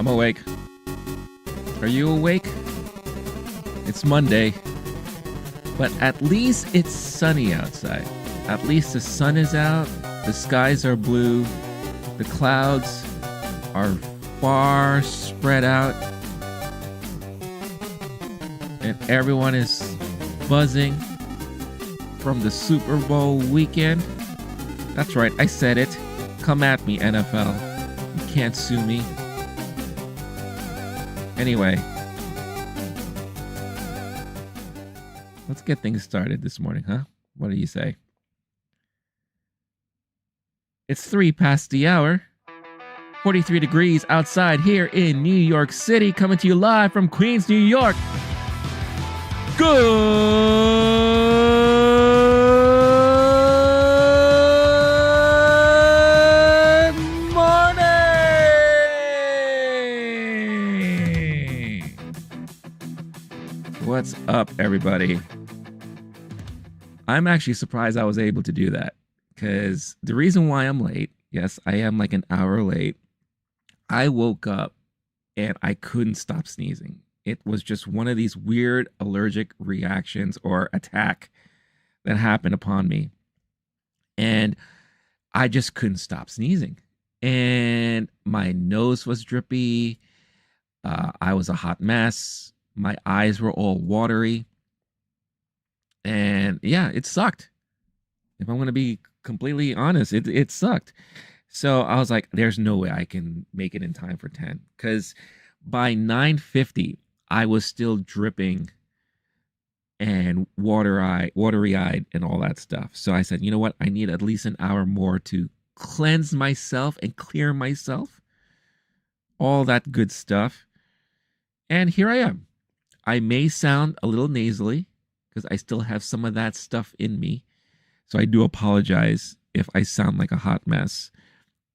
I'm awake. Are you awake? It's Monday, but at least it's sunny outside. At least the sun is out, the skies are blue, the clouds are far spread out, and everyone is buzzing from the Super Bowl weekend. That's right, I said it. Come at me, NFL. You can't sue me. Anyway, let's get things started this morning, huh? What do you say? It's 3 past the hour. 43 degrees outside here in New York City, coming to you live from Queens, New York. Good morning! What's up, everybody? I'm actually surprised I was able to do that, because the reason why I'm late, yes, I am like an hour late. I woke up and I couldn't stop sneezing. It was just one of these weird allergic reactions or attack that happened upon me. And I just couldn't stop sneezing. And my nose was drippy. I was a hot mess. My eyes were all watery. And yeah, it sucked. If I'm going to be completely honest, it sucked. So I was like, there's no way I can make it in time for 10. Because by 9:50, I was still dripping and watery-eyed and all that stuff. So I said, you know what? I need at least an hour more to cleanse myself and clear myself. All that good stuff. And here I am. I may sound a little nasally because I still have some of that stuff in me. So I do apologize if I sound like a hot mess.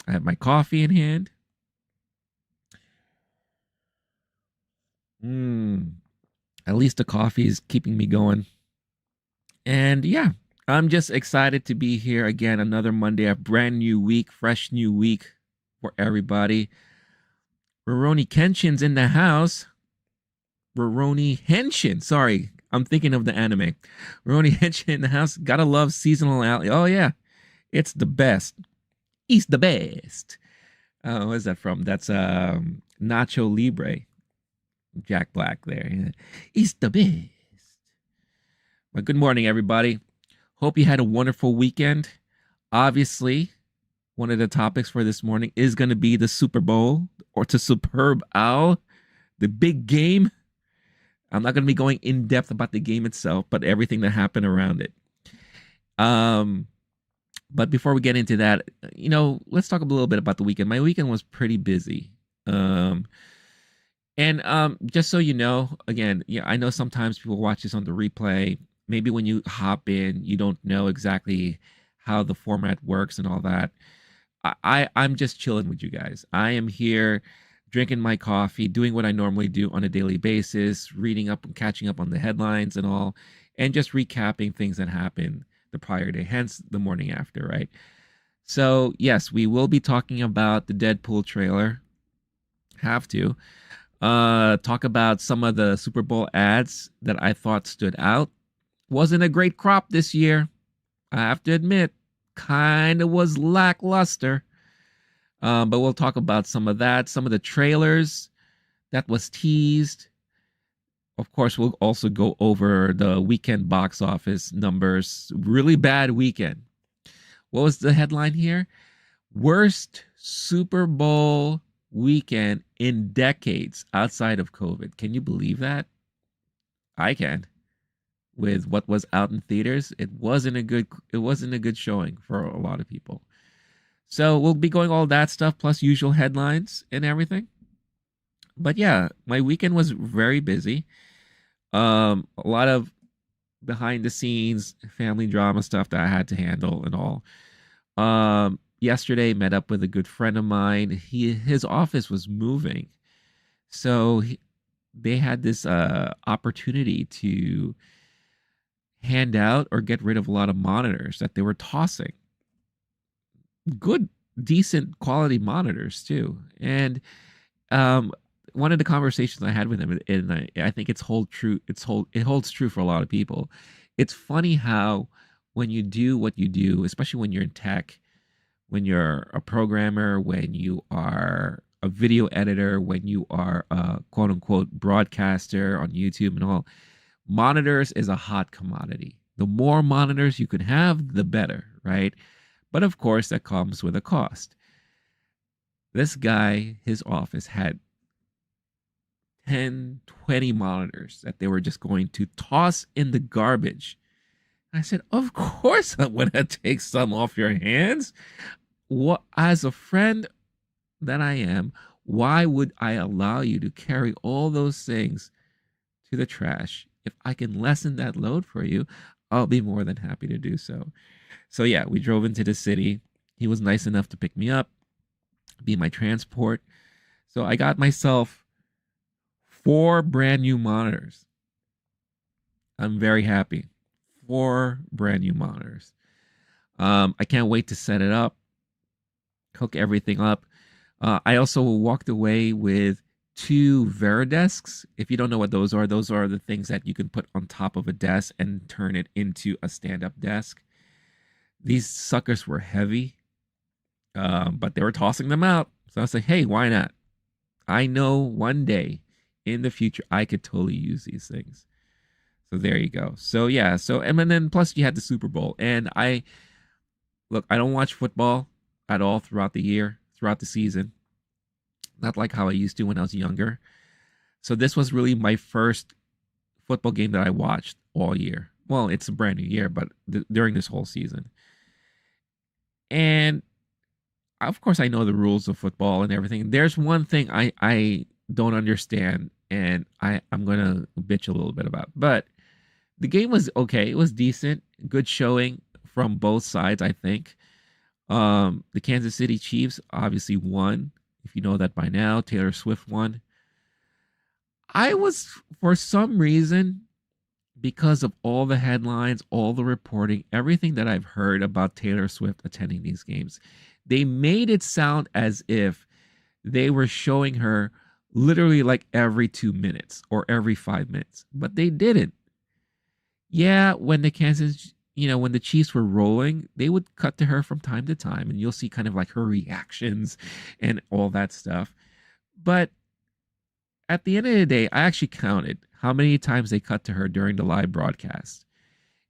I have my coffee in hand. At least the coffee is keeping me going. And yeah, I'm just excited to be here again. Another Monday, a brand new week, fresh new week for everybody. Rurouni Kenshin's in the house. Rurouni Henshin. Sorry, I'm thinking of the anime. Rurouni Henshin in the house. Gotta love seasonal alley. Oh yeah, it's the best. He's the best. Where's that from? That's Nacho Libre. Jack Black there. He's the best. Well, good morning, everybody. Hope you had a wonderful weekend. Obviously, one of the topics for this morning is going to be the Super Bowl, or the Superb Owl, the big game. I'm not going to be going in depth about the game itself, but everything that happened around it. But before we get into that, let's talk a little bit about the weekend. My weekend was pretty busy. Just so you know, again, I know sometimes people watch this on the replay. Maybe when you hop in, you don't know exactly how the format works and all that. I'm just chilling with you guys. I am here drinking my coffee, doing what I normally do on a daily basis, reading up and catching up on the headlines and all, and just recapping things that happened the prior day, hence the morning after, right? So yes, we will be talking about the Deadpool trailer. Have to talk about some of the Super Bowl ads that I thought stood out. Wasn't a great crop this year, I have to admit. Kind of was lackluster. But we'll talk about some of that, some of the trailers that was teased. Of course, we'll also go over the weekend box office numbers. Really bad weekend. What was the headline here? Worst Super Bowl weekend in decades outside of COVID. Can you believe that? I can. With what was out in theaters, it wasn't a good showing for a lot of people. So we'll be going all that stuff plus usual headlines and everything. But yeah, my weekend was very busy. A lot of behind the scenes family drama stuff that I had to handle and all. Yesterday met up with a good friend of mine. His office was moving. So they had this opportunity to hand out or get rid of a lot of monitors that they were tossing. Good, decent quality monitors too. And um, one of the conversations I had with him, and I think it holds true for a lot of people. It's funny how when you do what you do, especially when you're in tech, when you're a programmer, when you are a video editor, when you are a quote unquote broadcaster on YouTube and all, monitors is a hot commodity. The more monitors you can have, the better, right? But of course, that comes with a cost. This guy, his office had 10, 20 monitors that they were just going to toss in the garbage. I said, of course I want to take some off your hands. What, as a friend that I am, why would I allow you to carry all those things to the trash? If I can lessen that load for you, I'll be more than happy to do so. So yeah, we drove into the city. He was nice enough to pick me up, be my transport. So I got myself 4 brand new monitors. I'm very happy. 4 brand new monitors. I can't wait to set it up, hook everything up. I also walked away with 2 Veridesks. If you don't know what those are the things that you can put on top of a desk and turn it into a stand-up desk. These suckers were heavy, but they were tossing them out. So I was like, hey, why not? I know one day in the future I could totally use these things. So there you go. So yeah, so and then plus you had the Super Bowl. And I don't watch football at all throughout the year, throughout the season. Not like how I used to when I was younger. So this was really my first football game that I watched all year. Well, it's a brand new year, but during this whole season. And of course, I know the rules of football and everything. There's one thing I don't understand, and I'm gonna bitch a little bit about. But the game was okay. It was decent, good showing from both sides. I think the Kansas City Chiefs obviously won. If you know that by now, Taylor Swift won. I was, for some reason, because of all the headlines, all the reporting, everything that I've heard about Taylor Swift attending these games, they made it sound as if they were showing her literally like every 2 minutes or every 5 minutes, but they didn't. Yeah, when when the Chiefs were rolling, they would cut to her from time to time, and you'll see kind of like her reactions and all that stuff. But at the end of the day, I actually counted how many times they cut to her during the live broadcast.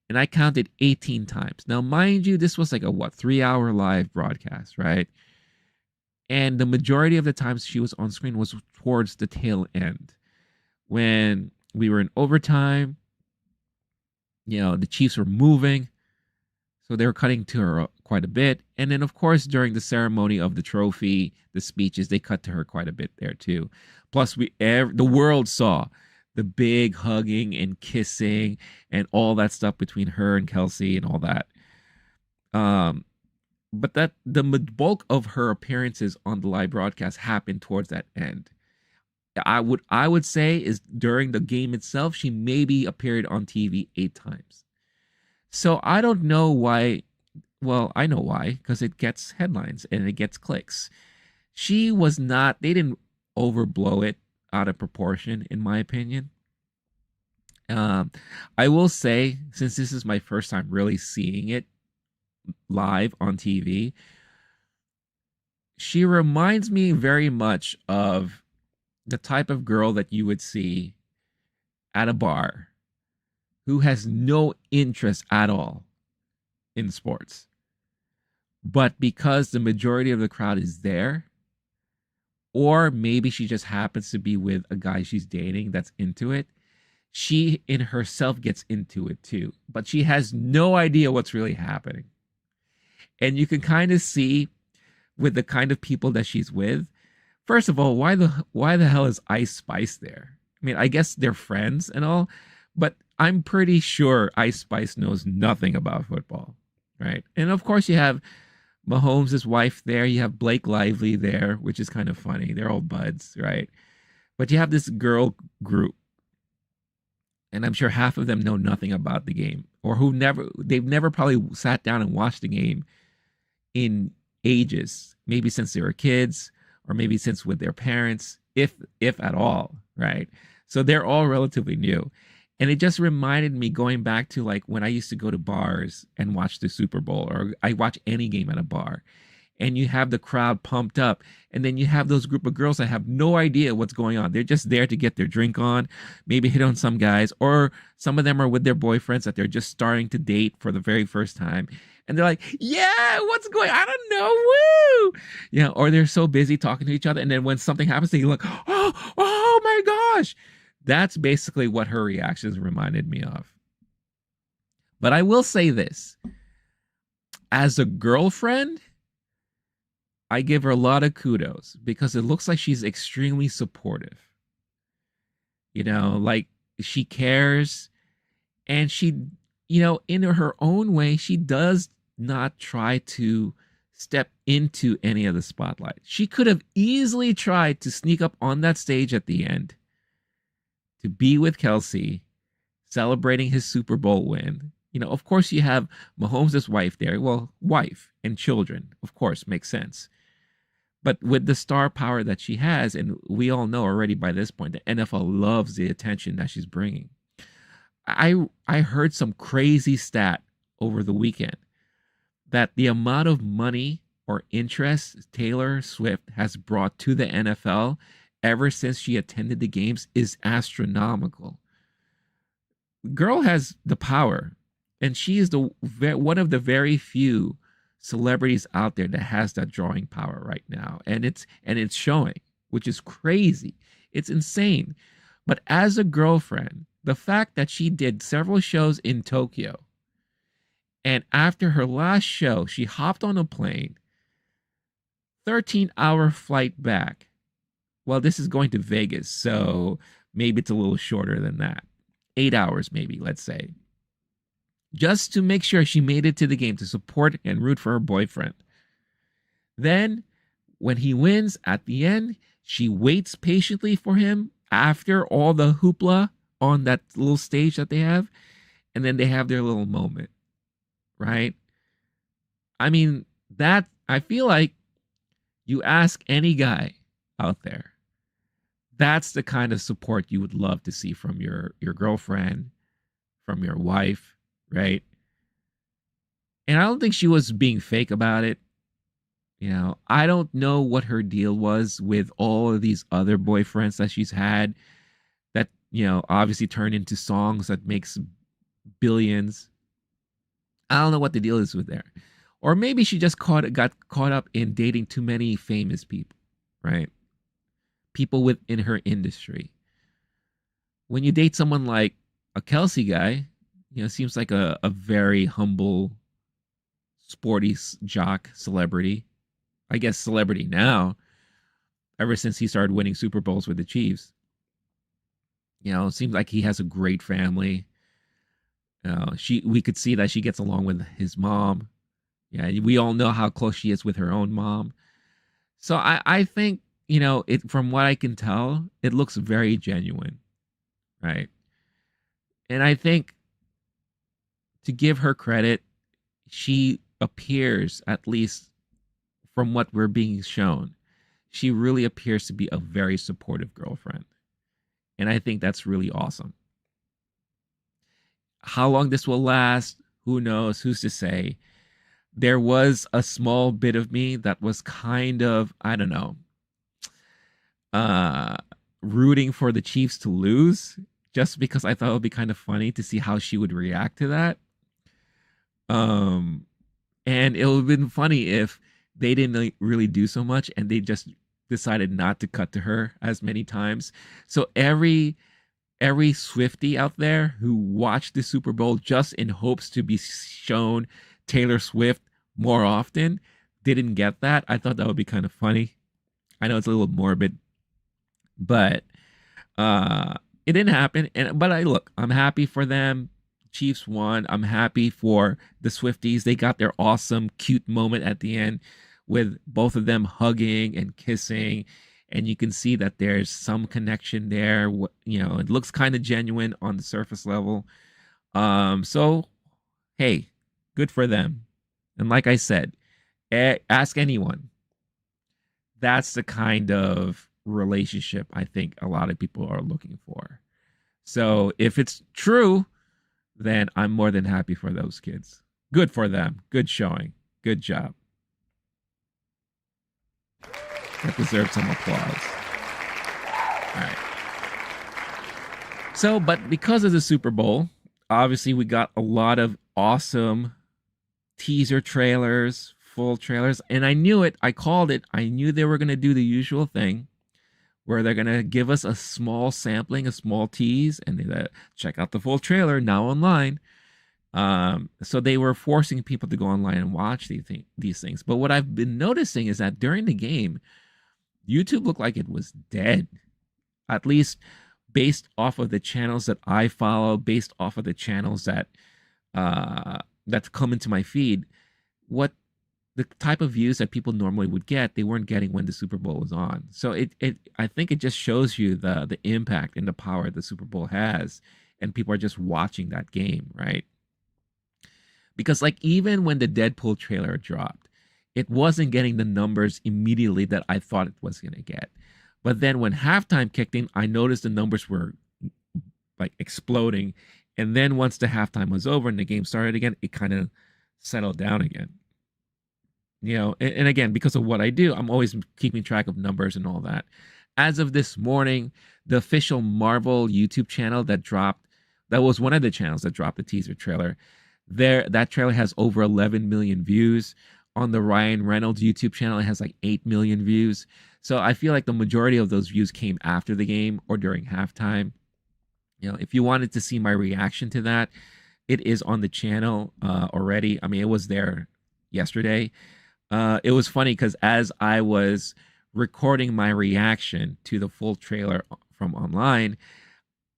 And I counted 18 times. Now, mind you, this was like a 3-hour live broadcast, right? And the majority of the times she was on screen was towards the tail end. When we were in overtime, the Chiefs were moving. So they were cutting to her quite a bit. And then, of course, during the ceremony of the trophy, the speeches, they cut to her quite a bit there too. Plus, the world saw the big hugging and kissing and all that stuff between her and Kelsey and all that. But that the bulk of her appearances on the live broadcast happened towards that end. I would say is during the game itself, she maybe appeared on TV 8 times. So I don't know why. Well, I know why, because it gets headlines and it gets clicks. She was not, they didn't overblow it out of proportion, in my opinion. Um, I will say, since this is my first time really seeing it live on TV, she reminds me very much of the type of girl that you would see at a bar who has no interest at all in sports. But because the majority of the crowd is there, or maybe she just happens to be with a guy she's dating that's into it, she in herself gets into it too. But she has no idea what's really happening. And you can kind of see with the kind of people that she's with. First of all, why the hell is Ice Spice there? I mean, I guess they're friends and all, but I'm pretty sure Ice Spice knows nothing about football, right? And of course, you have Mahomes' wife there. You have Blake Lively there, which is kind of funny. They're all buds, right? But you have this girl group, and I'm sure half of them know nothing about the game, or they've never probably sat down and watched the game in ages, maybe since they were kids, or maybe since with their parents, if at all, right? So they're all relatively new. And it just reminded me going back to like when I used to go to bars and watch the Super Bowl, or I watch any game at a bar, and you have the crowd pumped up, and then you have those group of girls that have no idea what's going on. They're just there to get their drink on, maybe hit on some guys, or some of them are with their boyfriends that they're just starting to date for the very first time, and they're like, yeah, what's going, I don't know, woo, yeah. Or they're so busy talking to each other, and then when something happens, they look, oh my gosh. That's basically what her reactions reminded me of. But I will say this, as a girlfriend, I give her a lot of kudos because it looks like she's extremely supportive. Like she cares, and she, in her own way, she does not try to step into any of the spotlight. She could have easily tried to sneak up on that stage at the end to be with Kelsey, celebrating his Super Bowl win. Of course, you have Mahomes' wife there. Well, wife and children, of course, makes sense. But with the star power that she has, and we all know already by this point, the NFL loves the attention that she's bringing. I heard some crazy stat over the weekend that the amount of money or interest Taylor Swift has brought to the NFL ever since she attended the games is astronomical. Girl has the power, and she is one of the very few celebrities out there that has that drawing power right now, and it's showing, which is crazy. It's insane. But as a girlfriend, the fact that she did several shows in Tokyo, and after her last show, she hopped on a plane, 13-hour flight back. Well, this is going to Vegas, so maybe it's a little shorter than that. 8 hours, maybe, let's say. Just to make sure she made it to the game to support and root for her boyfriend. Then, when he wins at the end, she waits patiently for him after all the hoopla on that little stage that they have, and then they have their little moment, right? I mean, I feel like you ask any guy out there, that's the kind of support you would love to see from your girlfriend, from your wife, right? And I don't think she was being fake about it. I don't know what her deal was with all of these other boyfriends that she's had that, obviously turn into songs that makes billions. I don't know what the deal is with there. Or maybe she just got caught up in dating too many famous people, right? People within her industry. When you date someone like a Kelsey guy, seems like a very humble, sporty jock celebrity. I guess celebrity now, ever since he started winning Super Bowls with the Chiefs. It seems like he has a great family. We could see that she gets along with his mom. Yeah, we all know how close she is with her own mom. So I think, from what I can tell, it looks very genuine, right? And I think, to give her credit, she appears, at least from what we're being shown, she really appears to be a very supportive girlfriend. And I think that's really awesome. How long this will last, who knows? Who's to say? There was a small bit of me that was kind of, I don't know, uh, rooting for the Chiefs to lose, just because I thought it would be kind of funny to see how she would react to that. And it would have been funny if they didn't really do so much and they just decided not to cut to her as many times. So every Swiftie out there who watched the Super Bowl just in hopes to be shown Taylor Swift more often didn't get that. I thought that would be kind of funny. I know it's a little morbid, but it didn't happen. But I'm happy for them. Chiefs won. I'm happy for the Swifties. They got their awesome, cute moment at the end with both of them hugging and kissing. And you can see that there's some connection there. It looks kind of genuine on the surface level. So, hey, good for them. And like I said, ask anyone. That's the kind of relationship I think a lot of people are looking for. So if it's true, then I'm more than happy for those kids. Good for them. Good showing. Good job. That deserves some applause. All right. So, but because of the Super Bowl, obviously we got a lot of awesome teaser trailers, full trailers, and I knew it. I called it. I knew they were going to do the usual thing where they're going to give us a small sampling, a small tease, and they check out the full trailer now online. So they were forcing people to go online and watch these things. But what I've been noticing is that during the game, YouTube looked like it was dead. At least based off of the channels that I follow, based off of the channels that come into my feed, what the type of views that people normally would get, they weren't getting when the Super Bowl was on. So it I think it just shows you the impact and the power the Super Bowl has, and people are just watching that game, right? Because like even when the Deadpool trailer dropped, it wasn't getting the numbers immediately that I thought it was going to get. But then when halftime kicked in, I noticed the numbers were like exploding. And then once the halftime was over and the game started again, it kind of settled down again. You know, and again, because of what I do, I'm always keeping track of numbers and all that. As of this morning, the official Marvel YouTube channel that dropped, that was one of the channels that dropped the teaser trailer. That trailer has over 11 million views. On the Ryan Reynolds YouTube channel, it has like 8 million views. So I feel like the majority of those views came after the game or during halftime. You know, if you wanted to see my reaction to that, it is on the channel already. I mean, it was there yesterday. It was funny because as I was recording my reaction to the full trailer from online,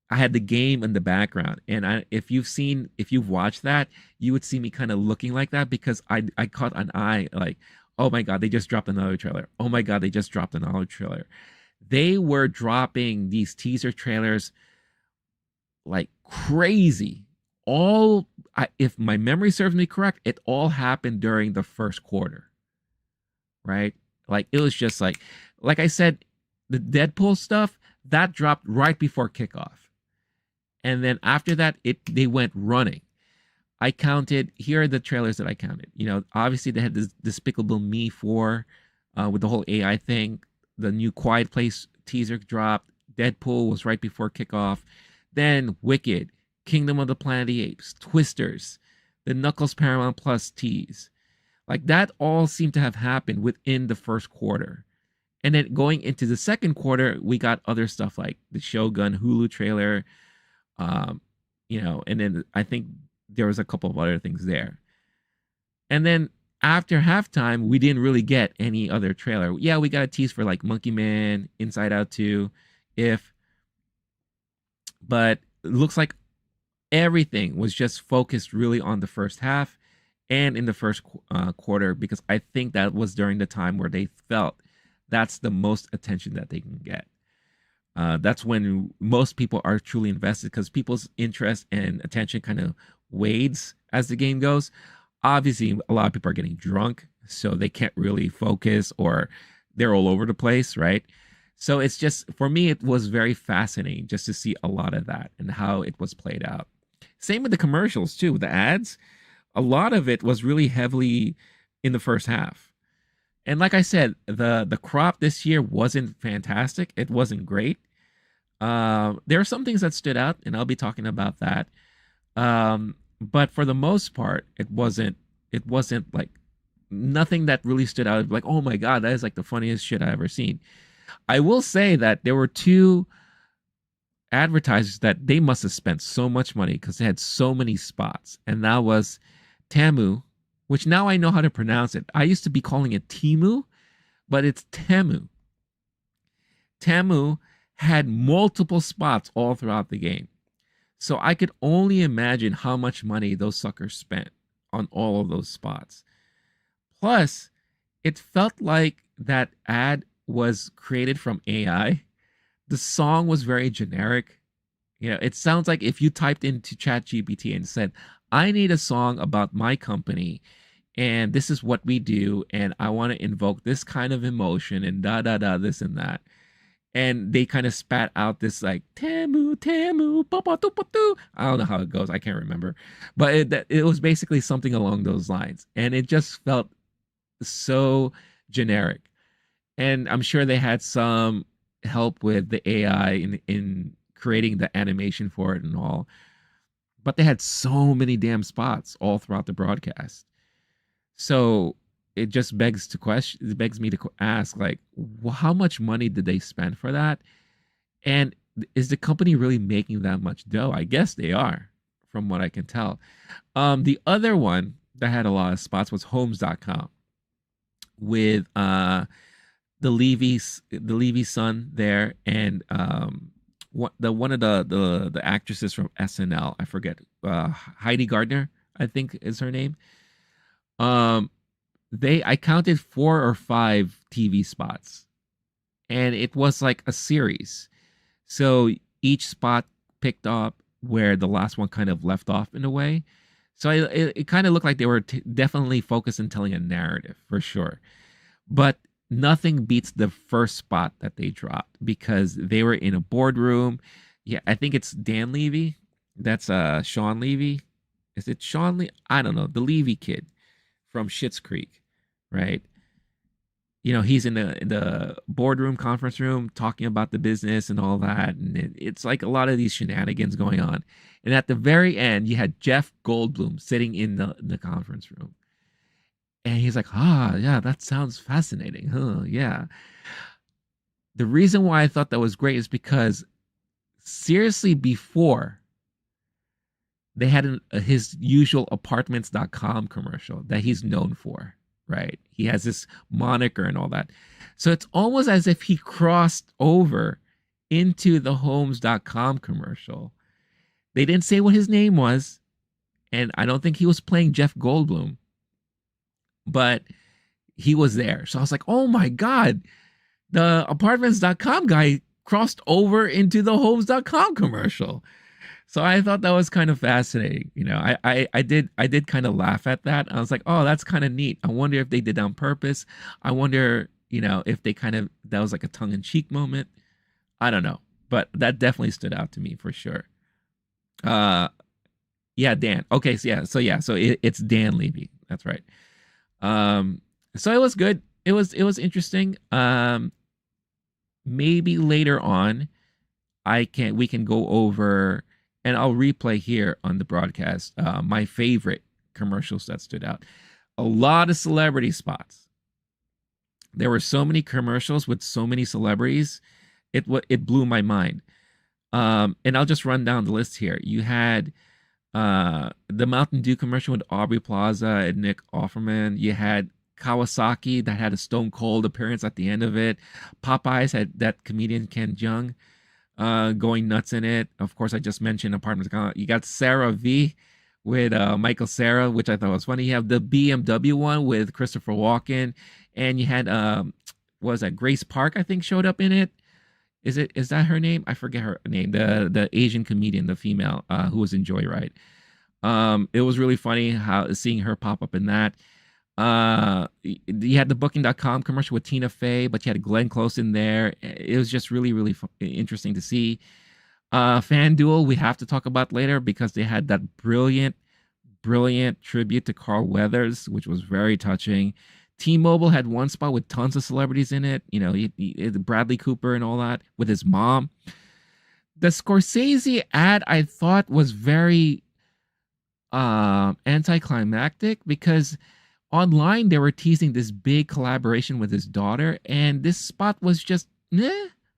I had the game in the background, and if you've watched that, you would see me kind of looking like that because I caught an eye like, oh my god, they just dropped another trailer. Oh my god, they just dropped another trailer. They were dropping these teaser trailers like crazy. If my memory serves me correct, it all happened during the first quarter, right? Like it was just like I said, the Deadpool stuff that dropped right before kickoff. And then after that, they went running. I counted. Here are the trailers that I counted. You know, obviously they had this Despicable Me 4 with the whole AI thing. The new Quiet Place teaser dropped. Deadpool was right before kickoff. Then Wicked, Kingdom of the Planet of the Apes, Twisters, the Knuckles Paramount Plus tease. Like that all seemed to have happened within the first quarter. And then going into the second quarter, we got other stuff like the Shogun Hulu trailer, you know, and then I think there was a couple of other things there. And then after halftime, we didn't really get any other trailer. Yeah, we got a tease for like Monkey Man, Inside Out 2, If, but it looks like everything was just focused really on the first half and in the first quarter, because I think that was during the time where they felt that's the most attention that they can get. That's when most people are truly invested because people's interest and attention kind of wades as the game goes. Obviously, a lot of people are getting drunk, so they can't really focus or they're all over the place, right? So it's just, for me, it was very fascinating just to see a lot of that and how it was played out. Same with the commercials, too. The ads, a lot of it was really heavily in the first half. And like I said, the crop this year wasn't fantastic. It wasn't great. There are some things that stood out, and I'll be talking about that. But for the most part, it wasn't like nothing that really stood out. Like, oh my god, that is like the funniest shit I ever seen. I will say that there were two advertisers that they must have spent so much money because they had so many spots, and that was Temu, which now I know how to pronounce it. I used to be calling it Temu, but it's Temu. Temu had multiple spots all throughout the game. So I could only imagine how much money those suckers spent on all of those spots. Plus, it felt like that ad was created from AI. The song was very generic. You know, it sounds like if you typed into ChatGPT and said, I need a song about my company, and this is what we do, and I want to invoke this kind of emotion and da da da this and that. And they kind of spat out this like Temu Temu papa tu tu. I don't know how it goes. I can't remember, but it was basically something along those lines, and it just felt so generic. And I'm sure they had some help with the AI in creating the animation for it and all, but they had so many damn spots all throughout the broadcast. So it just begs to question, it begs me to ask, like, how much money did they spend for that? And is the company really making that much dough? I guess they are, from what I can tell. The other one that had a lot of spots was Homes.com with the Levy son there, and one of the actresses from SNL. I forget, Heidi Gardner, I think is her name. Um, I counted 4 or 5 TV spots, and it was like a series. So each spot picked up where the last one kind of left off in a way. So it kind of looked like they were definitely focused on telling a narrative for sure. But nothing beats the first spot that they dropped because they were in a boardroom. Yeah, I think it's Dan Levy. That's Sean Levy. Is it Sean Levy? I don't know. The Levy kid from Schitt's Creek, right? He's in the boardroom conference room talking about the business and all that, and it's like a lot of these shenanigans going on. And at the very end, you had Jeff Goldblum sitting in the conference room, and he's like, yeah, that sounds fascinating, huh? Yeah. The reason why I thought that was great is because seriously, before they had his usual apartments.com commercial that he's known for, right? He has this moniker and all that. So it's almost as if he crossed over into the homes.com commercial. They didn't say what his name was, and I don't think he was playing Jeff Goldblum, but he was there. So I was like, oh my God, the apartments.com guy crossed over into the homes.com commercial. So I thought that was kind of fascinating. I did kind of laugh at that. I was like, oh, that's kind of neat. I wonder if they did on purpose. I wonder, if they that was like a tongue in cheek moment. I don't know, but that definitely stood out to me for sure. Uh, yeah, Dan. Okay, so it's Dan Levy. That's right. So it was good. It was interesting. Maybe later on, we can go over, and I'll replay here on the broadcast, my favorite commercials that stood out. A lot of celebrity spots. There were so many commercials with so many celebrities. It blew my mind. And I'll just run down the list here. You had the Mountain Dew commercial with Aubrey Plaza and Nick Offerman. You had Kawasaki that had a Stone Cold appearance at the end of it. Popeyes had that comedian Ken Jeong going nuts in it. Of course, I just mentioned Apartments. You got Sarah V with Michael Cera, which I thought was funny. You have the BMW one with Christopher Walken, and you had what was that, Grace Park, I think, showed up in it. Is that her name? I forget her name. The Asian comedian, the female who was in Joyride. It was really funny seeing her pop up in that. You had the Booking.com commercial with Tina Fey, but you had Glenn Close in there. It was just really, really interesting to see. FanDuel, we have to talk about later because they had that brilliant, brilliant tribute to Carl Weathers, which was very touching. T-Mobile had one spot with tons of celebrities in it. Bradley Cooper and all that with his mom. The Scorsese ad, I thought, was very anticlimactic because online they were teasing this big collaboration with his daughter, and this spot was just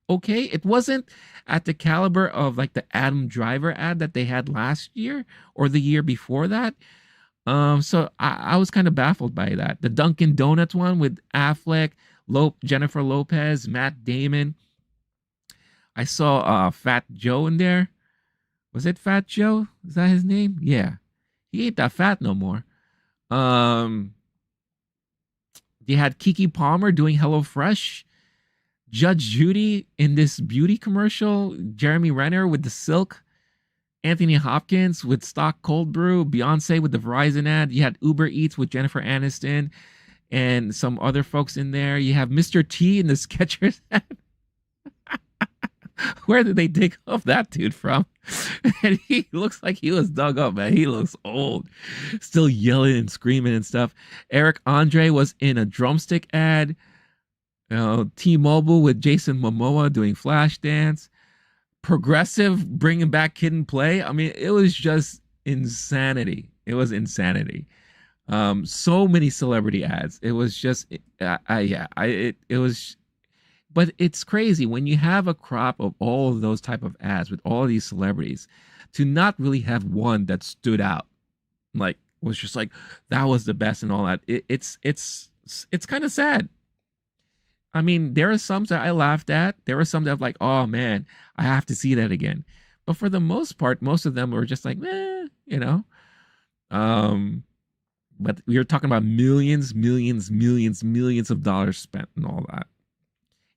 okay. It wasn't at the caliber of like the Adam Driver ad that they had last year or the year before that. So I was kind of baffled by that. The Dunkin' Donuts one with Affleck, Jennifer Lopez, Matt Damon. I saw Fat Joe in there. Was it Fat Joe? Is that his name? Yeah. He ain't that fat no more. They had Kiki Palmer doing HelloFresh. Judge Judy in this beauty commercial. Jeremy Renner with the silk. Anthony Hopkins with stock cold brew, Beyonce with the Verizon ad. You had Uber Eats with Jennifer Aniston and some other folks in there. You have Mr. T in the Skechers ad. Where did they dig up that dude from? And he looks like he was dug up, man. He looks old, still yelling and screaming and stuff. Eric Andre was in a drumstick ad. You know, T-Mobile with Jason Momoa doing Flashdance. Progressive bringing back Kid and Play. I mean, it was just insanity. It was insanity. So many celebrity ads. It was just, it was. But it's crazy when you have a crop of all of those type of ads with all of these celebrities, to not really have one that stood out, like was just like that was the best and all that. It's kind of sad. I mean, there are some that I laughed at. There were some that I'm like, oh man, I have to see that again. But for the most part, most of them were just like, eh, you know. Um, but we are talking about millions, millions, millions, millions of dollars spent and all that.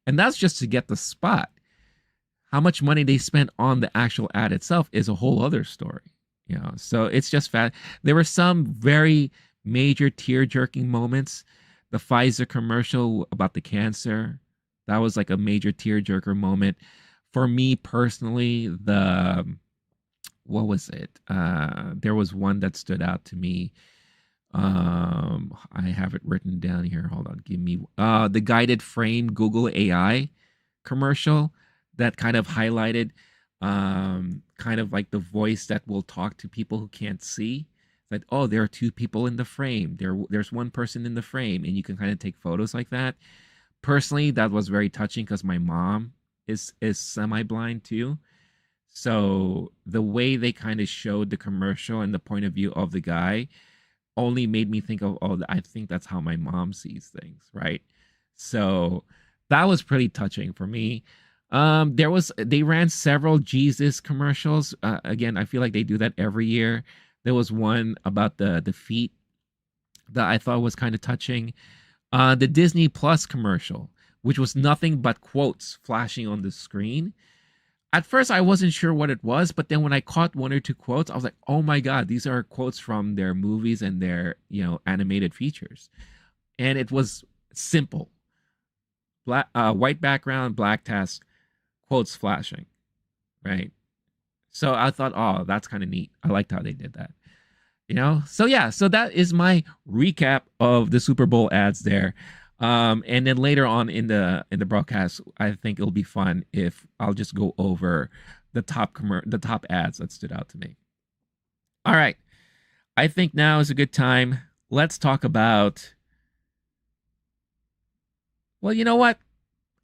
And that's just to get the spot. How much money they spent on the actual ad itself is a whole other story. You know, so it's just fat. There were some very major tear-jerking moments. The Pfizer commercial about the cancer, that was like a major tear-jerker moment. For me personally, what was it? There was one that stood out to me. I have it written down here. Hold on, give me the guided frame Google AI commercial that kind of highlighted kind of like the voice that will talk to people who can't see. Like, oh, there are two people in the frame. There's one person in the frame, and you can kind of take photos like that. Personally, that was very touching because my mom is semi-blind too. So the way they kind of showed the commercial and the point of view of the guy only made me think of, oh, I think that's how my mom sees things, right? So that was pretty touching for me. They ran several Jesus commercials. Again, I feel like they do that every year. There was one about the feet that I thought was kind of touching. The Disney Plus commercial, which was nothing but quotes flashing on the screen. At first, I wasn't sure what it was, but then when I caught one or two quotes, I was like, "Oh my god, these are quotes from their movies and their animated features." And it was simple, white background, black text, quotes flashing, right? So I thought, oh, that's kind of neat. I liked how they did that. So yeah, so that is my recap of the Super Bowl ads there. And then later on in the broadcast, I think it'll be fun if I'll just go over the top ads that stood out to me. All right, I think now is a good time. Let's talk about. Well, you know what?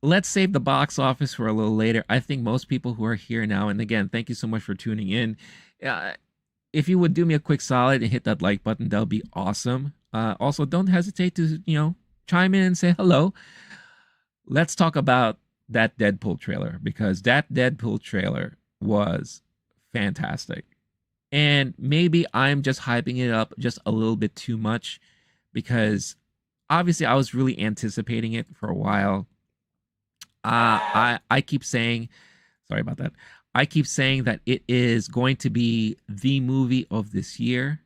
Let's save the box office for a little later. I think most people who are here now, and again, thank you so much for tuning in. If you would do me a quick solid and hit that like button, that would be awesome. Also, don't hesitate to chime in and say hello. Let's talk about that Deadpool trailer, because that Deadpool trailer was fantastic. And maybe I'm just hyping it up just a little bit too much, because obviously I was really anticipating it for a while. I keep saying, sorry about that. I keep saying that it is going to be the movie of this year.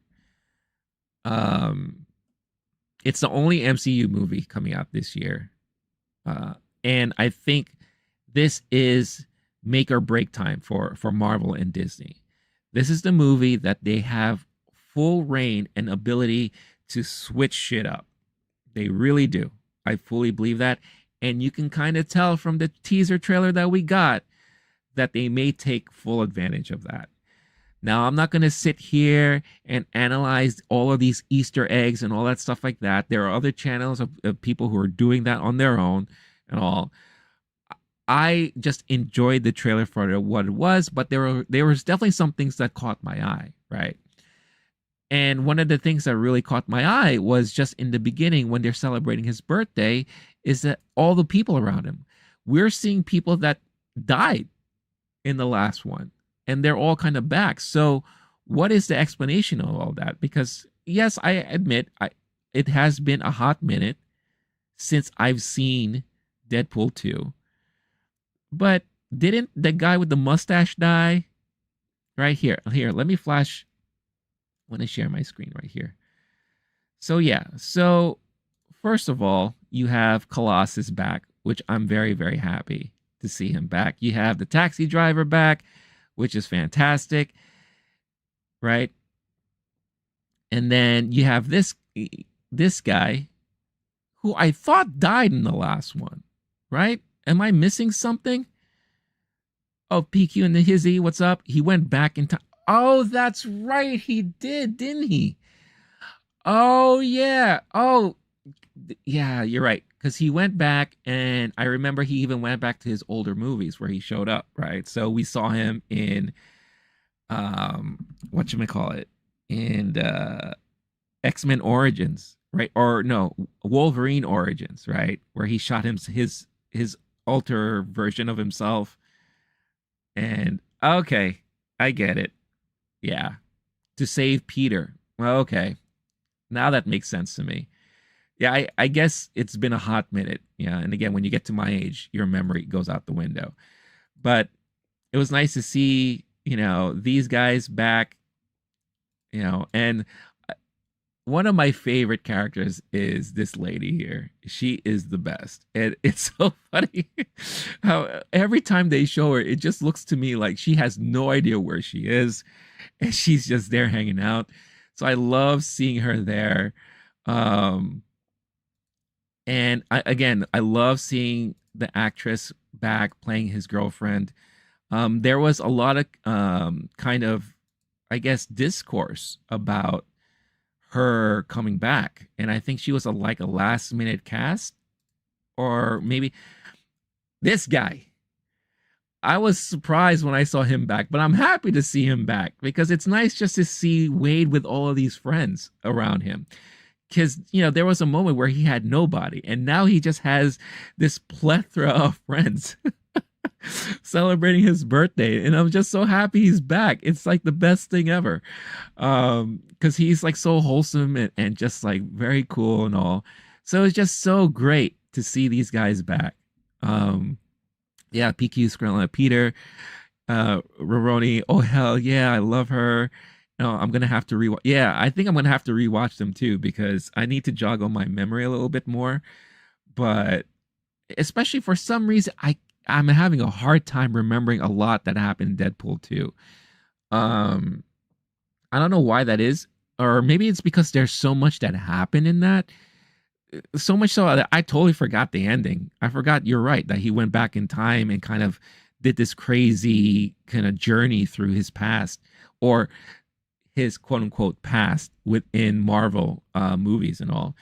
It's the only MCU movie coming out this year. And I think this is make or break time for Marvel and Disney. This is the movie that they have full reign and ability to switch shit up. They really do. I fully believe that. And you can kind of tell from the teaser trailer that we got that they may take full advantage of that. Now, I'm not going to sit here and analyze all of these Easter eggs and all that stuff like that. There are other channels of people who are doing that on their own and all. I just enjoyed the trailer for what it was, but there was definitely some things that caught my eye, right? And one of the things that really caught my eye was just in the beginning when they're celebrating his birthday, is that all the people around him. We're seeing people that died in the last one, and they're all kind of back. So what is the explanation of all that? Because yes, I admit it has been a hot minute since I've seen Deadpool 2. But didn't the guy with the mustache die right here. Here, let me flash. I want to share my screen right here. So yeah, so first of all, you have Colossus back, which I'm very, very happy to see him back. You have the taxi driver back, which is fantastic, right? And then you have this guy who I thought died in the last one, right? Am I missing something? Oh, PQ and the Hizzy, what's up? He went back in time. Oh, that's right. He did, didn't he? Oh, yeah. Oh, yeah, you're right. Because he went back, and I remember he even went back to his older movies where he showed up, right? So we saw him in what you may call it, in X-Men Origins, right? Or no, Wolverine Origins, right? Where he shot his alter version of himself. And okay, I get it. Yeah, to save Peter. Well, okay, now that makes sense to me. Yeah, I guess it's been a hot minute. Yeah, and again, when you get to my age, your memory goes out the window. But it was nice to see, these guys back, and one of my favorite characters is this lady here. She is the best. And it's so funny how every time they show her, it just looks to me like she has no idea where she is and she's just there hanging out. So I love seeing her there. Um, and I love seeing the actress back playing his girlfriend. There was a lot of kind of, I guess, discourse about her coming back, and I think she was like a last minute cast, or maybe this guy. I was surprised when I saw him back, but I'm happy to see him back because it's nice just to see Wade with all of these friends around him. Because there was a moment where he had nobody, and now he just has this plethora of friends celebrating his birthday, and I'm just so happy he's back. It's like the best thing ever, because he's like so wholesome and just like very cool and all. So it's just so great to see these guys back. Yeah, PQ, Skrilla, Peter, Roroni. Oh hell yeah, I love her. No, I'm gonna have to rewatch. Yeah, I think I'm gonna have to rewatch them too because I need to joggle my memory a little bit more. But especially for some reason, I'm having a hard time remembering a lot that happened in Deadpool 2. Um, I don't know why that is, or maybe it's because there's so much that happened in that. So much so that I totally forgot the ending. I forgot, you're right, that he went back in time and kind of did this crazy kind of journey through his past, or his quote unquote past within Marvel movies and all.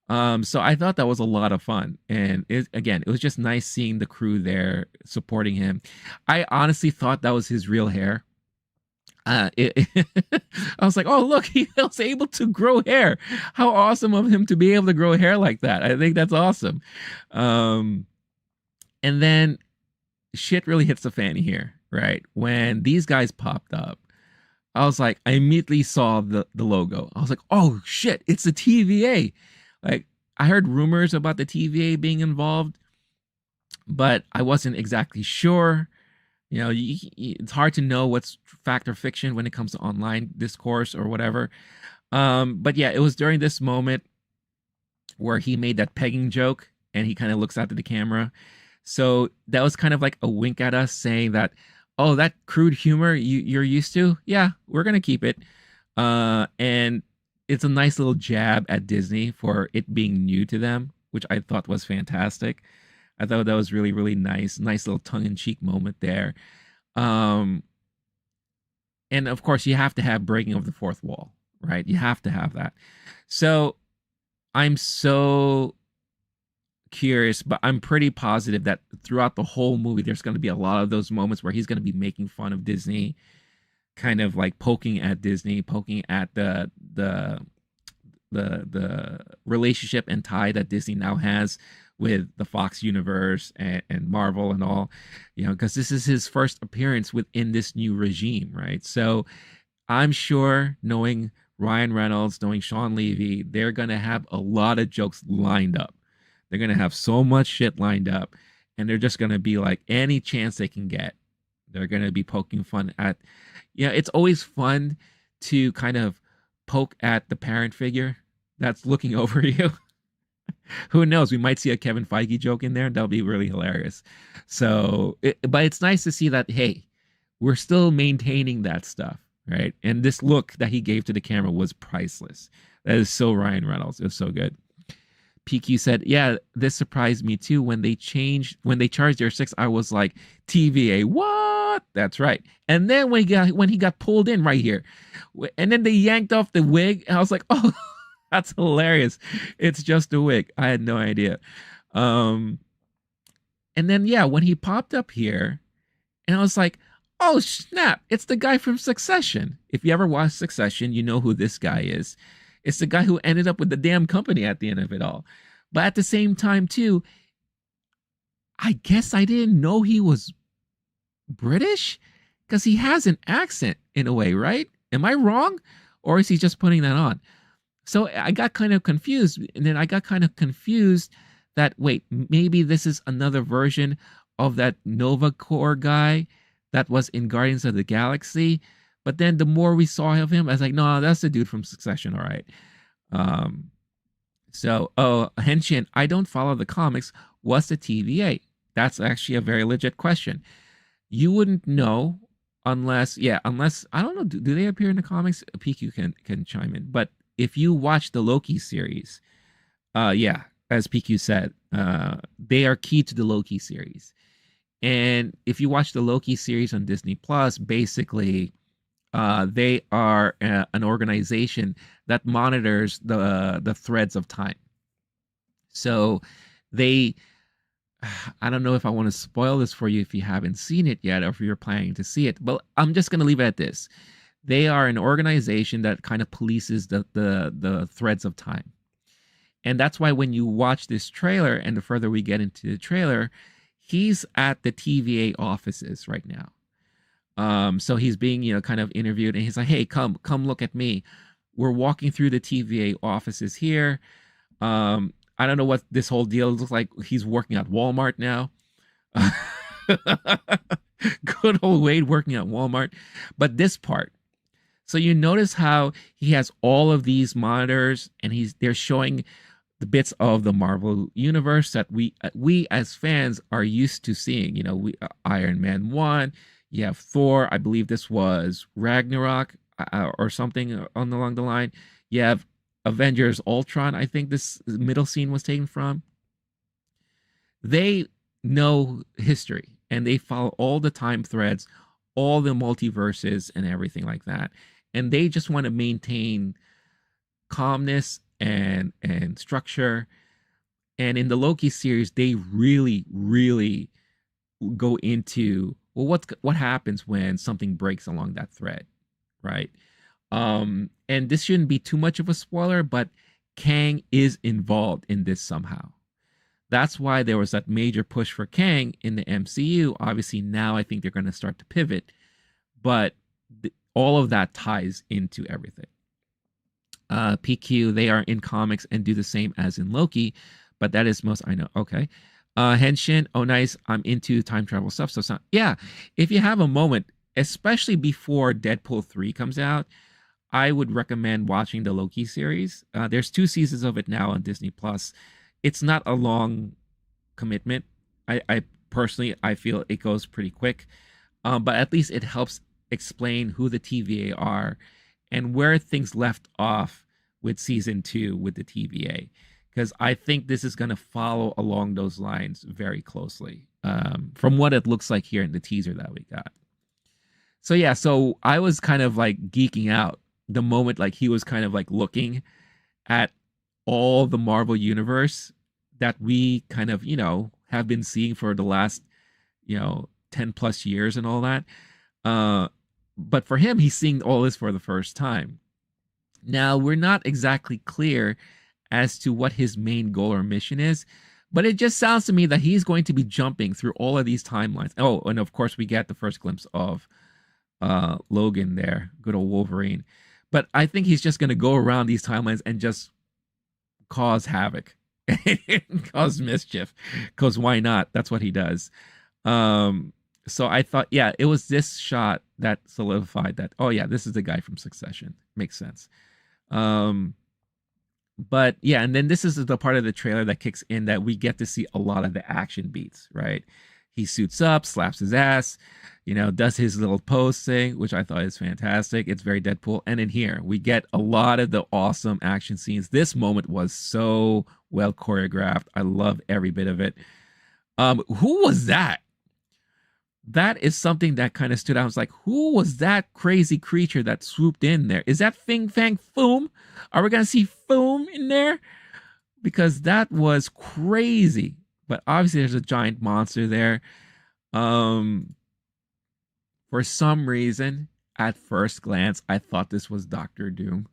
So I thought that was a lot of fun, and it was just nice seeing the crew there supporting him. I honestly thought that was his real hair. I was like, oh look, he was able to grow hair. How awesome of him to be able to grow hair like that. I think that's awesome. Um, and then shit really hits the fan here, right? When these guys popped up, I was like, I immediately saw the logo. I was like, oh shit, it's the TVA. Like, I heard rumors about the TVA being involved, but I wasn't exactly sure. It's hard to know what's fact or fiction when it comes to online discourse or whatever. But yeah, it was during this moment where he made that pegging joke and he kind of looks out to the camera. So that was kind of like a wink at us saying that, oh, that crude humor you're used to, yeah, we're gonna keep it. And it's a nice little jab at Disney for it being new to them, which I thought was fantastic. I thought that was really, really nice little tongue-in-cheek moment there. Um, and of course, you have to have breaking of the fourth wall, right? You have to have that. So I'm so curious, but I'm pretty positive that throughout the whole movie, there's going to be a lot of those moments where he's going to be making fun of Disney, kind of like poking at Disney, poking at the relationship and tie that Disney now has with the Fox universe and Marvel and all, because this is his first appearance within this new regime, right? So I'm sure, knowing Ryan Reynolds, knowing Sean Levy, they're gonna have a lot of jokes lined up. They're gonna have so much shit lined up, and they're just gonna be like, any chance they can get, They're going to be poking fun at, yeah, it's always fun to kind of poke at the parent figure that's looking over you. Who knows? We might see a Kevin Feige joke in there. That'll be really hilarious. But it's nice to see that, hey, we're still maintaining that stuff, right? And this look that he gave to the camera was priceless. That is so Ryan Reynolds. It was so good. PQ said, "Yeah, this surprised me too. When they charged their six, I was like, TVA, what? That's right. And then when he got pulled in right here, and then they yanked off the wig, and I was like, oh, that's hilarious. It's just a wig. I had no idea. Um, and then yeah, when he popped up here, and I was like, oh snap, it's the guy from Succession. If you ever watched Succession, you know who this guy is. It's the guy who ended up with the damn company at the end of it all. But at the same time, too, I guess I didn't know he was British because he has an accent in a way, right? Am I wrong? Or is he just putting that on? So I got kind of confused. And then I got kind of confused that, wait, maybe this is another version of that Nova Corps guy that was in Guardians of the Galaxy. But then the more we saw of him, I was like, no, that's the dude from Succession, all right. Henshin, I don't follow the comics. What's the TVA? That's actually a very legit question. You wouldn't know unless I don't know. Do they appear in the comics? PQ can chime in. But if you watch the Loki series, as PQ said, they are key to the Loki series. And if you watch the Loki series on Disney Plus, basically, they are an organization that monitors the threads of time. So they, I don't know if I want to spoil this for you if you haven't seen it yet or if you're planning to see it, but I'm just going to leave it at this. They are an organization that kind of polices the threads of time. And that's why when you watch this trailer, and the further we get into the trailer, he's at the TVA offices right now. So he's being, kind of interviewed, and he's like, "Hey, come look at me. We're walking through the TVA offices here. I don't know what this whole deal looks like. He's working at Walmart now. Good old Wade working at Walmart. But this part, so you notice how he has all of these monitors, and they're showing the bits of the Marvel universe that we as fans are used to seeing. Iron Man 1, you have Thor, I believe this was Ragnarok or something along the line. You have Avengers Ultron, I think this middle scene was taken from. They know history and they follow all the time threads, all the multiverses and everything like that. And they just want to maintain calmness and structure. And in the Loki series, they really, really go into, well, what happens when something breaks along that thread, right? And this shouldn't be too much of a spoiler, but Kang is involved in this somehow. That's why there was that major push for Kang in the MCU. Obviously, now I think they're going to start to pivot, but all of that ties into everything. PQ, they are in comics and do the same as in Loki, but that is most I know. Okay. Henshin, oh nice. I'm into time travel stuff. So yeah, if you have a moment, especially before Deadpool 3 comes out, I would recommend watching the Loki series. There's 2 seasons of it now on Disney Plus. It's not a long commitment. I personally, I feel it goes pretty quick, but at least it helps explain who the TVA are and where things left off with season 2 with the TVA, because I think this is going to follow along those lines very closely, from what it looks like here in the teaser that we got. So yeah, so I was kind of like geeking out the moment like he was kind of like looking at all the Marvel universe that we kind of, have been seeing for the last, 10 plus years and all that. But for him, he's seeing all this for the first time. Now, we're not exactly clear as to what his main goal or mission is, but it just sounds to me that he's going to be jumping through all of these timelines. Oh, and of course, we get the first glimpse of Logan there, good old Wolverine. But I think he's just going to go around these timelines and just cause havoc, cause mischief, because why not? That's what he does. So I thought, yeah, it was this shot that solidified that. Oh yeah, this is the guy from Succession. Makes sense. Um, but yeah, and then this is the part of the trailer that kicks in that we get to see a lot of the action beats, right? He suits up, slaps his ass, does his little pose thing, which I thought is fantastic. It's very Deadpool. And in here, we get a lot of the awesome action scenes. This moment was so well choreographed. I love every bit of it. Who was that? That is something that kind of stood out. I was like, who was that crazy creature that swooped in there? Is that Fing Fang Foom? Are we going to see Foom in there? Because that was crazy. But obviously, there's a giant monster there. Um, for some reason, at first glance, I thought this was Doctor Doom.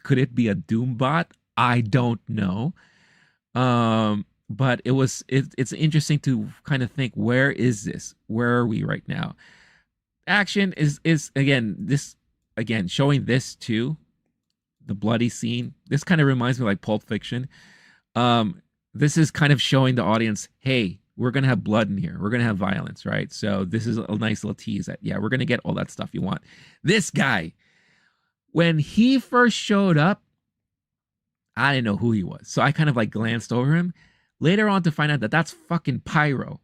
Could it be a Doom bot? I don't know. But it's interesting to kind of think, where is this? Where are we right now? Action is again showing this too, the bloody scene. This kind of reminds me of like Pulp Fiction. This is kind of showing the audience, hey, we're gonna have blood in here. We're gonna have violence, right? So this is a nice little tease that, yeah, we're gonna get all that stuff you want. This guy, when he first showed up, I didn't know who he was. So I kind of like glanced over him. Later on to find out that that's fucking Pyro.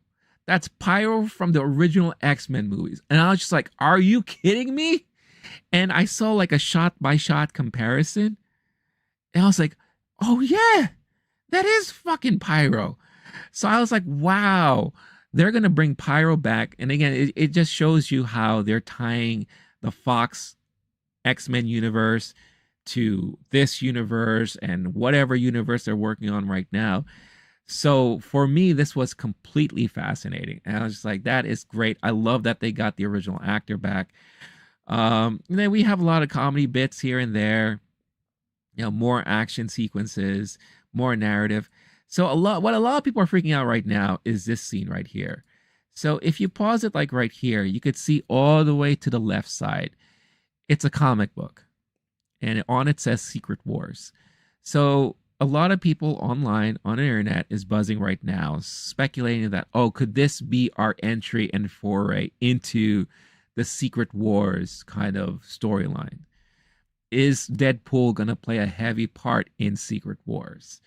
That's Pyro from the original X-Men movies. And I was just like, are you kidding me? And I saw like a shot by shot comparison. And I was like, oh yeah, that is fucking Pyro. So I was like, wow, they're going to bring Pyro back. And again, it just shows you how they're tying the Fox X-Men universe to this universe and whatever universe they're working on right now. So for me, this was completely fascinating. And I was just like, that is great. I love that they got the original actor back. And then we have a lot of comedy bits here and there, more action sequences, more narrative. So what a lot of people are freaking out right now is this scene right here. So if you pause it like right here, you could see all the way to the left side. It's a comic book. And on it says Secret Wars. So a lot of people online on the internet is buzzing right now, speculating that, oh, could this be our entry and foray into the Secret Wars kind of storyline? Is Deadpool going to play a heavy part in Secret Wars?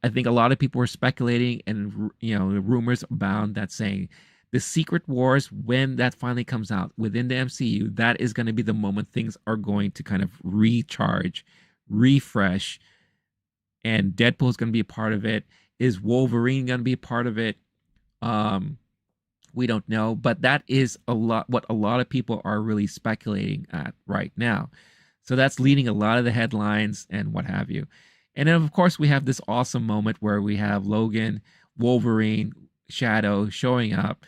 I think a lot of people were speculating, and rumors abound that saying the Secret Wars, when that finally comes out within the MCU, that is going to be the moment things are going to kind of recharge, refresh, and Deadpool is going to be a part of it. Is Wolverine going to be a part of it? We don't know, but that is what a lot of people are really speculating at right now. So that's leading a lot of the headlines and what have you. And then of course we have this awesome moment where we have Logan, Wolverine, Shadow showing up,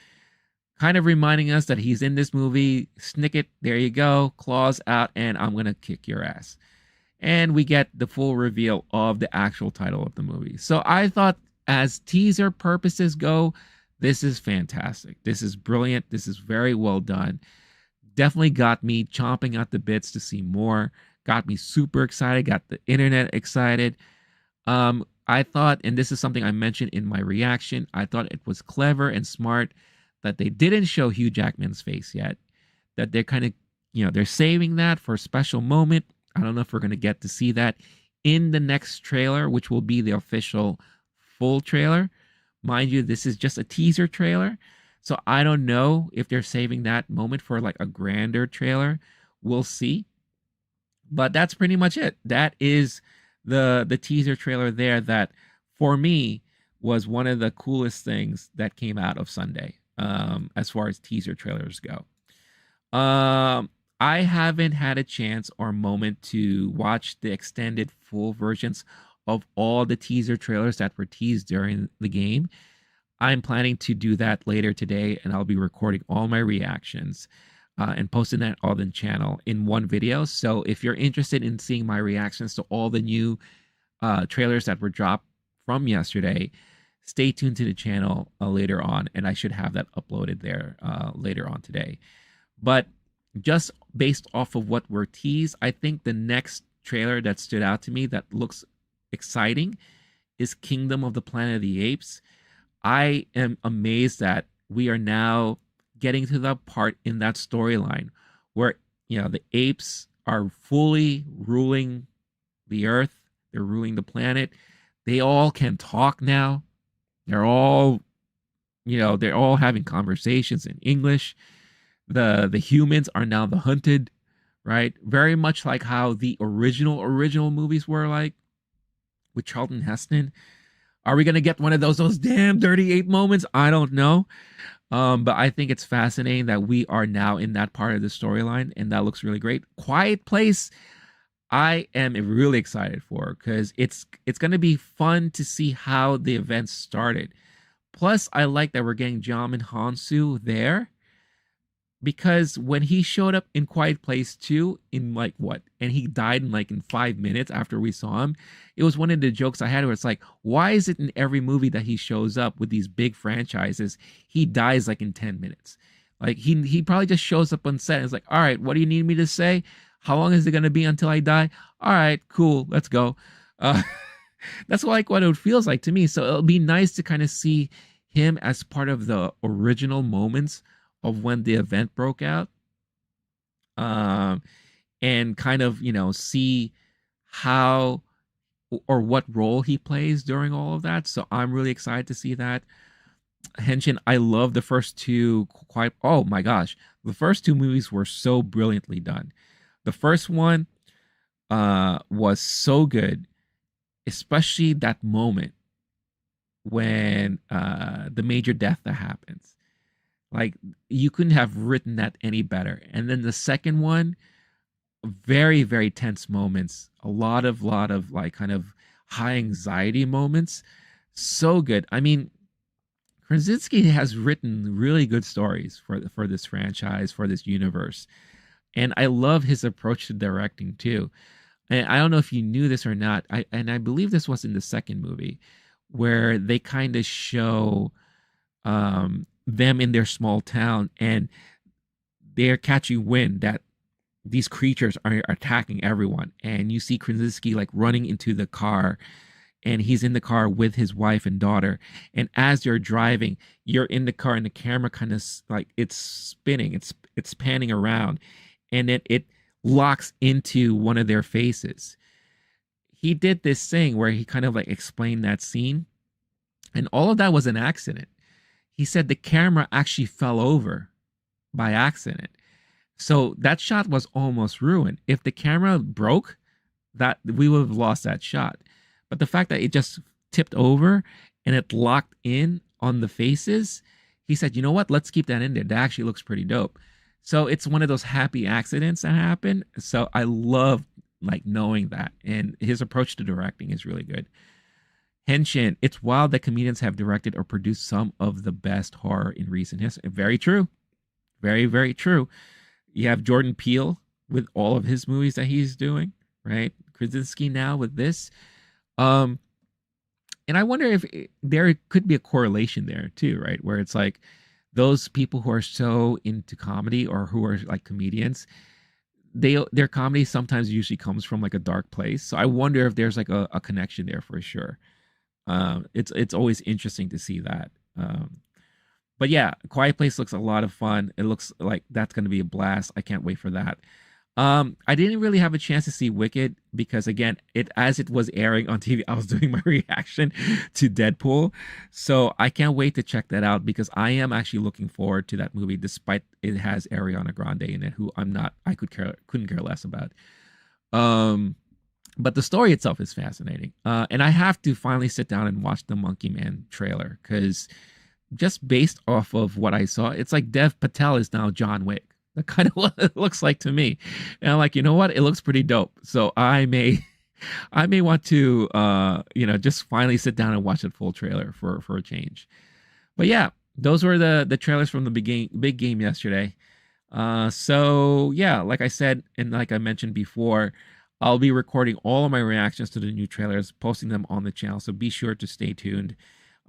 kind of reminding us that he's in this movie. Snicket, there you go, claws out, and I'm gonna kick your ass. And we get the full reveal of the actual title of the movie. So I thought, as teaser purposes go, this is fantastic. This is brilliant. This is very well done. Definitely got me chomping at the bits to see more. Got me super excited. Got the internet excited. I thought, and this is something I mentioned in my reaction, I thought it was clever and smart that they didn't show Hugh Jackman's face yet. That they're kind of, they're saving that for a special moment. I don't know if we're going to get to see that in the next trailer, which will be the official full trailer. Mind you, this is just a teaser trailer. So I don't know if they're saving that moment for like a grander trailer. We'll see. But that's pretty much it. That is the teaser trailer there that for me was one of the coolest things that came out of Sunday, as far as teaser trailers go. I haven't had a chance or moment to watch the extended full versions of all the teaser trailers that were teased during the game. I'm planning to do that later today, and I'll be recording all my reactions and posting that on the channel in one video. So if you're interested in seeing my reactions to all the new trailers that were dropped from yesterday, stay tuned to the channel later on, and I should have that uploaded there later on today. But just based off of what we're teased, I think the next trailer that stood out to me that looks exciting is Kingdom of the Planet of the Apes. I am amazed that we are now getting to the part in that storyline where the apes are fully ruling the earth, they're ruling the planet. They all can talk now. They're all, they're all having conversations in English. The humans are now the hunted, right? Very much like how the original movies were like with Charlton Heston. Are we gonna get one of those damn dirty ape moments? I don't know. But I think it's fascinating that we are now in that part of the storyline, and that looks really great. Quiet Place, I am really excited for because it's gonna be fun to see how the events started. Plus, I like that we're getting Jam and Hansu there because when he showed up in Quiet Place 2 in like what, and he died in like in 5 minutes after we saw him, it was one of the jokes I had where it's like, why is it in every movie that he shows up with these big franchises, he dies like in 10 minutes? Like he probably just shows up on set and is like, all right, what do you need me to say? How long is it gonna be until I die? All right, cool, let's go. Uh, that's like what it feels like to me. So it'll be nice to kind of see him as part of the original moments of when the event broke out, um, and kind of see how or what role he plays during all of that. So I'm really excited to see that. Henshin, I love the first two. Quite, oh my gosh, the first two movies were so brilliantly done. The first one was so good, especially that moment when the major death that happens. Like you couldn't have written that any better. And then the second one, very very tense moments, a lot of like kind of high anxiety moments. So good. I mean, Krasinski has written really good stories for this franchise, for this universe. And I love his approach to directing too. And I don't know if you knew this or not. I believe this was in the second movie where they kind of show them in their small town and they're catching wind that these creatures are attacking everyone. And you see Krasinski like running into the car, and he's in the car with his wife and daughter. And as you're driving, you're in the car, and the camera kind of like it's spinning, it's panning around, and then it locks into one of their faces. He did this thing where he kind of like explained that scene, and all of that was an accident. He said the camera actually fell over by accident. So that shot was almost ruined. If the camera broke, that we would have lost that shot. But the fact that it just tipped over and it locked in on the faces, he said, you know what? Let's keep that in there. That actually looks pretty dope. So it's one of those happy accidents that happen. So I love like knowing that. And his approach to directing is really good. Henshin, it's wild that comedians have directed or produced some of the best horror in recent history. Very true. Very, very true. You have Jordan Peele with all of his movies that he's doing, right? Krasinski now with this. Um, and I wonder if there could be a correlation there too, right? Where it's like those people who are so into comedy or who are like comedians, their comedy sometimes usually comes from like a dark place. So I wonder if there's like a connection there for sure. It's always interesting to see that. But yeah, Quiet Place looks a lot of fun. It looks like that's going to be a blast. I can't wait for that. I didn't really have a chance to see Wicked because again, as it was airing on TV, I was doing my reaction to Deadpool. So I can't wait to check that out because I am actually looking forward to that movie, despite it has Ariana Grande in it, who couldn't care less about. Um, but the story itself is fascinating. And I have to finally sit down and watch the Monkey Man trailer because just based off of what I saw, it's like Dev Patel is now John Wick. That kind of what it looks like to me. And I'm like, you know what? It looks pretty dope. So I may want to just finally sit down and watch the full trailer for a change. But yeah, those were the trailers from the big game yesterday. So yeah, like I said, and like I mentioned before, I'll be recording all of my reactions to the new trailers, posting them on the channel. So be sure to stay tuned.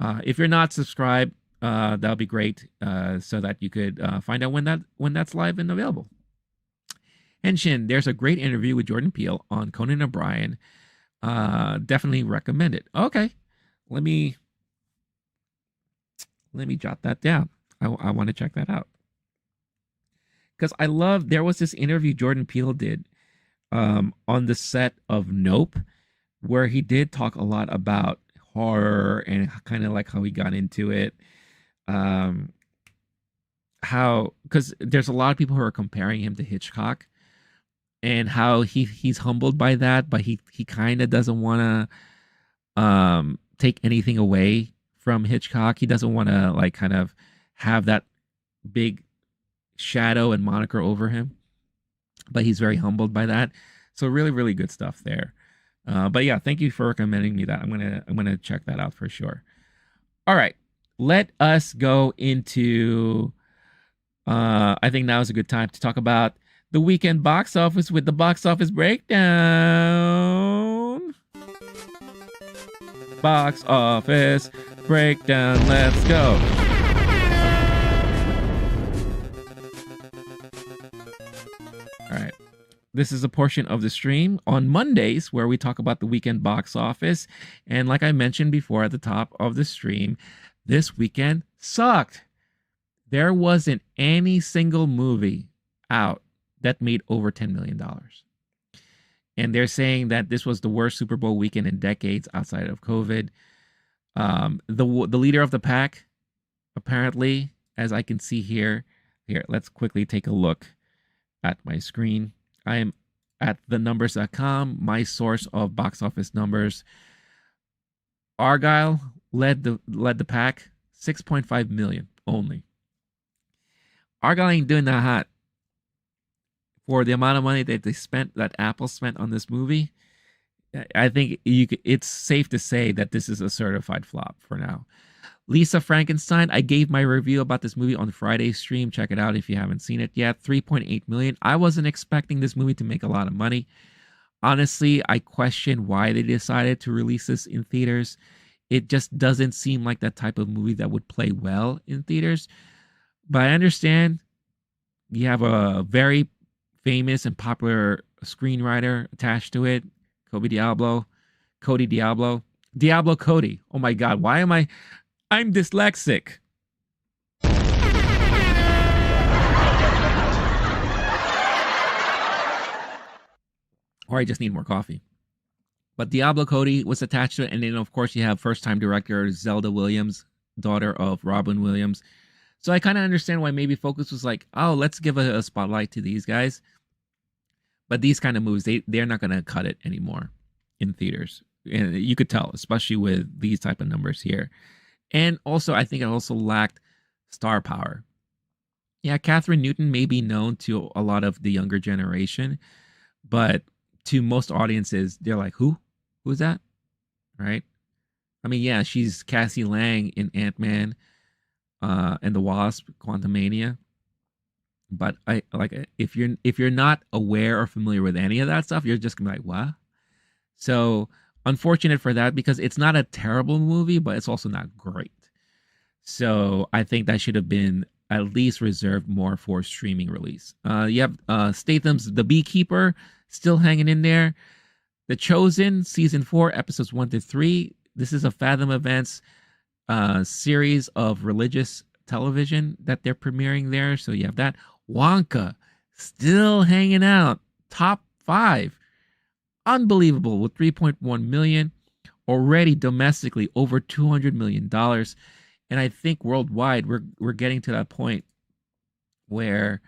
If you're not subscribed, that'll be great, so that you could find out when that's live and available. Henshin, there's a great interview with Jordan Peele on Conan O'Brien. Definitely recommend it. Okay, let me Let me jot that down. I want to check that out because I love. There was this interview Jordan Peele did on the set of Nope, where he did talk a lot about horror and kind of like how he got into it. Um, how because there's a lot of people who are comparing him to Hitchcock and how he's humbled by that, but he kind of doesn't want to take anything away from Hitchcock. He doesn't want to like kind of have that big shadow and moniker over him, but he's very humbled by that. So really, really good stuff there. But yeah, thank you for recommending me that. I'm gonna check that out for sure. All right, let us go into. I think now is a good time to talk about the weekend box office with the box office breakdown. Box office breakdown. Let's go. All right. This is a portion of the stream on Mondays where we talk about the weekend box office. And like I mentioned before at the top of the stream, this weekend sucked. There wasn't any single movie out that made over $10 million. And they're saying that this was the worst Super Bowl weekend in decades outside of COVID. The leader of the pack, apparently, as I can see here, let's quickly take a look at my screen. I am at thenumbers.com, my source of box office numbers. Argyle led the pack, 6.5 million only. Argyle ain't doing that hot for the amount of money that they spent, that Apple spent on this movie. I think it's safe to say that this is a certified flop for now. Lisa Frankenstein, I gave my review about this movie on Friday's stream. Check it out if you haven't seen it yet. 3.8 million. I wasn't expecting this movie to make a lot of money. Honestly, I question why they decided to release this in theaters. It just doesn't seem like that type of movie that would play well in theaters. But I understand you have a very famous and popular screenwriter attached to it, Cody Diablo. Diablo Cody. Oh my God, why am I'm dyslexic. Or I just need more coffee. But Diablo Cody was attached to it. And then, of course, you have first-time director Zelda Williams, daughter of Robin Williams. So I kind of understand why maybe Focus was like, oh, let's give a spotlight to these guys. But these kind of movies, they're not going to cut it anymore in theaters. And you could tell, especially with these type of numbers here. And also, I think it also lacked star power. Yeah, Catherine Newton may be known to a lot of the younger generation, but to most audiences, they're like, who? Who's that? Right? I mean, yeah, she's Cassie Lang in Ant-Man and the Wasp, Quantumania. But I like if you're not aware or familiar with any of that stuff, you're just gonna be like, what? So unfortunate for that, because it's not a terrible movie, but it's also not great. So I think that should have been at least reserved more for streaming release. You have Statham's The Beekeeper still hanging in there. The Chosen season 4 episodes 1-3. This is a Fathom Events series of religious television that they're premiering there. So you have that. Wonka still hanging out, top 5. Unbelievable, with 3.1 million, already domestically over $200 million. And I think worldwide we're getting to that point where,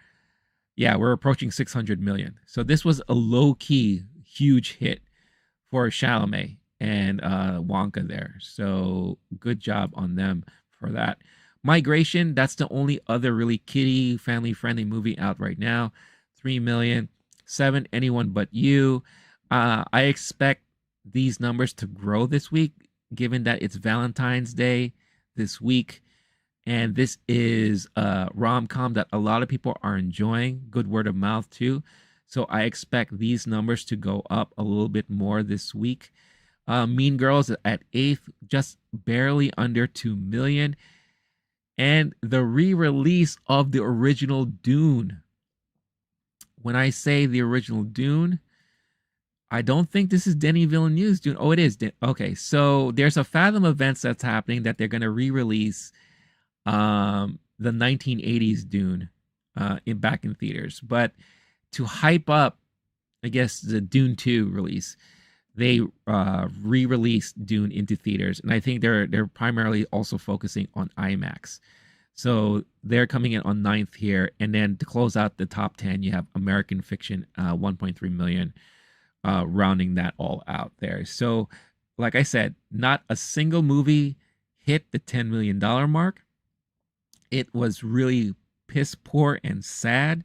yeah, we're approaching 600 million. So this was a low-key huge hit for Chalamet and Wonka there. So good job on them for that. Migration, that's the only other really kiddie, family-friendly movie out right now. 3 million. 7, Anyone But You. I expect these numbers to grow this week, given that it's Valentine's Day this week. And this is a rom-com that a lot of people are enjoying. Good word of mouth, too. So I expect these numbers to go up a little bit more this week. Mean Girls at 8th, just barely under 2 million. And the re-release of the original Dune. When I say the original Dune, I don't think this is Denis Villeneuve's Dune. Oh, it is. Okay, so there's a Fathom Events that's happening that they're going to re-release the 1980s Dune in back in theaters. But to hype up, I guess, the Dune 2 release, they re-released Dune into theaters, and I think they're primarily also focusing on IMAX. So they're coming in on ninth here, and then to close out the top 10, you have American Fiction, 1.3 million, rounding that all out there. So, like I said, not a single movie hit the $10 million mark. It was really piss poor and sad.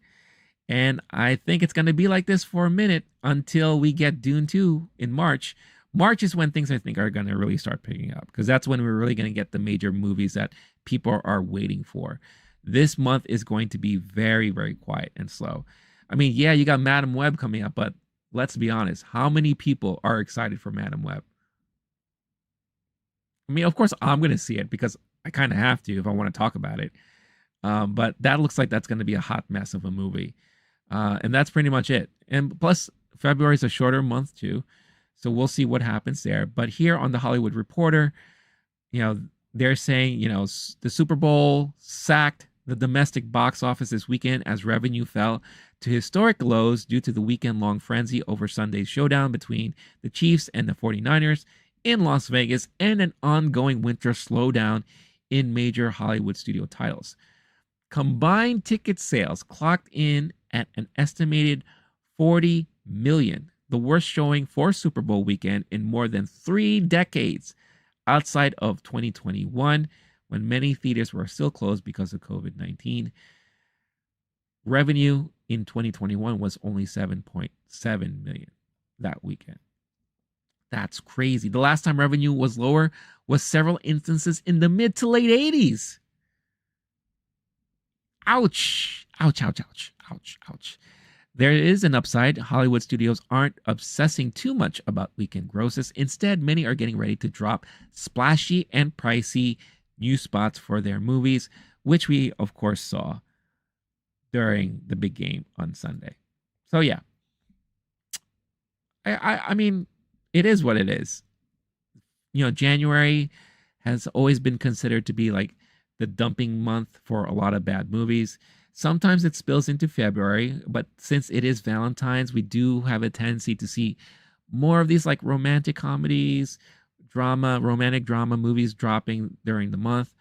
And I think it's going to be like this for a minute until we get Dune 2 in March. March is when things I think are going to really start picking up, because that's when we're really going to get the major movies that people are waiting for. This month is going to be very, very quiet and slow. I mean, yeah, you got Madam Web coming up, but let's be honest. How many people are excited for Madam Web? I mean, of course, I'm going to see it because I kind of have to if I want to talk about it. But that looks like that's going to be a hot mess of a movie. And that's pretty much it. And plus, February is a shorter month too. So we'll see what happens there. But here on the Hollywood Reporter, they're saying, the Super Bowl sacked the domestic box office this weekend as revenue fell to historic lows due to the weekend-long frenzy over Sunday's showdown between the Chiefs and the 49ers in Las Vegas, and an ongoing winter slowdown in major Hollywood studio titles. Combined ticket sales clocked in at an estimated 40 million, the worst showing for Super Bowl weekend in more than 3 decades, outside of 2021, when many theaters were still closed because of COVID-19. Revenue in 2021 was only 7.7 million that weekend. That's crazy. The last time revenue was lower was several instances in the mid to late 80s. Ouch. Ouch, ouch, ouch, ouch, ouch. There is an upside. Hollywood studios aren't obsessing too much about weekend grosses. Instead, many are getting ready to drop splashy and pricey new spots for their movies, which we, of course, saw during the big game on Sunday. So, yeah. I mean, it is what it is. January has always been considered to be like the dumping month for a lot of bad movies. Sometimes it spills into February, but since it is Valentine's, we do have a tendency to see more of these like romantic comedies, romantic drama movies dropping during the month.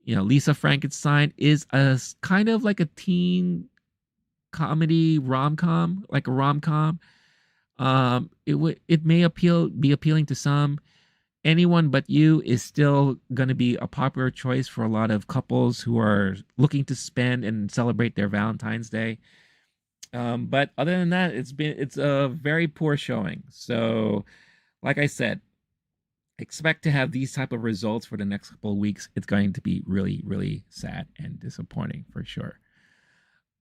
Lisa Frankenstein is a kind of like a teen comedy rom-com, like a rom-com. It may be appealing to some. Anyone But You is still going to be a popular choice for a lot of couples who are looking to spend and celebrate their Valentine's Day. But other than that, it's a very poor showing. So, like I said, expect to have these type of results for the next couple of weeks. It's going to be really, really sad and disappointing for sure.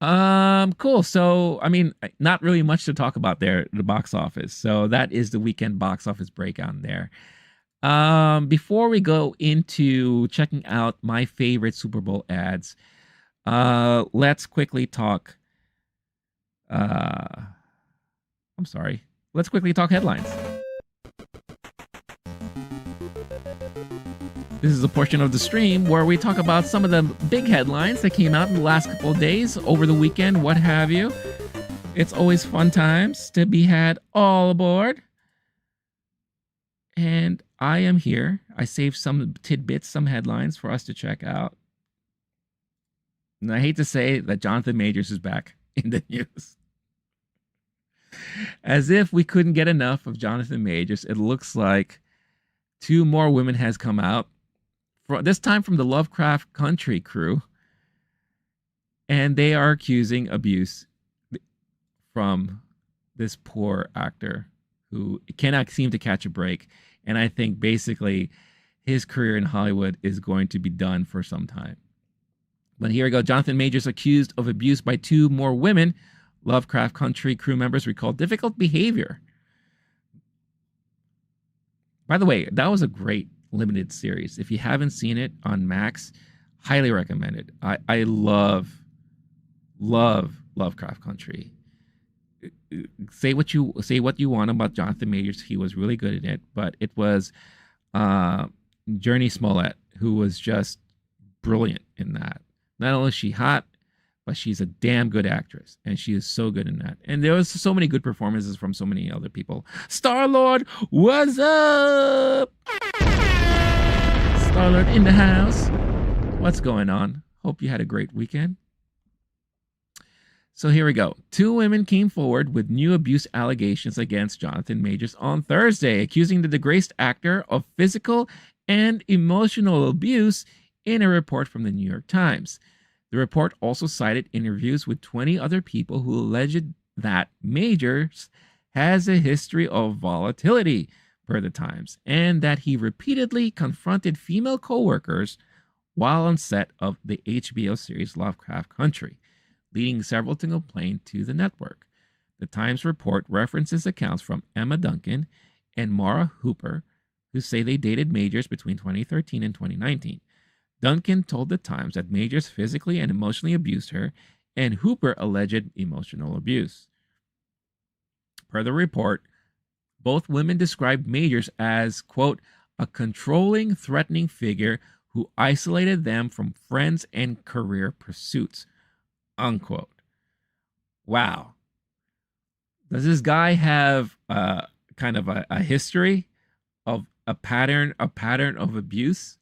Cool. So, I mean, not really much to talk about there, the box office. So that is the weekend box office breakdown there. Before we go into checking out my favorite Super Bowl ads, let's quickly talk. I'm sorry. Let's quickly talk headlines. This is a portion of the stream where we talk about some of the big headlines that came out in the last couple of days, over the weekend, what have you. It's always fun times to be had all aboard. And I am here. I saved some tidbits, some headlines for us to check out. And I hate to say that Jonathan Majors is back in the news. As if we couldn't get enough of Jonathan Majors, it looks like 2 more women has come out. This time from the Lovecraft Country crew. And they are accusing abuse from this poor actor who cannot seem to catch a break. And I think basically his career in Hollywood is going to be done for some time. But here we go. Jonathan Majors accused of abuse by 2 more women. Lovecraft Country crew members recall difficult behavior. By the way, that was a great limited series. If you haven't seen it on Max, highly recommended. I love Lovecraft Country. Say what you want about Jonathan Majors. He was really good in it, but it was Journey Smollett who was just brilliant in that. Not only is she hot, but she's a damn good actress, and she is so good in that. And there was so many good performances from so many other people. Star-Lord, what's up? Star-Lord in the house. What's going on? Hope you had a great weekend. So here we go. 2 women came forward with new abuse allegations against Jonathan Majors on Thursday, accusing the disgraced actor of physical and emotional abuse in a report from the New York Times. The report also cited interviews with 20 other people who alleged that Majors has a history of volatility, per the Times, and that he repeatedly confronted female co-workers while on set of the HBO series Lovecraft Country, leading several to complain to the network. The Times report references accounts from Emma Duncan and Maura Hooper, who say they dated Majors between 2013 and 2019. Duncan told the Times that Majors physically and emotionally abused her, and Hooper alleged emotional abuse. Per the report, both women described Majors as, quote, a controlling, threatening figure who isolated them from friends and career pursuits, unquote. Wow. Does this guy have kind of a history of a pattern of abuse?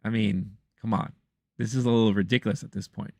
I mean, come on. This is a little ridiculous at this point.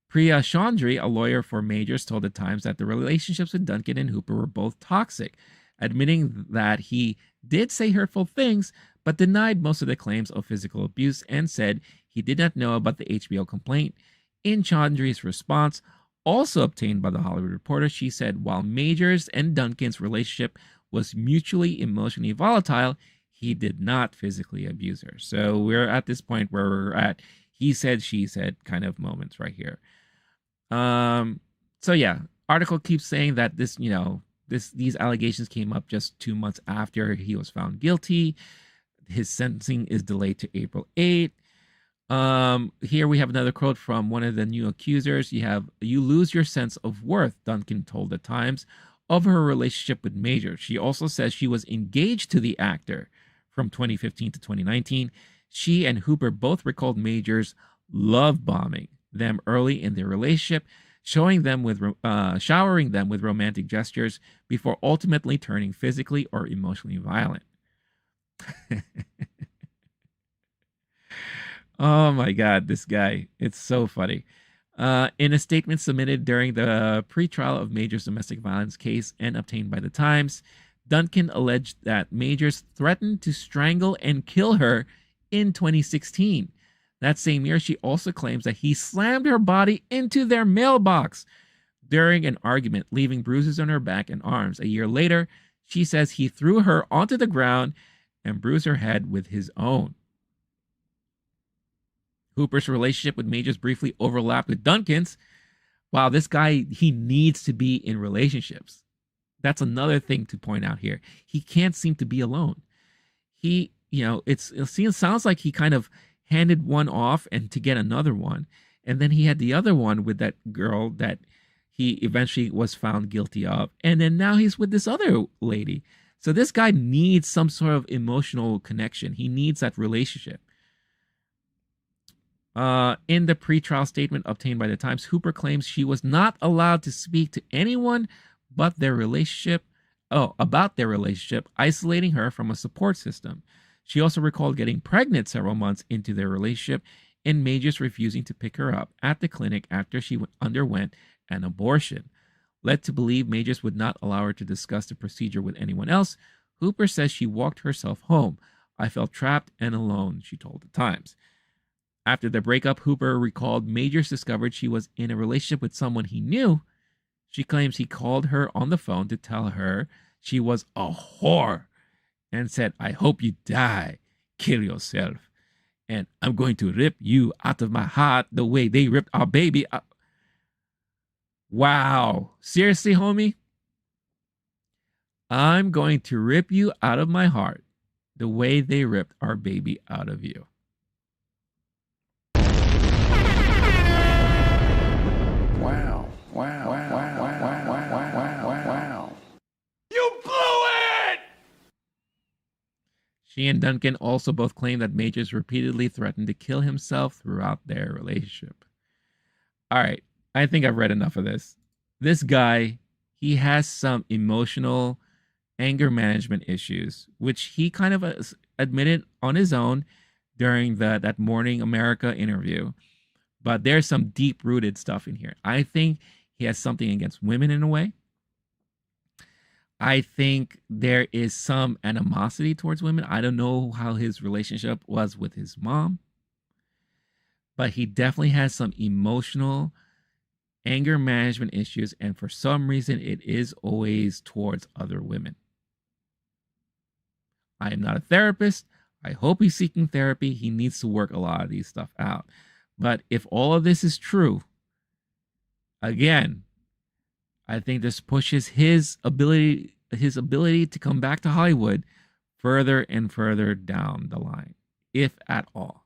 Priya Chandri, a lawyer for Majors, told the Times that the relationships with Duncan and Hooper were both toxic, admitting that he did say hurtful things, but denied most of the claims of physical abuse and said he did not know about the HBO complaint. In Chandri's response, also obtained by The Hollywood Reporter, she said while Majors and Duncan's relationship was mutually emotionally volatile, he did not physically abuse her. So we're at this point where we're at he said, she said kind of moments right here. So yeah, article keeps saying that these allegations came up just 2 months after he was found guilty. His sentencing is delayed to April 8th. Here we have another quote from one of the new accusers. You lose your sense of worth, Duncan told the Times, of her relationship with Major. She also says she was engaged to the actor from 2015 to 2019. She and Hooper both recalled Major's love bombing them early in their relationship, showering them with romantic gestures before ultimately turning physically or emotionally violent. Oh my God, this guy. It's so funny. In a statement submitted during the pre-trial of Major's domestic violence case and obtained by the Times, Duncan alleged that Majors threatened to strangle and kill her in 2016. That same year, she also claims that he slammed her body into their mailbox during an argument, leaving bruises on her back and arms. A year later, she says he threw her onto the ground and bruised her head with his own. Hooper's relationship with Majors briefly overlapped with Duncan's. Wow, this guy, he needs to be in relationships. That's another thing to point out here. He can't seem to be alone. It sounds like he kind of handed one off and to get another one. And then he had the other one with that girl that he eventually was found guilty of. And then now he's with this other lady. So this guy needs some sort of emotional connection. He needs that relationship. In the pretrial statement obtained by the Times, Hooper claims she was not allowed to speak to anyone about their relationship, isolating her from a support system. She also recalled getting pregnant several months into their relationship and Majors refusing to pick her up at the clinic after she underwent an abortion. Led to believe Majors would not allow her to discuss the procedure with anyone else, Hooper says she walked herself home. I felt trapped and alone, she told the Times. After the breakup, Hooper recalled Majors discovered she was in a relationship with someone he knew. She claims he called her on the phone to tell her she was a whore and said, I hope you die, kill yourself, and I'm going to rip you out of my heart the way they ripped our baby out. Wow. Seriously, homie? I'm going to rip you out of my heart the way they ripped our baby out of you. Wow. Wow. Wow. Wow. Wow. Wow. Wow. Wow. You blew it! She and Duncan also both claim that Majors repeatedly threatened to kill himself throughout their relationship. All right, I think I've read enough of this. This guy, he has some emotional anger management issues, which he kind of admitted on his own during that Morning America interview. But there's some deep rooted stuff in here. I think he has something against women in a way. I think there is some animosity towards women. I don't know how his relationship was with his mom, but he definitely has some emotional anger management issues. And for some reason, it is always towards other women. I am not a therapist. I hope he's seeking therapy. He needs to work a lot of these stuff out. But if all of this is true, again, I think this pushes his ability to come back to Hollywood further and further down the line, if at all.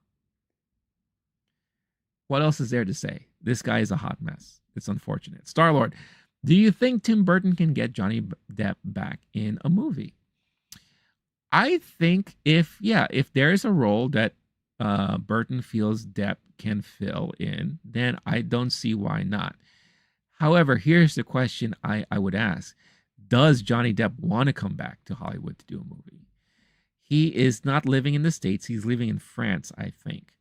What else is there to say? This guy is a hot mess. It's unfortunate. Star-Lord, do you think Tim Burton can get Johnny Depp back in a movie? I think if there is a role that Burton feels Depp can fill in, then I don't see why not. However, here's the question I would ask. Does Johnny Depp want to come back to Hollywood to do a movie? He is not living in the States. He's living in France, I think.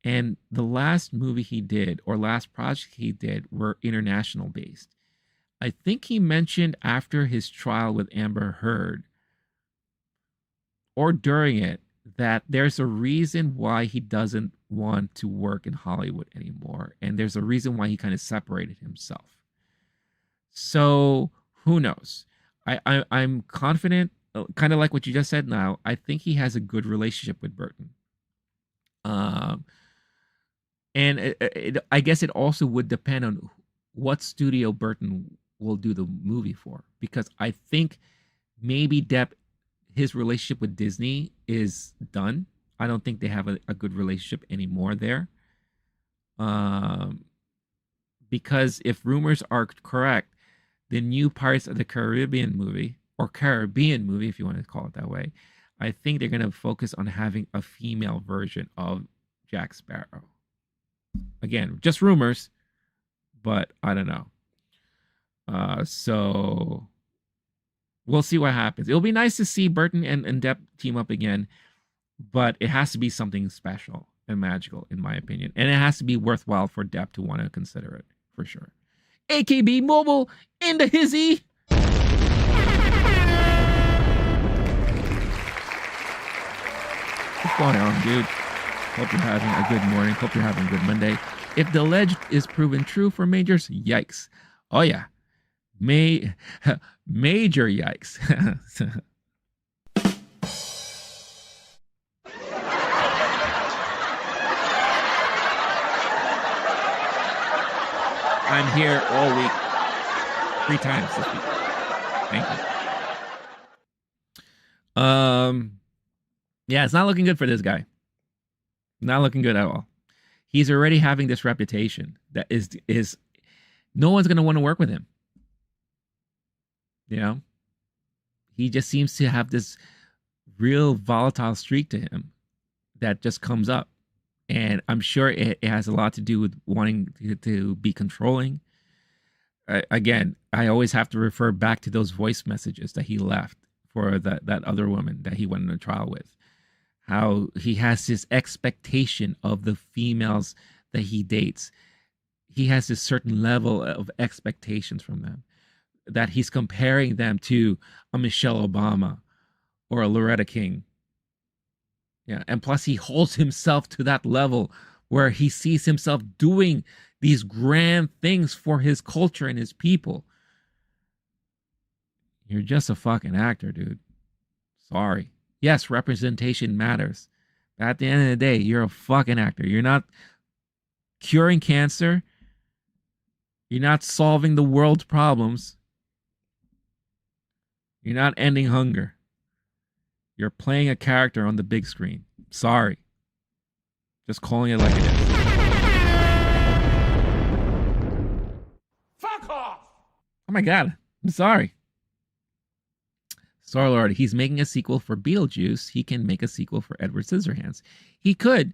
And the last movie he did, or last project he did, were international based. I think he mentioned after his trial with Amber Heard, or during it, that there's a reason why he doesn't want to work in Hollywood anymore. And there's a reason why he kind of separated himself. So who knows? I'm confident, kind of like what you just said now. I think he has a good relationship with Burton. And I guess it also would depend on what studio Burton will do the movie for. Because I think maybe Depp, his relationship with Disney is done. I don't think they have a good relationship anymore there. Because if rumors are correct, the new Pirates of the Caribbean movie, or Caribbean movie, if you want to call it that way, I think they're going to focus on having a female version of Jack Sparrow. Again, just rumors, but I don't know. So we'll see what happens. It'll be nice to see Burton and Depp team up again, but it has to be something special and magical, in my opinion. And it has to be worthwhile for Depp to want to consider it, for sure. AKB Mobile in the hizzy. What's going on, dude? Hope you're having a good morning. Hope you're having a good Monday. If the ledge is proven true for Majors, yikes. Oh, yeah. Major yikes. I'm here all week. 3 times this week. Thank you. Yeah, it's not looking good for this guy. Not looking good at all. He's already having this reputation that is no one's going to want to work with him. You know? He just seems to have this real volatile streak to him that just comes up. And I'm sure it has a lot to do with wanting to be controlling. Again, I always have to refer back to those voice messages that he left for that other woman that he went on a trial with. How he has this expectation of the females that he dates. He has this certain level of expectations from them, that he's comparing them to a Michelle Obama or a Loretta King. Yeah, and plus he holds himself to that level where he sees himself doing these grand things for his culture and his people. You're just a fucking actor, dude. Sorry. Yes, representation matters. But at the end of the day, you're a fucking actor. You're not curing cancer. You're not solving the world's problems. You're not ending hunger. You're playing a character on the big screen. Sorry. Just calling it like it is. Fuck off! Oh my God. I'm sorry. Star Lord, he's making a sequel for Beetlejuice. He can make a sequel for Edward Scissorhands. He could,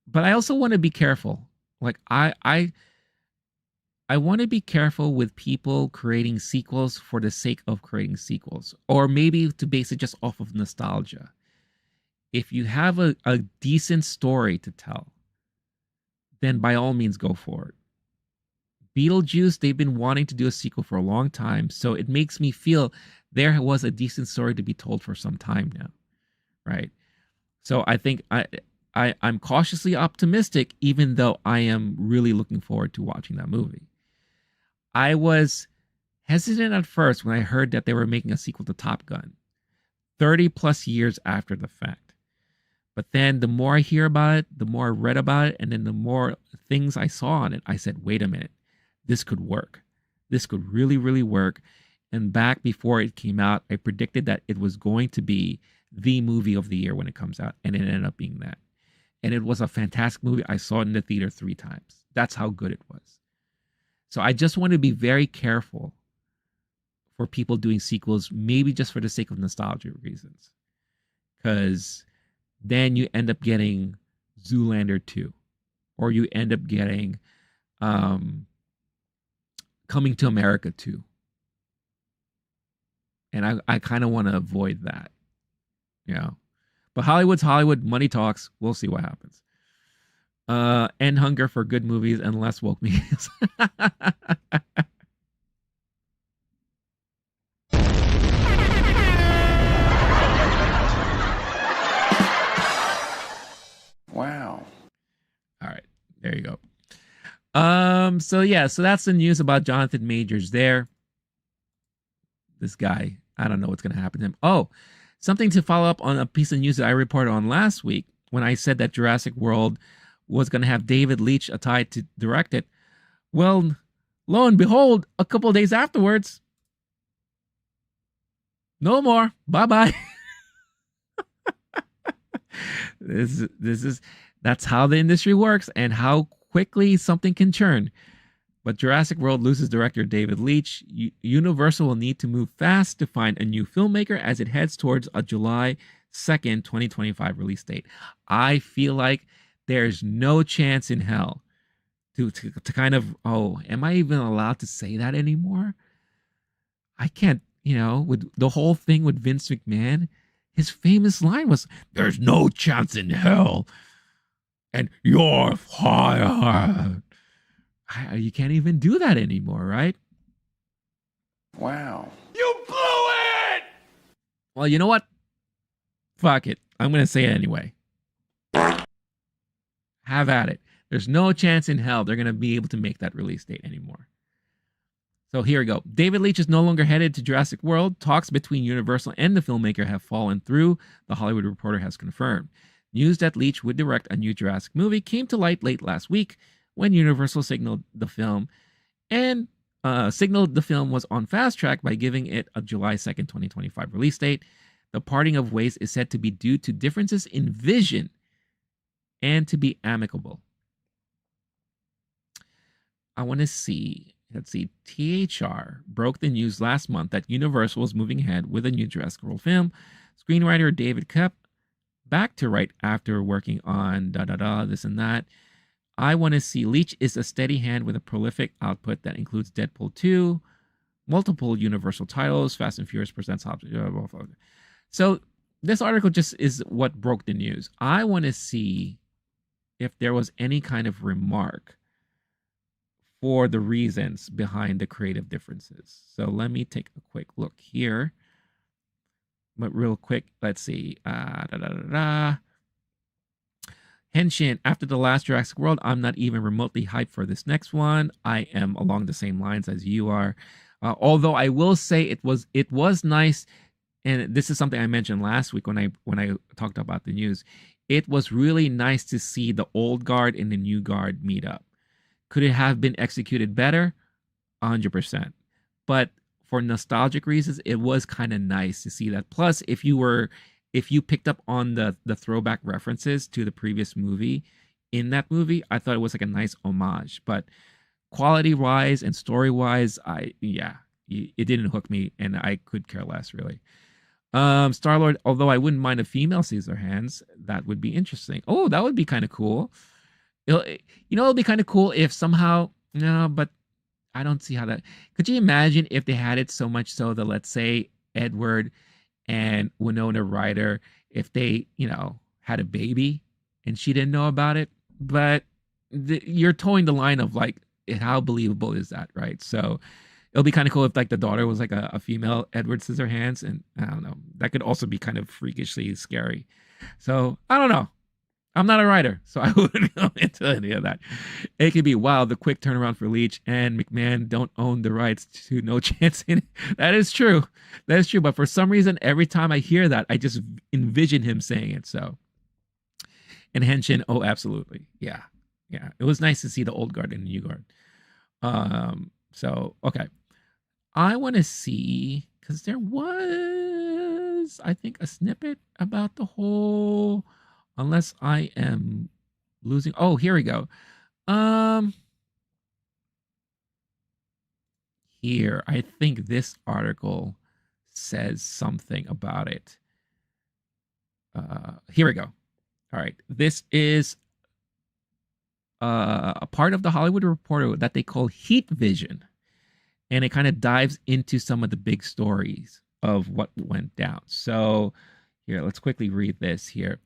but I also want to be careful. Like I want to be careful with people creating sequels for the sake of creating sequels, or maybe to base it just off of nostalgia. If you have a decent story to tell, then by all means go for it. Beetlejuice, they've been wanting to do a sequel for a long time, so it makes me feel there was a decent story to be told for some time now, right? So I think I'm cautiously optimistic, even though I am really looking forward to watching that movie. I was hesitant at first when I heard that they were making a sequel to Top Gun, 30 plus years after the fact. But then the more I hear about it, the more I read about it, and then the more things I saw on it, I said, wait a minute, this could work. This could really, really work. And back before it came out, I predicted that it was going to be the movie of the year when it comes out, and it ended up being that. And it was a fantastic movie. I saw it in the theater 3 times. That's how good it was. So I just want to be very careful for people doing sequels, maybe just for the sake of nostalgia reasons. Because then you end up getting Zoolander 2. Or you end up getting Coming to America 2. And I kind of want to avoid that. You know. But Hollywood's Hollywood. Money talks. We'll see what happens. End hunger for good movies and less woke memes. Wow. All right, there you go. So that's the news about Jonathan Majors there. This guy, I don't know what's gonna happen to him. Oh, something to follow up on a piece of news that I reported on last week when I said that Jurassic World was going to have David Leitch tied to direct it. Well, lo and behold, a couple of days afterwards, no more. Bye-bye. That's how the industry works and how quickly something can churn. But Jurassic World loses director David Leitch. Universal will need to move fast to find a new filmmaker as it heads towards a July 2nd, 2025 release date. I feel like there's no chance in hell to kind of, am I even allowed to say that anymore? I can't, with the whole thing with Vince McMahon, his famous line was, there's no chance in hell. And you're fired. You can't even do that anymore, right? Wow. You blew it! Well, you know what? Fuck it. I'm going to say it anyway. Have at it. There's no chance in hell they're going to be able to make that release date anymore. So here we go. David Leitch is no longer headed to Jurassic World. Talks between Universal and the filmmaker have fallen through, the Hollywood Reporter has confirmed. News that Leitch would direct a new Jurassic movie came to light late last week when Universal signaled the film was on fast track by giving it a July 2nd, 2025 release date. The parting of ways is said to be due to differences in vision and to be amicable. I want to see. Let's see. THR broke the news last month that Universal was moving ahead with a new Jurassic World film. Screenwriter David Koepp back to write after working on this and that. I want to see. Leitch is a steady hand with a prolific output that includes Deadpool 2, multiple Universal titles, Fast and Furious presents Hobbs. So this article just is what broke the news. I want to see if there was any kind of remark for the reasons behind the creative differences. So let me take a quick look here. But real quick, let's see. Henshin, after the last Jurassic World, I'm not even remotely hyped for this next one. I am along the same lines as you are. Although I will say it was nice, and this is something I mentioned last week when I talked about the news. It was really nice to see the old guard and the new guard meet up. Could it have been executed better? 100%. But for nostalgic reasons, it was kind of nice to see that. Plus, if you picked up on the throwback references to the previous movie in that movie, I thought it was like a nice homage. But quality wise and story wise, it didn't hook me, and I could care less really. Star Lord, although I wouldn't mind a female Caesar hands, that would be interesting. Oh, that would be kind of cool. It'll, it'll be kind of cool if somehow, no, but I don't see how that. Could you imagine if they had it so much so that, let's say, Edward and Winona Ryder, if they, had a baby and she didn't know about it, but you're towing the line of like, how believable is that, right? So it'll be kind of cool if like the daughter was like a female Edward Scissorhands, and I don't know, that could also be kind of freakishly scary. So I don't know. I'm not a writer, so I wouldn't go into any of that. It could be, wow, the quick turnaround for Leitch and McMahon don't own the rights to No Chance in It. That is true. That is true. But for some reason, every time I hear that, I just envision him saying it. So, and Henshin, oh, absolutely. Yeah. Yeah. It was nice to see the old guard and the new guard. So, okay. I want to see, because there was, I think, a snippet about the whole... Unless I am losing. Oh, here we go. Here, I think this article says something about it. Here we go. All right. This is a part of the Hollywood Reporter that they call Heat Vision. And it kind of dives into some of the big stories of what went down. So here, let's quickly read this here.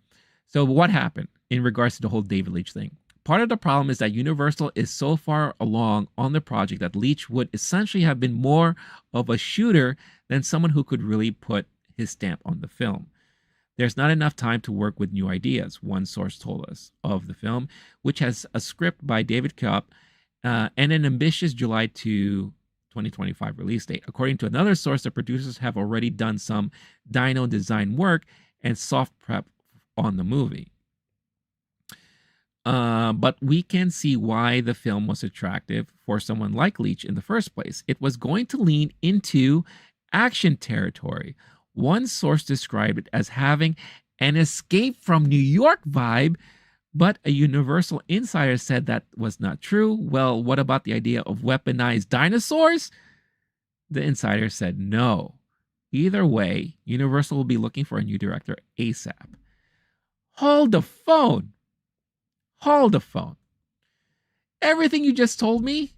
So what happened in regards to the whole David Leitch thing? Part of the problem is that Universal is so far along on the project that Leitch would essentially have been more of a shooter than someone who could really put his stamp on the film. There's not enough time to work with new ideas, one source told us of the film, which has a script by David Koepp and an ambitious July 2, 2025 release date. According to another source, the producers have already done some dyno design work and soft prep on the movie. But we can see why the film was attractive for someone like Leitch in the first place. It was going to lean into action territory. One source described it as having an escape from New York vibe, but a Universal insider said that was not true. Well, what about the idea of weaponized dinosaurs? The insider said no. Either way, Universal will be looking for a new director ASAP. Hold the phone. Hold the phone. Everything you just told me,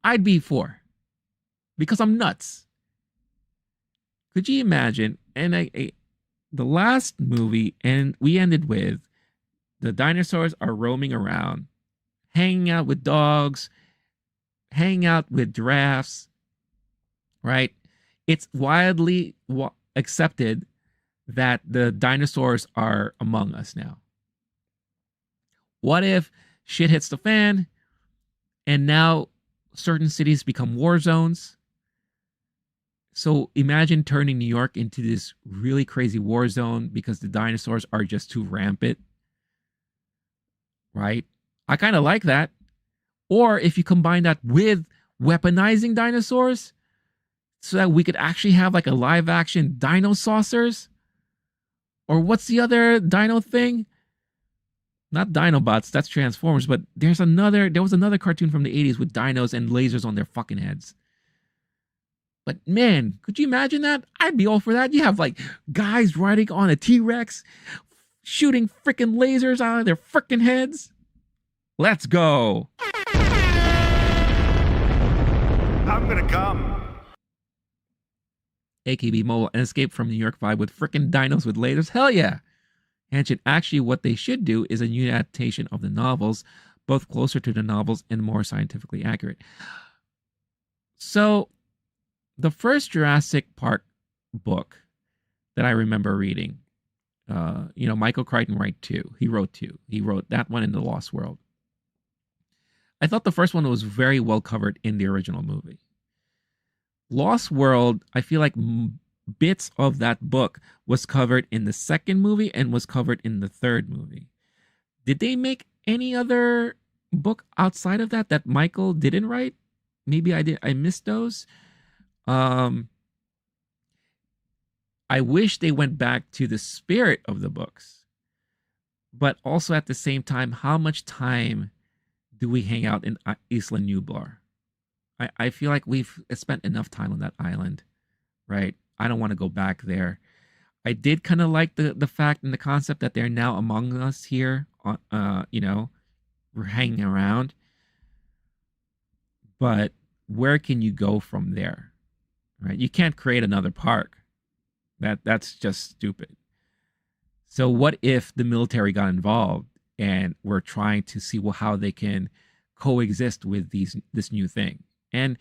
I'd be for. Because I'm nuts. Could you imagine? And the last movie, and we ended with the dinosaurs are roaming around, hanging out with dogs, hanging out with giraffes, right? It's widely accepted that the dinosaurs are among us now. What if shit hits the fan and now certain cities become war zones? So imagine turning New York into this really crazy war zone because the dinosaurs are just too rampant, right? I kind of like that. Or if you combine that with weaponizing dinosaurs so that we could actually have like a live action dino saucers. Or what's the other dino thing? Not Dinobots, that's Transformers, but there was another cartoon from the 80s with dinos and lasers on their fucking heads. But man, could you imagine that? I'd be all for that. You have like guys riding on a T-Rex, shooting freaking lasers out of their freaking heads. Let's go. I'm gonna come. AKB Mobile, an escape from New York vibe with freaking dinos with lasers. Hell yeah. And actually, what they should do is a new adaptation of the novels, both closer to the novels and more scientifically accurate. So, the first Jurassic Park book that I remember reading, Michael Crichton wrote two. He wrote two. He wrote that one in The Lost World. I thought the first one was very well covered in the original movie. Lost World, I feel like bits of that book was covered in the second movie and was covered in the third movie. Did they make any other book outside of that Michael didn't write? Maybe I missed those. I wish they went back to the spirit of the books, but also at the same time, how much time do we hang out in Isla Nublar? I feel like we've spent enough time on that island, right? I don't want to go back there. I did kind of like the fact and the concept that they're now among us here. We're hanging around, but where can you go from there, right? You can't create another park. That's just stupid. So what if the military got involved and we're trying to see how they can coexist with this new thing, and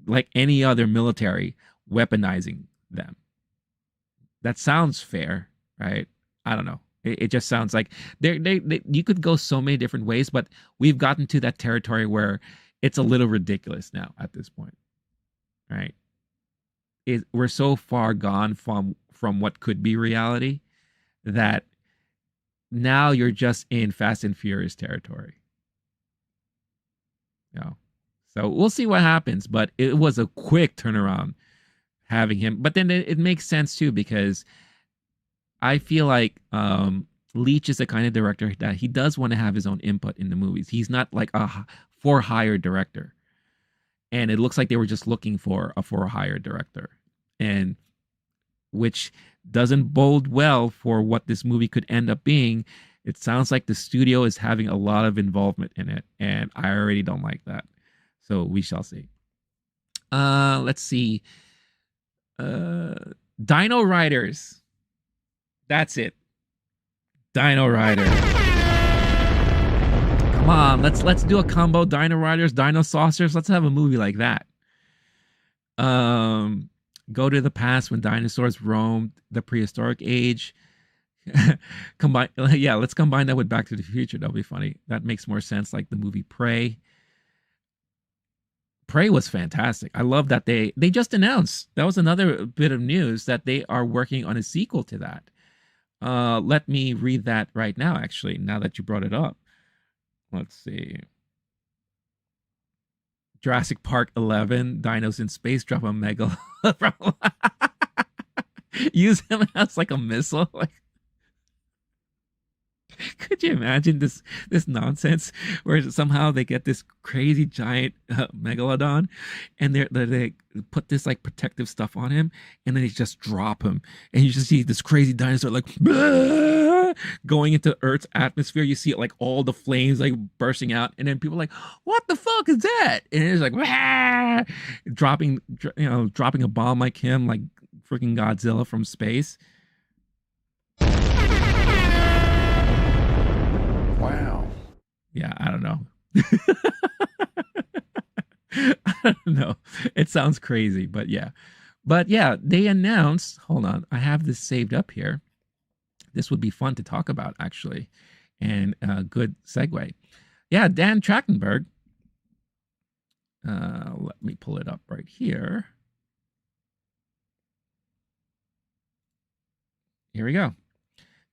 like any other military, weaponizing them? That sounds fair, right? I don't know. It just sounds like you could go so many different ways, but we've gotten to that territory where it's a little ridiculous now at this point, right? We're so far gone from what could be reality that now you're just in Fast and Furious territory. You know? So we'll see what happens, but it was a quick turnaround having him. But then it makes sense too, because I feel like Leitch is the kind of director that he does want to have his own input in the movies. He's not like a for hire director. And it looks like they were just looking for a for hire director, and which doesn't bode well for what this movie could end up being. It sounds like the studio is having a lot of involvement in it, and I already don't like that. So we shall see. Let's see. Dino Riders. That's it. Dino Rider. Come on, let's do a combo. Dino Riders, Dino Saucers. Let's have a movie like that. Go to the past when dinosaurs roamed the prehistoric age. Let's combine that with Back to the Future. That'll be funny. That makes more sense, like the movie Prey. Prey was fantastic. I love that they just announced. That was another bit of news that they are working on a sequel to that. Let me read that right now, actually, now that you brought it up. Let's see. Jurassic Park 11, Dinos in Space, drop a megalo. Use him as like a missile. Like, could you imagine this nonsense where somehow they get this crazy giant megalodon, and they put this like protective stuff on him, and then they just drop him, and you just see this crazy dinosaur like going into Earth's atmosphere. You see it like all the flames like bursting out, and then people are like, "What the fuck is that?" And it's like dropping a bomb like him, like freaking Godzilla from space. Wow. Yeah, I don't know. I don't know. It sounds crazy, but yeah. But yeah, they announced, hold on, I have this saved up here. This would be fun to talk about, actually. And good segue. Yeah, Dan Trachtenberg. Let me pull it up right here. Here we go.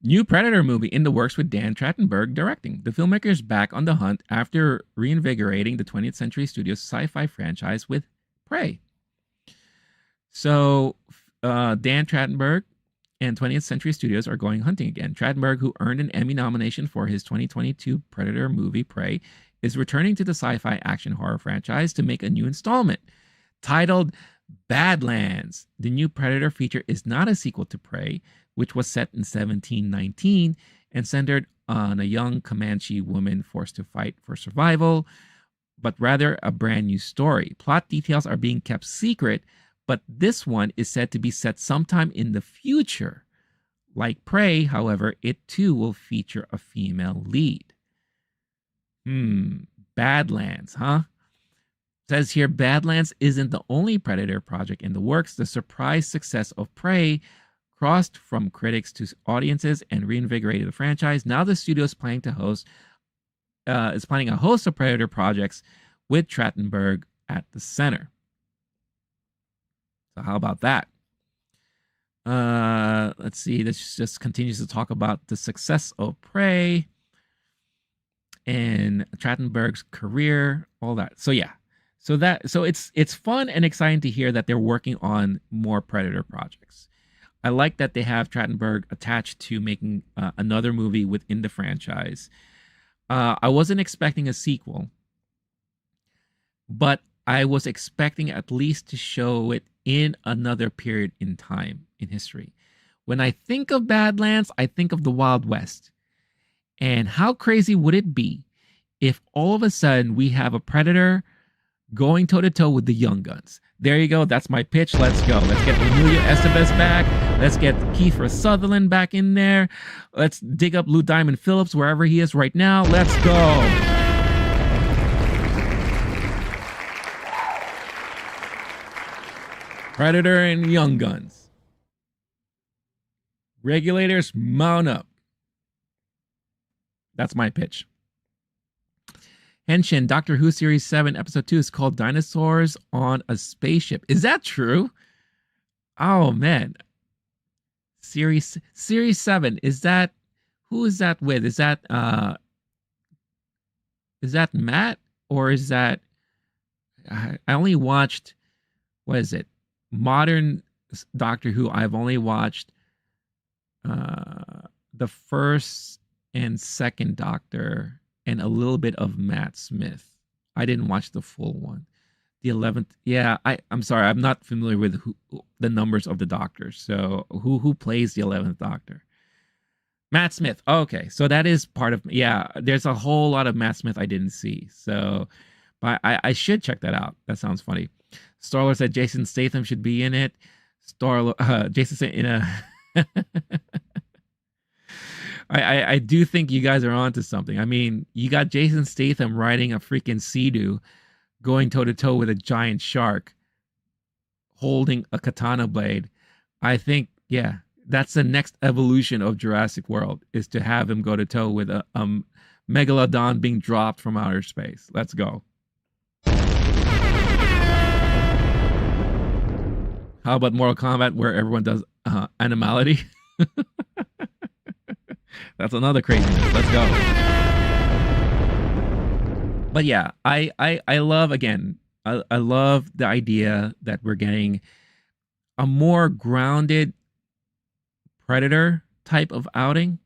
New Predator movie in the works with Dan Trachtenberg directing. The filmmaker is back on the hunt after reinvigorating the 20th Century Studios sci-fi franchise with Prey. So Dan Trachtenberg and 20th Century Studios are going hunting again. Trachtenberg, who earned an Emmy nomination for his 2022 Predator movie Prey, is returning to the sci-fi action horror franchise to make a new installment. Titled Badlands, the new Predator feature is not a sequel to Prey, which was set in 1719 and centered on a young Comanche woman forced to fight for survival, but rather a brand new story. Plot details are being kept secret, but this one is said to be set sometime in the future. Like Prey, however, it too will feature a female lead. Badlands, huh? Says here, Badlands isn't the only Predator project in the works. The surprise success of Prey crossed from critics to audiences and reinvigorated the franchise. Now the studio is planning a host of Predator projects with Trachtenberg at the center. So how about that? Let's see. This just continues to talk about the success of Prey and Trachtenberg's career, all that. So yeah. So it's fun and exciting to hear that they're working on more Predator projects. I like that they have Trachtenberg attached to making another movie within the franchise. I wasn't expecting a sequel, but I was expecting at least to show it in another period in time in history. When I think of Badlands, I think of the Wild West. And how crazy would it be if all of a sudden we have a Predator going toe to toe with the Young Guns? There you go. That's my pitch. Let's go. Let's get Emilio Estevez back. Let's get Kiefer Sutherland back in there. Let's dig up Lou Diamond Phillips wherever he is right now. Let's go. Predator and Young Guns. Regulators, mount up. That's my pitch. Henshin, Doctor Who Series 7, Episode 2 is called Dinosaurs on a Spaceship. Is that true? Oh, man. Series 7, is that... Who is that with? Is that Matt? Or is that... I only watched... What is it? Modern Doctor Who. I've only watched the first and second Doctor and a little bit of Matt Smith. I didn't watch the full one. The 11th. Yeah, I'm sorry. I'm not familiar with the numbers of the Doctors. So who plays the 11th Doctor? Matt Smith. Okay, so that is part of... Yeah, there's a whole lot of Matt Smith I didn't see. So but I should check that out. That sounds funny. Starlord said Jason Statham should be in it. Jason said in a... I do think you guys are onto something. I mean, you got Jason Statham riding a freaking Sea-Doo, going toe-to-toe with a giant shark, holding a katana blade. I think, yeah, that's the next evolution of Jurassic World, is to have him go to toe with a megalodon being dropped from outer space. Let's go. How about Mortal Kombat, where everyone does animality? That's another craziness. Let's go. But yeah, I love, again, I love the idea that we're getting a more grounded Predator type of outing.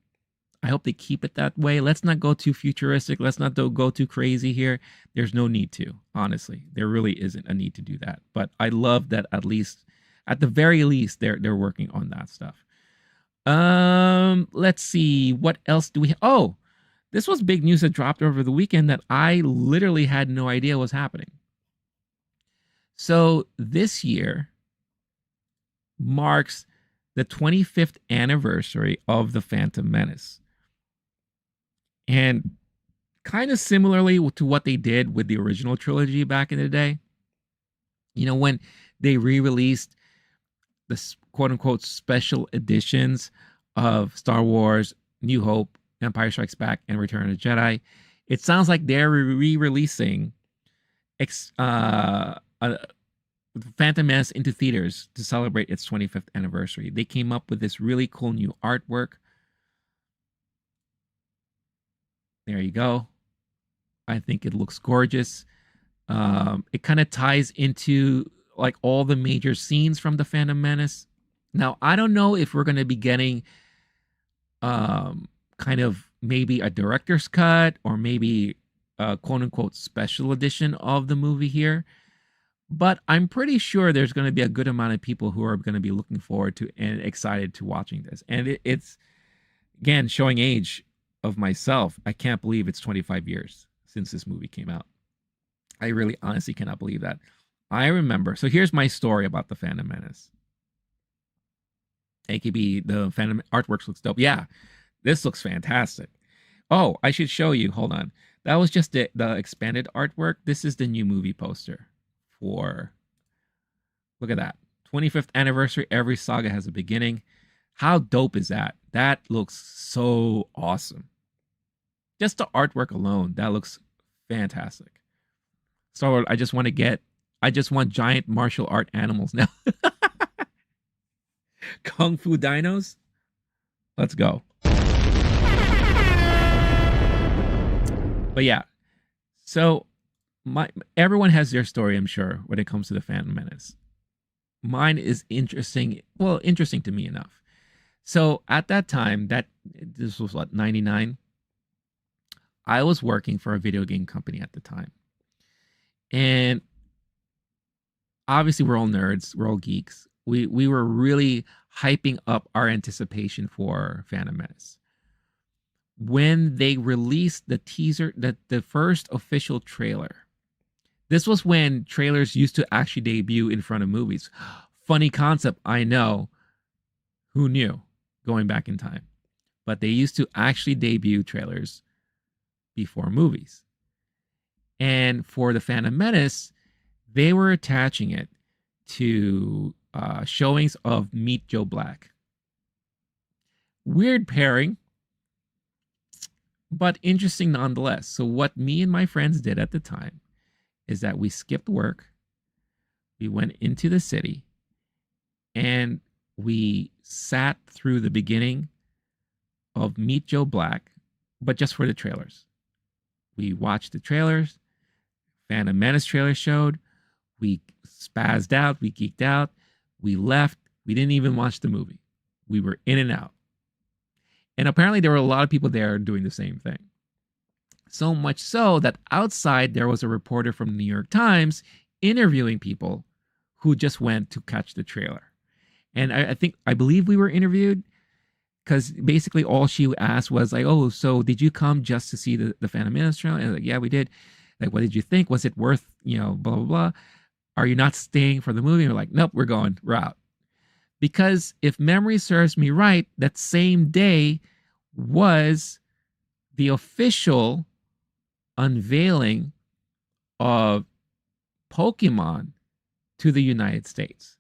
I hope they keep it that way. Let's not go too futuristic. Let's not go too crazy here. There's no need to, honestly. There really isn't a need to do that. But I love that at the very least, they're working on that stuff. Let's see. What else do we have? Oh, this was big news that dropped over the weekend that I literally had no idea was happening. So this year marks the 25th anniversary of The Phantom Menace. And kind of similarly to what they did with the original trilogy back in the day, you know, when they re-released the quote-unquote special editions of Star Wars, New Hope, Empire Strikes Back, and Return of the Jedi, it sounds like they're re-releasing Phantom Menace into theaters to celebrate its 25th anniversary. They came up with this really cool new artwork. There you go. I think it looks gorgeous. It kind of ties into like all the major scenes from the Phantom Menace. Now, I don't know if we're going to be getting kind of maybe a director's cut or maybe a quote-unquote special edition of the movie here. But I'm pretty sure there's going to be a good amount of people who are going to be looking forward to and excited to watching this. And it's, again, showing age of myself. I can't believe it's 25 years since this movie came out. I really honestly cannot believe that. I remember. So here's my story about the Phantom Menace. AKB, the Phantom artwork looks dope. Yeah, this looks fantastic. Oh, I should show you. Hold on. That was just the expanded artwork. This is the new movie poster for, look at that. 25th anniversary. Every saga has a beginning. How dope is that? That looks so awesome. Just the artwork alone, that looks fantastic. So I just want giant martial art animals now. Kung Fu dinos. Let's go. But yeah, so everyone has their story, I'm sure, when it comes to the Phantom Menace. Mine is interesting. Well, interesting to me enough. So at that time, this was what, 99? I was working for a video game company at the time. And obviously we're all nerds, we're all geeks. We were really hyping up our anticipation for Phantom Menace. When they released the teaser, the first official trailer, this was when trailers used to actually debut in front of movies. Funny concept, I know. Who knew? Going back in time. But they used to actually debut trailers before movies. And for the Phantom Menace, they were attaching it to showings of Meet Joe Black. Weird pairing, but interesting nonetheless. So what me and my friends did at the time is that we skipped work, we went into the city, and we sat through the beginning of Meet Joe Black, but just for the trailers. We watched the trailers, Phantom Menace trailer showed, we spazzed out, we geeked out, we left, we didn't even watch the movie. We were in and out. And apparently there were a lot of people there doing the same thing. So much so that outside there was a reporter from the New York Times interviewing people who just went to catch the trailer. And I believe we were interviewed because basically all she asked was like, oh, so did you come just to see the Phantom Menace trailer? And like, yeah, we did. Like, what did you think? Was it worth, blah, blah, blah. Are you not staying for the movie? And we're like, nope, we're going, we're out. Because if memory serves me right, that same day was the official unveiling of Pokemon to the United States.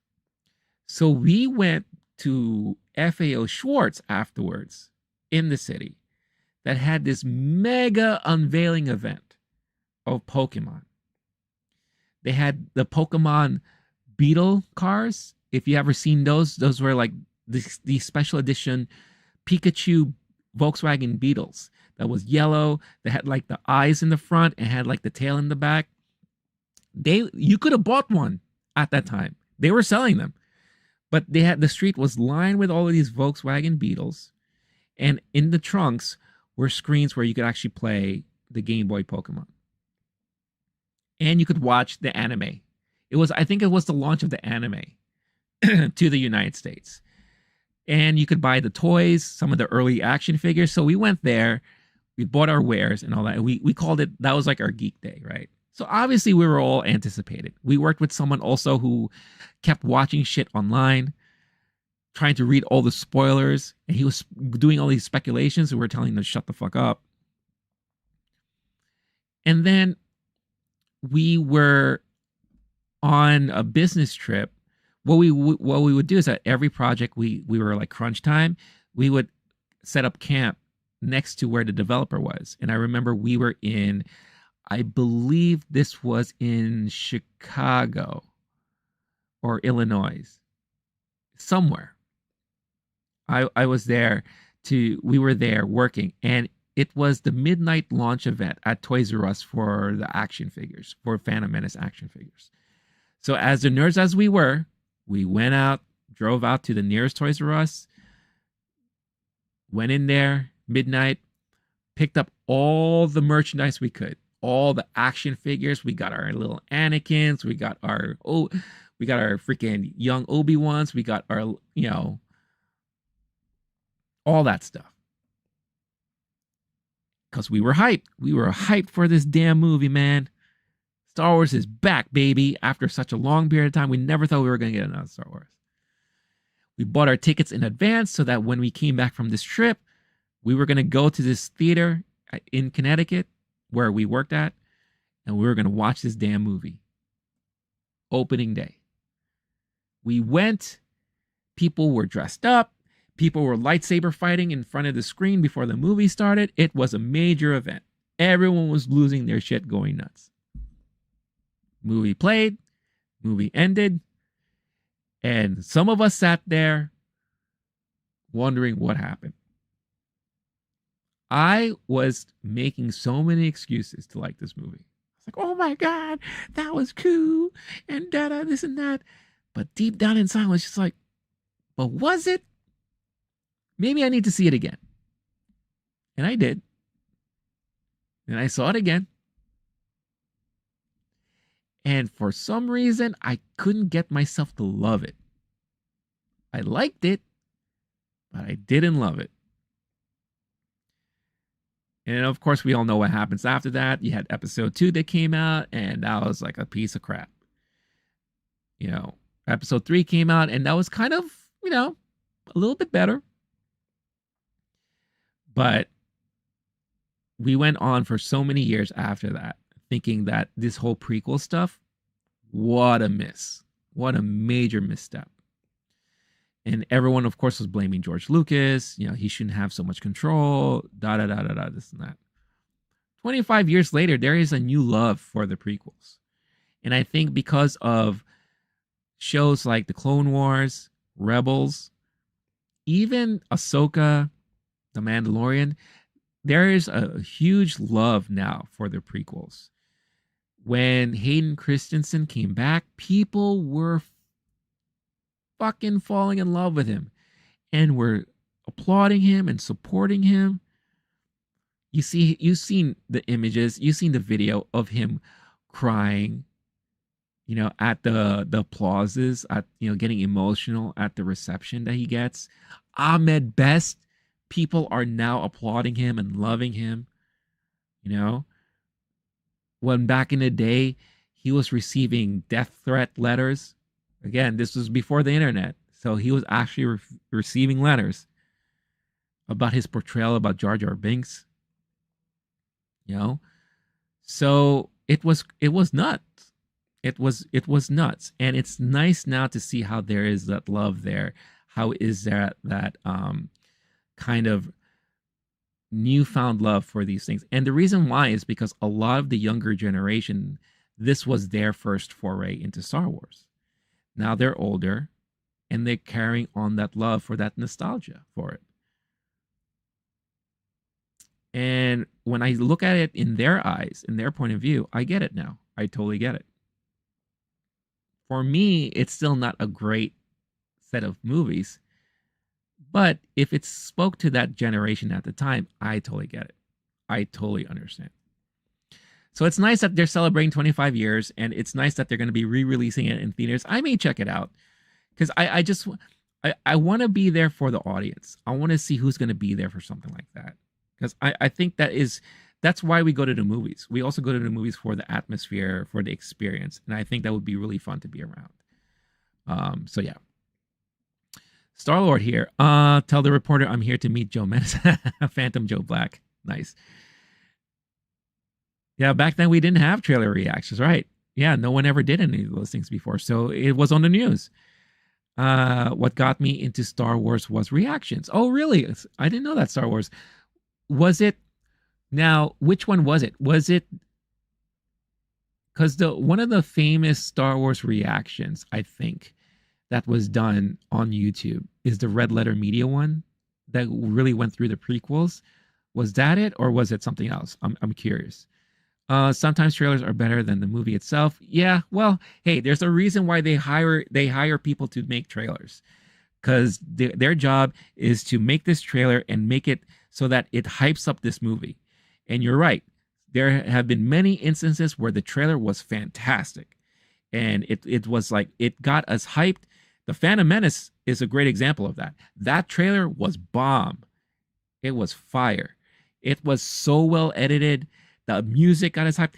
So we went to FAO Schwartz afterwards in the city that had this mega unveiling event of Pokemon. They had the Pokemon Beetle cars. If you ever seen those were like the special edition Pikachu Volkswagen Beetles that was yellow. They had like the eyes in the front and had like the tail in the back. You could have bought one at that time. They were selling them. But they had the street was lined with all of these Volkswagen Beetles, and in the trunks were screens where you could actually play the Game Boy Pokemon. And you could watch the anime. I think it was the launch of the anime to the United States. And you could buy the toys, some of the early action figures. So we went there, we bought our wares and all that. And we called it, that was like our geek day, right? So obviously we were all anticipated. We worked with someone also who kept watching shit online, trying to read all the spoilers. And he was doing all these speculations and we were telling him to shut the fuck up. And then we were on a business trip. What we would do is that every project we were like crunch time, we would set up camp next to where the developer was. And I remember we were in, I believe this was in Chicago or Illinois, somewhere. I was there we were there working, and it was the midnight launch event at Toys R Us for the action figures, for Phantom Menace action figures. So as the nerds as we were, we went out, drove out to the nearest Toys R Us, went in there, midnight, picked up all the merchandise we could, all the action figures. We got our little Anakins, we got our freaking young Obi-Wans, we got our, all that stuff. Because we were hyped. We were hyped for this damn movie, man. Star Wars is back, baby. After such a long period of time, we never thought we were going to get another Star Wars. We bought our tickets in advance so that when we came back from this trip, we were going to go to this theater in Connecticut where we worked at, and we were going to watch this damn movie. Opening day. We went. People were dressed up. People were lightsaber fighting in front of the screen before the movie started. It was a major event. Everyone was losing their shit, going nuts. Movie played, movie ended, and some of us sat there wondering what happened. I was making so many excuses to like this movie. It's like, oh my God, that was cool, and da-da, this and that. But deep down inside, I was just like, but was it? Maybe I need to see it again. And I did. And I saw it again. And for some reason, I couldn't get myself to love it. I liked it, but I didn't love it. And of course, we all know what happens after that. You had episode 2 that came out, and that was like a piece of crap. Episode 3 came out, and that was kind of, a little bit better. But we went on for so many years after that, thinking that this whole prequel stuff, what a miss. What a major misstep. And everyone, of course, was blaming George Lucas. He shouldn't have so much control, this and that. 25 years later, there is a new love for the prequels. And I think because of shows like The Clone Wars, Rebels, even Ahsoka, The Mandalorian, there is a huge love now for the prequels. When Hayden Christensen came back, people were fucking falling in love with him and were applauding him and supporting him. You've seen the images, you've seen the video of him crying, at the applauses, at getting emotional at the reception that he gets. Ahmed Best, people are now applauding him and loving him. When back in the day he was receiving death threat letters. Again, this was before the internet. So he was actually receiving letters about his portrayal about Jar Jar Binks. So it was nuts. It was nuts. And it's nice now to see how there is that love there. How is there that kind of newfound love for these things? And the reason why is because a lot of the younger generation, this was their first foray into Star Wars. Now they're older and they're carrying on that love for that nostalgia for it. And when I look at it in their eyes, in their point of view, I get it now. I totally get it. For me, it's still not a great set of movies. But if it spoke to that generation at the time, I totally get it. I totally understand. So it's nice that they're celebrating 25 years, and it's nice that they're going to be re-releasing it in theaters. I may check it out because I want to be there for the audience. I want to see who's going to be there for something like that. Because I think that's why we go to the movies. We also go to the movies for the atmosphere, for the experience. And I think that would be really fun to be around. So yeah. Star-Lord here. Tell the reporter I'm here to meet Joe Menace. Phantom Joe Black. Nice. Yeah, back then we didn't have trailer reactions, right? Yeah, no one ever did any of those things before. So it was on the news. What got me into Star Wars was reactions. Oh, really? I didn't know that. Star Wars. Was it? Now, which one was it? Was it? Because one of the famous Star Wars reactions, I think, that was done on YouTube is the Red Letter Media one that really went through the prequels. Was that it, or was it something else? I'm curious. Sometimes trailers are better than the movie itself. Yeah, well, hey, there's a reason why they hire people to make trailers, because their job is to make this trailer and make it so that it hypes up this movie. And you're right, there have been many instances where the trailer was fantastic, and it was like it got us hyped. The Phantom Menace is a great example of that. That trailer was bomb. It was fire. It was so well edited. The music got us hyped.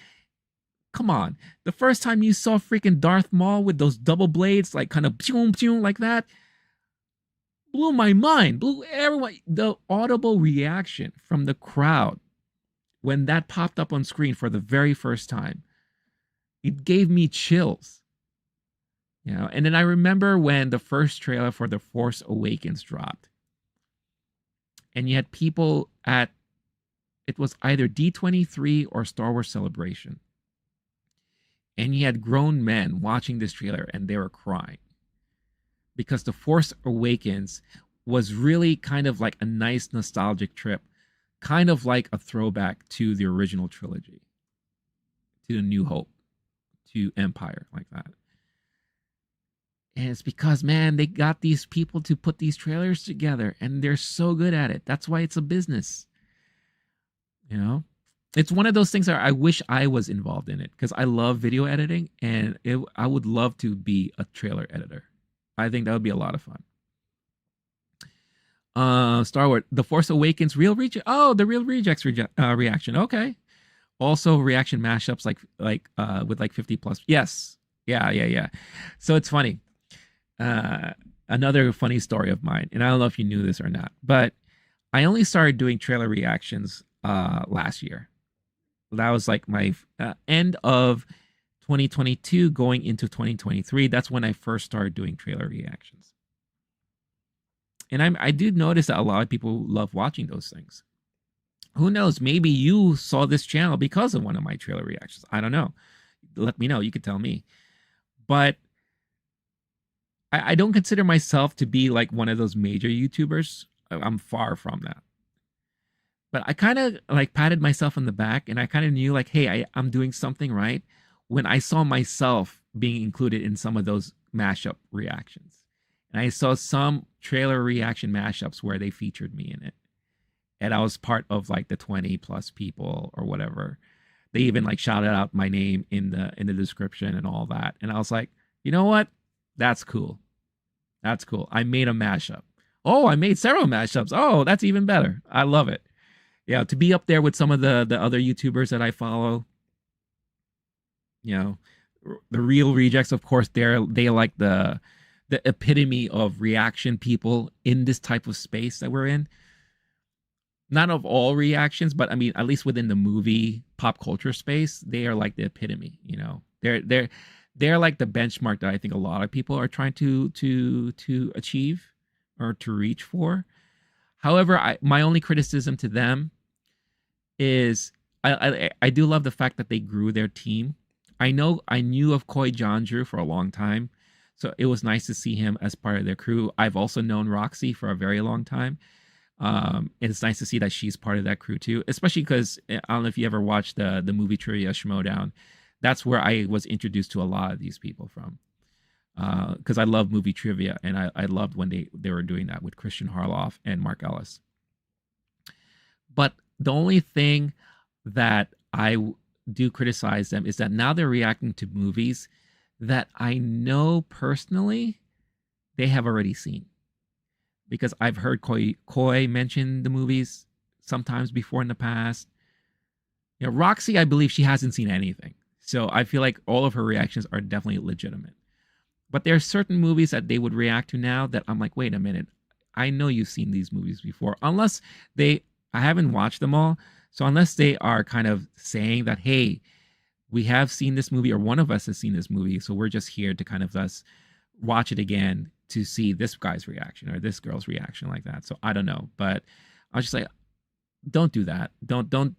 Come on. The first time you saw freaking Darth Maul with those double blades, like kind of pew pew like that, blew my mind. Blew everyone. The audible reaction from the crowd when that popped up on screen for the very first time, it gave me chills. And then I remember when the first trailer for The Force Awakens dropped, and you had people at, it was either D23 or Star Wars Celebration, and you had grown men watching this trailer and they were crying because The Force Awakens was really kind of like a nice nostalgic trip, kind of like a throwback to the original trilogy, to the New Hope, to Empire, like that. And it's because, man, they got these people to put these trailers together, and they're so good at it. That's why it's a business. It's one of those things that I wish I was involved in it because I love video editing and I would love to be a trailer editor. I think that would be a lot of fun. Star Wars, The Force Awakens, real reject. Oh, the real rejects reaction. Okay. Also reaction mashups with like 50 plus. Yes. Yeah. So it's funny. Another funny story of mine, and I don't know if you knew this or not, but I only started doing trailer reactions last year. That was like my end of 2022 going into 2023. That's when I first started doing trailer reactions. And I do notice that a lot of people love watching those things. Who knows? Maybe you saw this channel because of one of my trailer reactions. I don't know. Let me know. You could tell me. But I don't consider myself to be like one of those major YouTubers. I'm far from that. But I kind of like patted myself on the back and I kind of knew like, hey, I'm doing something right when I saw myself being included in some of those mashup reactions. And I saw some trailer reaction mashups where they featured me in it. And I was part of like the 20 plus people or whatever. They even like shouted out my name in the description and all that. And I was like, you know what? That's cool. That's cool. I made a mashup. Oh, I made several mashups. Oh, that's even better. I love it. Yeah, to be up there with some of the other YouTubers that I follow. You know, the real rejects, of course, they like the epitome of reaction people in this type of space that we're in. Not of all reactions, but I mean, at least within the movie pop culture space, they are like the epitome. You know, they're like the benchmark that I think a lot of people are trying to achieve or to reach for. However, my only criticism to them is I do love the fact that they grew their team. I knew of Koi Janju for a long time, so it was nice to see him as part of their crew. I've also known Roxy for a very long time. It's nice to see that she's part of that crew too, especially because I don't know if you ever watched the movie Trivia Schmodown. That's where I was introduced to a lot of these people from. Because I love movie trivia, and I loved when they were doing that with Christian Harloff and Mark Ellis. But the only thing that I do criticize them is that now they're reacting to movies that I know personally they have already seen. Because I've heard Koi mention the movies sometimes before in the past. You know, Roxy, I believe she hasn't seen anything. So I feel like all of her reactions are definitely legitimate. But there are certain movies that they would react to now that I'm like, wait a minute. I know you've seen these movies before. Unless I haven't watched them all. So unless they are kind of saying that, hey, we have seen this movie or one of us has seen this movie. So we're just here to kind of thus watch it again to see this guy's reaction or this girl's reaction like that. So I don't know. But I was just like, don't do that. Don't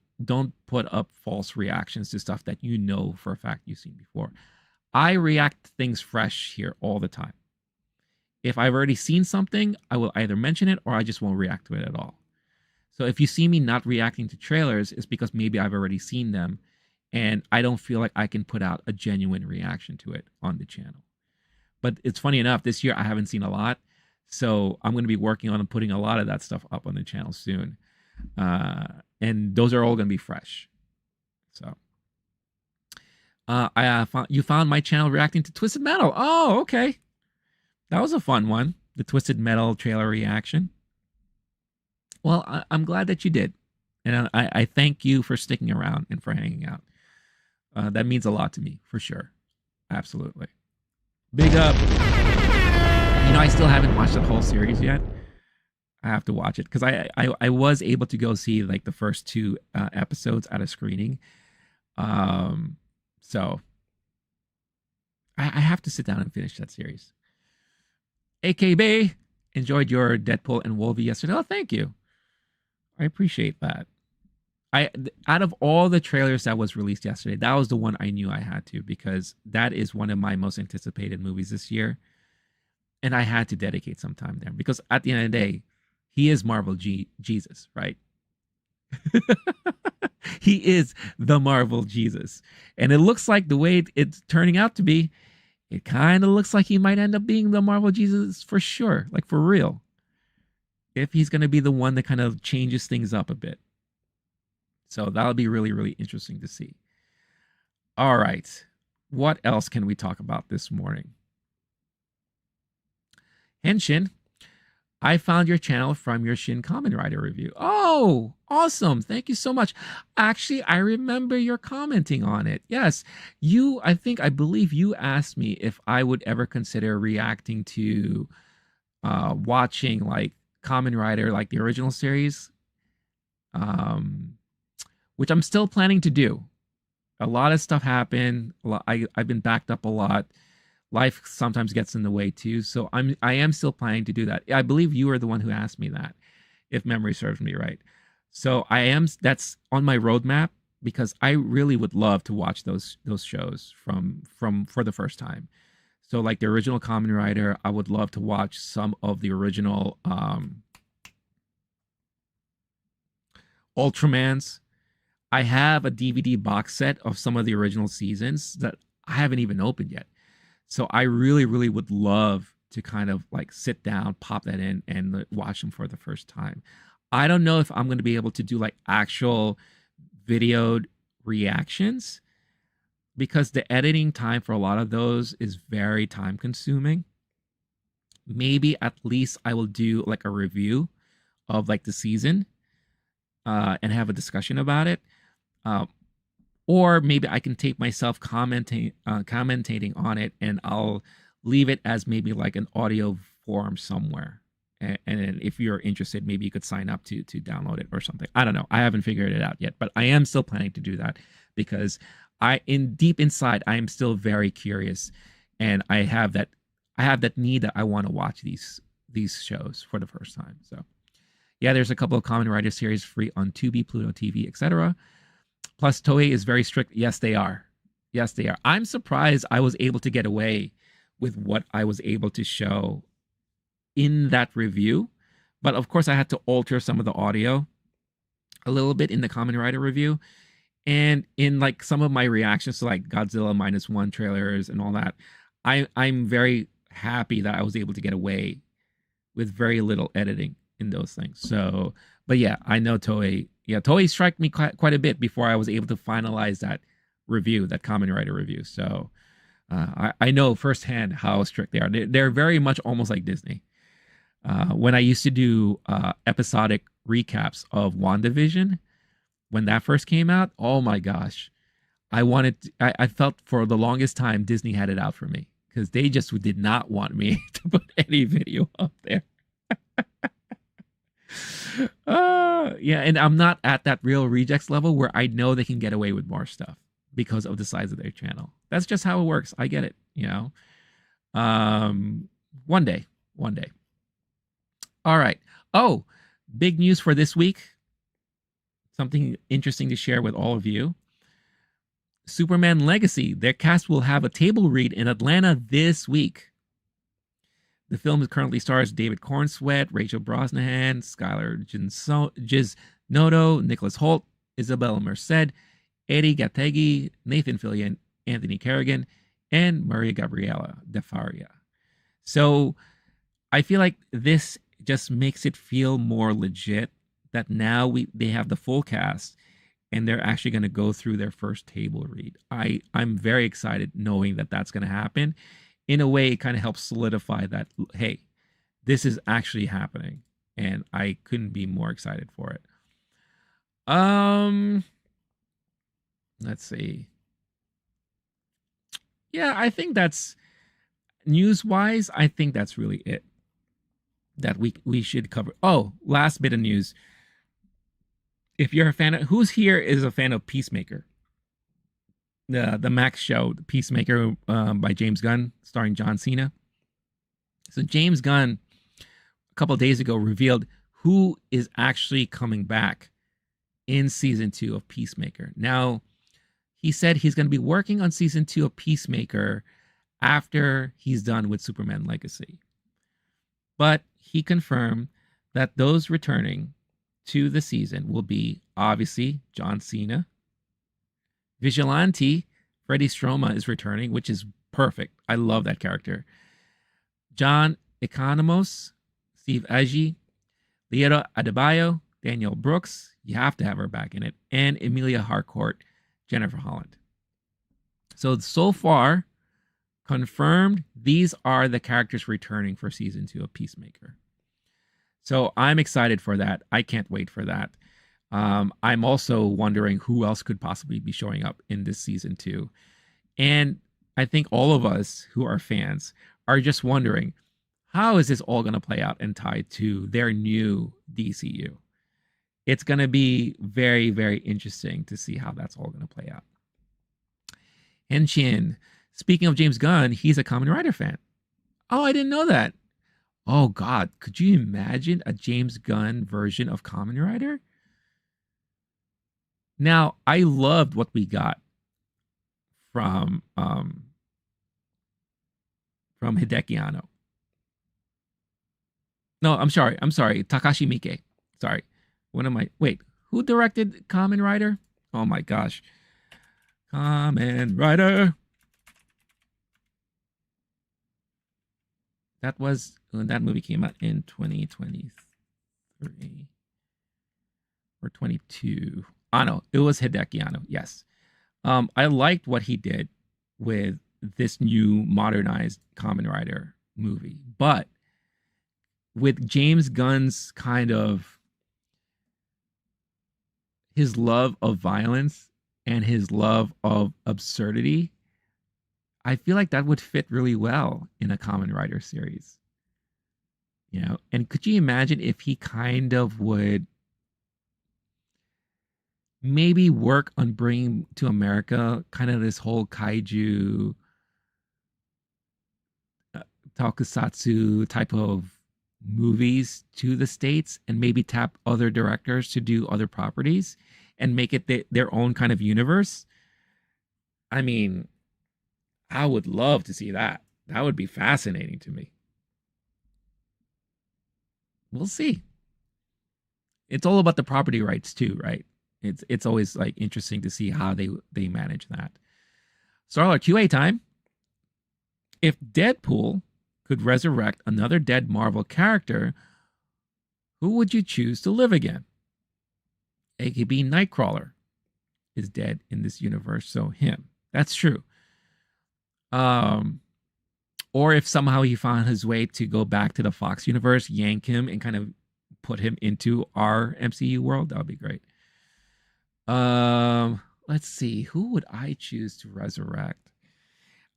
put up false reactions to stuff that you know for a fact you've seen before. I react to things fresh here all the time. If I've already seen something, I will either mention it or I just won't react to it at all. So if you see me not reacting to trailers, it's because maybe I've already seen them and I don't feel like I can put out a genuine reaction to it on the channel. But it's funny enough, this year I haven't seen a lot. So I'm going to be working on and putting a lot of that stuff up on the channel soon. And those are all going to be fresh. So you found my channel reacting to Twisted Metal. Oh, okay. That was a fun one. The Twisted Metal trailer reaction. Well, I'm glad that you did. And I thank you for sticking around and for hanging out. That means a lot to me, for sure. Absolutely. Big up. You know, I still haven't watched the whole series yet. I have to watch it because I was able to go see like the first two episodes at a screening. So I have to sit down and finish that series. AKB, enjoyed your Deadpool and Wolverine yesterday. Oh, thank you. I appreciate that. Out of all the trailers that was released yesterday, that was the one I knew I had to because that is one of my most anticipated movies this year. And I had to dedicate some time there because at the end of the day, he is Marvel Jesus, right? He is the Marvel Jesus. And it looks like the way it's turning out to be, it kind of looks like he might end up being the Marvel Jesus for sure, like for real. If he's going to be the one that kind of changes things up a bit. So that'll be really, really interesting to see. All right. What else can we talk about this morning? Henshin, I found your channel from your Shin Kamen Rider review. Oh, awesome. Thank you so much. Actually, I remember you're commenting on it. Yes. I believe you asked me if I would ever consider reacting to watching like Kamen Rider, like the original series, which I'm still planning to do. A lot of stuff happened. I've been backed up a lot. Life sometimes gets in the way too. So I am still planning to do that. I believe you were the one who asked me that, if memory serves me right. So that's on my roadmap because I really would love to watch those shows from for the first time. So like the original Kamen Rider, I would love to watch some of the original Ultramans. I have a DVD box set of some of the original seasons that I haven't even opened yet. So I really, really would love to kind of like sit down, pop that in, and watch them for the first time. I don't know if I'm going to be able to do like actual videoed reactions because the editing time for a lot of those is very time consuming. Maybe at least I will do like a review of like the season and have a discussion about it. Or maybe I can take myself commentating on it, and I'll leave it as maybe like an audio form somewhere. And if you're interested, maybe you could sign up to download it or something. I don't know. I haven't figured it out yet, but I am still planning to do that because deep inside, I am still very curious, and I have that need that I want to watch these shows for the first time. So yeah, there's a couple of Kamen Rider series free on Tubi, Pluto TV, etc. Plus, Toei is very strict. Yes, they are. Yes, they are. I'm surprised I was able to get away with what I was able to show in that review. But of course, I had to alter some of the audio a little bit in the Kamen Rider review. And in like some of my reactions to like Godzilla -1 trailers and all that, I'm very happy that I was able to get away with very little editing in those things. So, but yeah, I know Toei. Yeah, Toei struck me quite a bit before I was able to finalize that review, that Kamen Rider review. So I know firsthand how strict they are. They're very much almost like Disney. When I used to do episodic recaps of WandaVision, when that first came out, oh my gosh, I felt for the longest time Disney had it out for me because they just did not want me to put any video up there. Yeah, and I'm not at that Real Rejects level where I know they can get away with more stuff because of the size of their channel. That's just how it works. I get it, you know. One day. All right. Oh, big news for this week. Something interesting to share with all of you. Superman Legacy. Their cast will have a table read in Atlanta this week. The film currently stars David Cornsweet, Rachel Brosnahan, Skylar Giznodo, Nicholas Hoult, Isabella Merced, Eddie Gattegi, Nathan Fillion, Anthony Kerrigan, and Maria Gabriela De Faria. So I feel like this just makes it feel more legit that now they have the full cast and they're actually going to go through their first table read. I'm very excited knowing that that's going to happen. In a way, it kind of helps solidify that, hey, this is actually happening. And I couldn't be more excited for it. Let's see. Yeah, I think that's news-wise, I think that's really it that we should cover. Oh, last bit of news. If you're a fan of, who's here is a fan of Peacemaker? The Max show, Peacemaker, by James Gunn, starring John Cena. So James Gunn, a couple of days ago, revealed who is actually coming back in season 2 of Peacemaker. Now, he said he's going to be working on season 2 of Peacemaker after he's done with Superman Legacy. But he confirmed that those returning to the season will be obviously John Cena. Vigilante, Freddie Stroma is returning, which is perfect. I love that character. John Economos, Steve Agee, Leora Adebayo, Danielle Brooks, you have to have her back in it, and Emilia Harcourt, Jennifer Holland. So far, confirmed, these are the characters returning for season 2 of Peacemaker. So I'm excited for that. I can't wait for that. I'm also wondering who else could possibly be showing up in this season 2. And I think all of us who are fans are just wondering, how is this all going to play out and tie to their new DCU? It's going to be very, very interesting to see how that's all going to play out. Henshin, speaking of James Gunn, he's a Kamen Rider fan. Oh, I didn't know that. Oh, God. Could you imagine a James Gunn version of Kamen Rider? Now, I loved what we got from Hideki Anno. No, I'm sorry. Takashi Miike. Sorry. Wait, who directed Kamen Rider? Oh my gosh. Kamen Rider. That was when that movie came out in 2023 or 22. Anno. It was Hideki Anno. Yes. I liked what he did with this new modernized Kamen Rider movie, but with James Gunn's kind of his love of violence and his love of absurdity, I feel like that would fit really well in a Kamen Rider series. You know, and could you imagine if he kind of would maybe work on bringing to America kind of this whole kaiju tokusatsu type of movies to the States, and maybe tap other directors to do other properties and make it their own kind of universe? I mean, I would love to see that. That would be fascinating to me. We'll see. It's all about the property rights too, right? It's always like interesting to see how they manage that. Starlord QA time. If Deadpool could resurrect another dead Marvel character, who would you choose to live again? AKB Nightcrawler is dead in this universe, so him. That's true. Or if somehow he found his way to go back to the Fox universe, yank him and kind of put him into our MCU world, that would be great. Let's see, who would I choose to resurrect?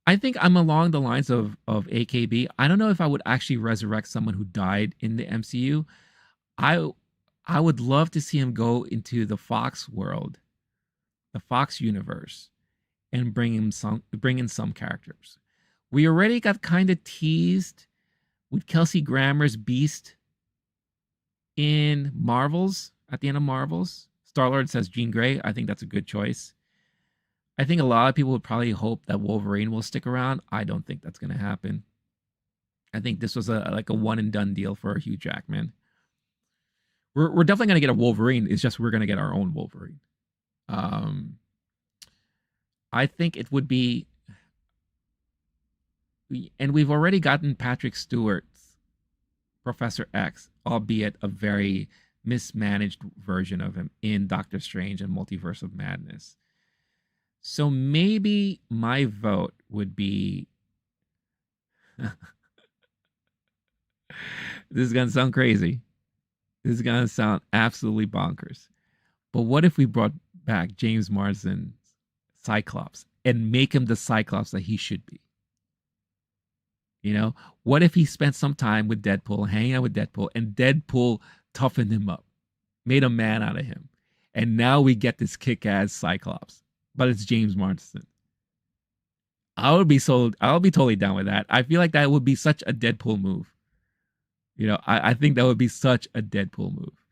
I think I'm along the lines of AKB. I don't know if I would actually resurrect someone who died in the MCU. I would love to see him go into the Fox world, the Fox universe, and bring in some characters. We already got kind of teased with Kelsey Grammer's Beast in Marvels, at the end of Marvels. Star-Lord says Jean Grey. I think that's a good choice. I think a lot of people would probably hope that Wolverine will stick around. I don't think that's going to happen. I think this was a one and done deal for Hugh Jackman. We're definitely going to get a Wolverine. It's just we're going to get our own Wolverine. I think it would be, and we've already gotten Patrick Stewart's Professor X, albeit a very mismanaged version of him in Doctor Strange and Multiverse of Madness. So maybe my vote would be, this is going to sound crazy. This is going to sound absolutely bonkers. But what if we brought back James Marsden's Cyclops and make him the Cyclops that he should be? You know, what if he spent some time with Deadpool, hanging out with Deadpool, and Deadpool toughened him up, made a man out of him. And now we get this kick-ass Cyclops, but it's James Marsden. I'll be totally down with that. I feel like that would be such a Deadpool move. You know, I think that would be such a Deadpool move.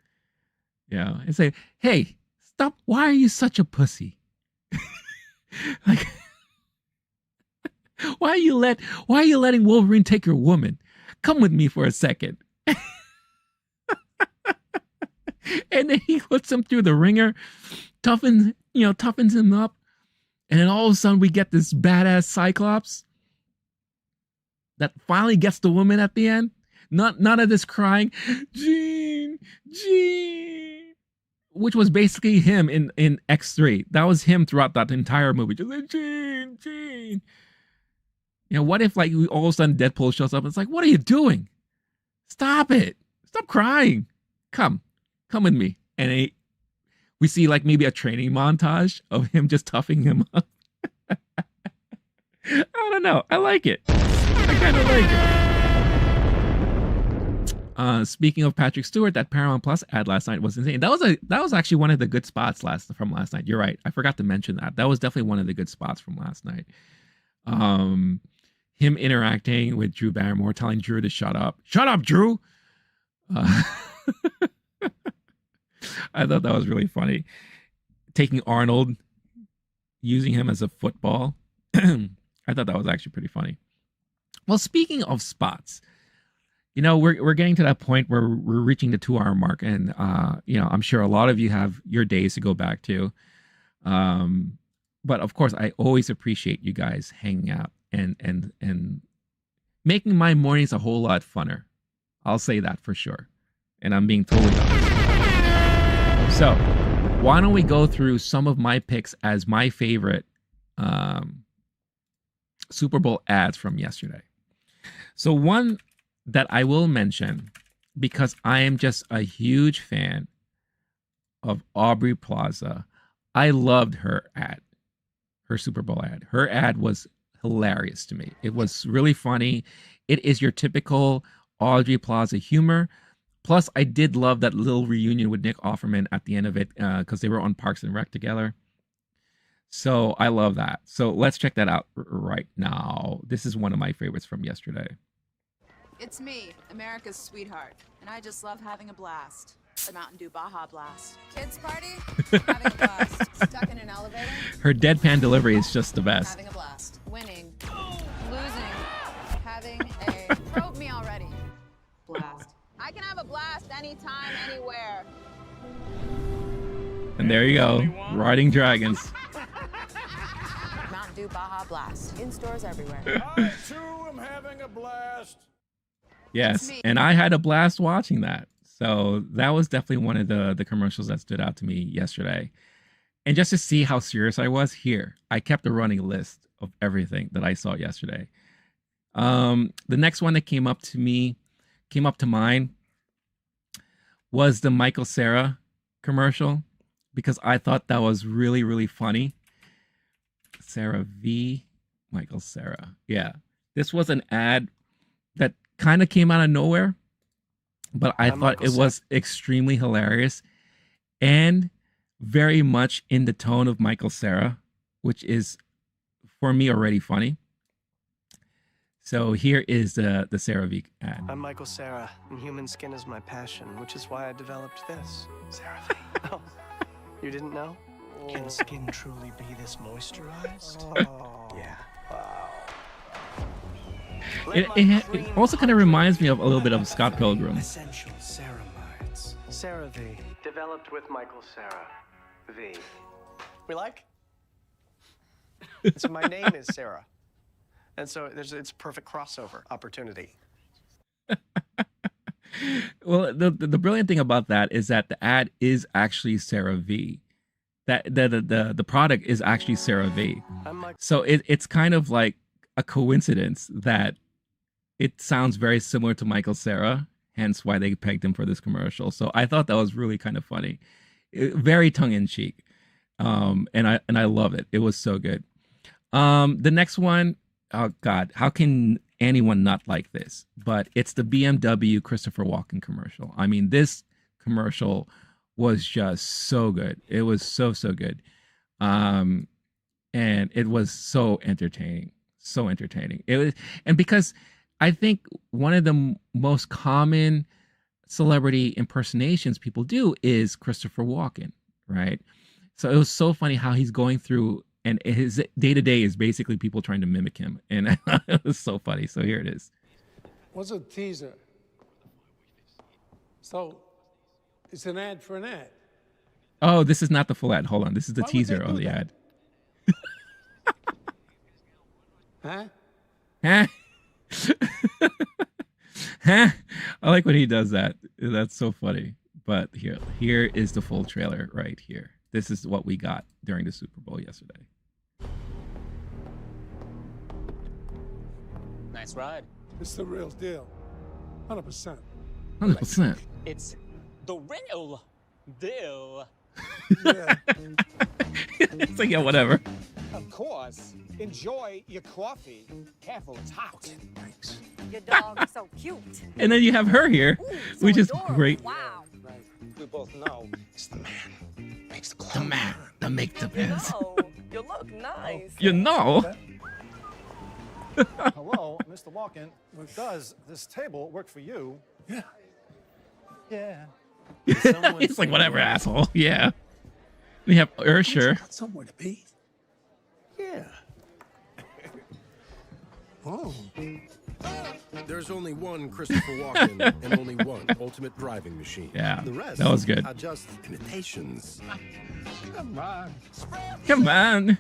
You know, and say, hey, stop. Why are you such a pussy? Like, why are you letting Wolverine take your woman? Come with me for a second. And then he puts him through the ringer, toughens him up, and then all of a sudden we get this badass Cyclops that finally gets the woman at the end. None of this crying, Jean. which was basically him in X3. That was him throughout that entire movie. Just like, Gene, Gene. You know, what if like all of a sudden Deadpool shows up and it's like, what are you doing? Stop it. Stop crying. Come with me. And we see like maybe a training montage of him just toughing him up. I don't know. I like it. I kind of like it. Speaking of Patrick Stewart, that Paramount Plus ad last night was insane. That was actually one of the good spots from last night. You're right. I forgot to mention that. That was definitely one of the good spots from last night. Him interacting with Drew Barrymore, telling Drew to shut up. Shut up, Drew. I thought that was really funny. Taking Arnold, using him as a football. I thought that was actually pretty funny. Well, speaking of spots, you know, we're getting to that point where we're reaching the 2 hour mark, and you know, I'm sure a lot of you have your days to go back to. But of course, I always appreciate you guys hanging out and making my mornings a whole lot funner. I'll say that for sure. And I'm being totally honest. So, why don't we go through some of my picks as my favorite Super Bowl ads from yesterday. So one that I will mention, because I am just a huge fan of Aubrey Plaza. I loved her ad, her Super Bowl ad. Her ad was hilarious to me. It was really funny. It is your typical Aubrey Plaza humor. Plus, I did love that little reunion with Nick Offerman at the end of it, because they were on Parks and Rec together. So I love that. So let's check that out right now. This is one of my favorites from yesterday. It's me, America's sweetheart, and I just love having a blast. The Mountain Dew Baja Blast. Kids party? Having a blast. Stuck in an elevator? Her deadpan delivery is just the best. Having a blast. Winning. Losing. Having a... Probe me already. Blast. I can have a blast anytime, anywhere. And there you go, riding dragons. Mountain Dew Baja Blast. In stores everywhere. I too am having a blast. Yes, and I had a blast watching that. So that was definitely one of the commercials that stood out to me yesterday. And just to see how serious I was here, I kept a running list of everything that I saw yesterday. The next one that came up to mind was the Michael Cera commercial, because I thought that was really, really funny. Sarah V. Michael Cera. Yeah. This was an ad that kind of came out of nowhere, but I thought it was extremely hilarious and very much in the tone of Michael Cera, which is, for me, already funny. So here is the Sarah V ad. I'm Michael Cera, and human skin is my passion, which is why I developed this. Sarah V. Oh, you didn't know? Can skin truly be this moisturized? Yeah. Wow. It also kind of reminds me of a little bit of Scott Pilgrim. Essential ceramides. Sarah V. Developed with Michael Cera. V. We like? So my name is Sarah. And so it's a perfect crossover opportunity. Well, the brilliant thing about that is that the ad is actually Sarah V. That the product is actually Sarah V. So it's kind of like a coincidence that it sounds very similar to Michael Cera, hence why they pegged him for this commercial. So I thought that was really kind of funny, very tongue in cheek, and I love it. It was so good. The next one, oh God, how can anyone not like this? But it's the BMW Christopher Walken commercial. I mean, this commercial was just so good. It was so good, and it was so entertaining. So entertaining. It was, and because I think one of the most common celebrity impersonations people do is Christopher Walken, right? So it was so funny how he's going through, and his day-to-day is basically people trying to mimic him, and it was so funny. So here it is. What's a teaser? So it's an ad for an ad. Oh, this is not the full ad. Hold on. This is the teaser of the ad. Huh? Huh? Huh? I like when he does that. That's so funny. But here is the full trailer right here. This is what we got during the Super Bowl yesterday. Nice ride. It's the real deal. 100%. 100%. It's the real deal. Yeah. It's like, yeah, whatever. Of course. Enjoy your coffee. Careful, it's hot. Thanks. Your dog is so cute. And then you have her here, Ooh, so which is adorable. great. Wow. Right. We both know it's the man. Makes the The clothes. man that make the best. Oh, you look nice. You know. Hello, Mr. Walken. Does this table work for you? Yeah. Yeah. He's like, whatever, asshole. Yeah. We have Ursher. Got somewhere to be. Yeah. Oh. There's only one Christopher Walken and only one ultimate driving machine. Yeah, The rest that was good. are just imitations. Come on. Come on.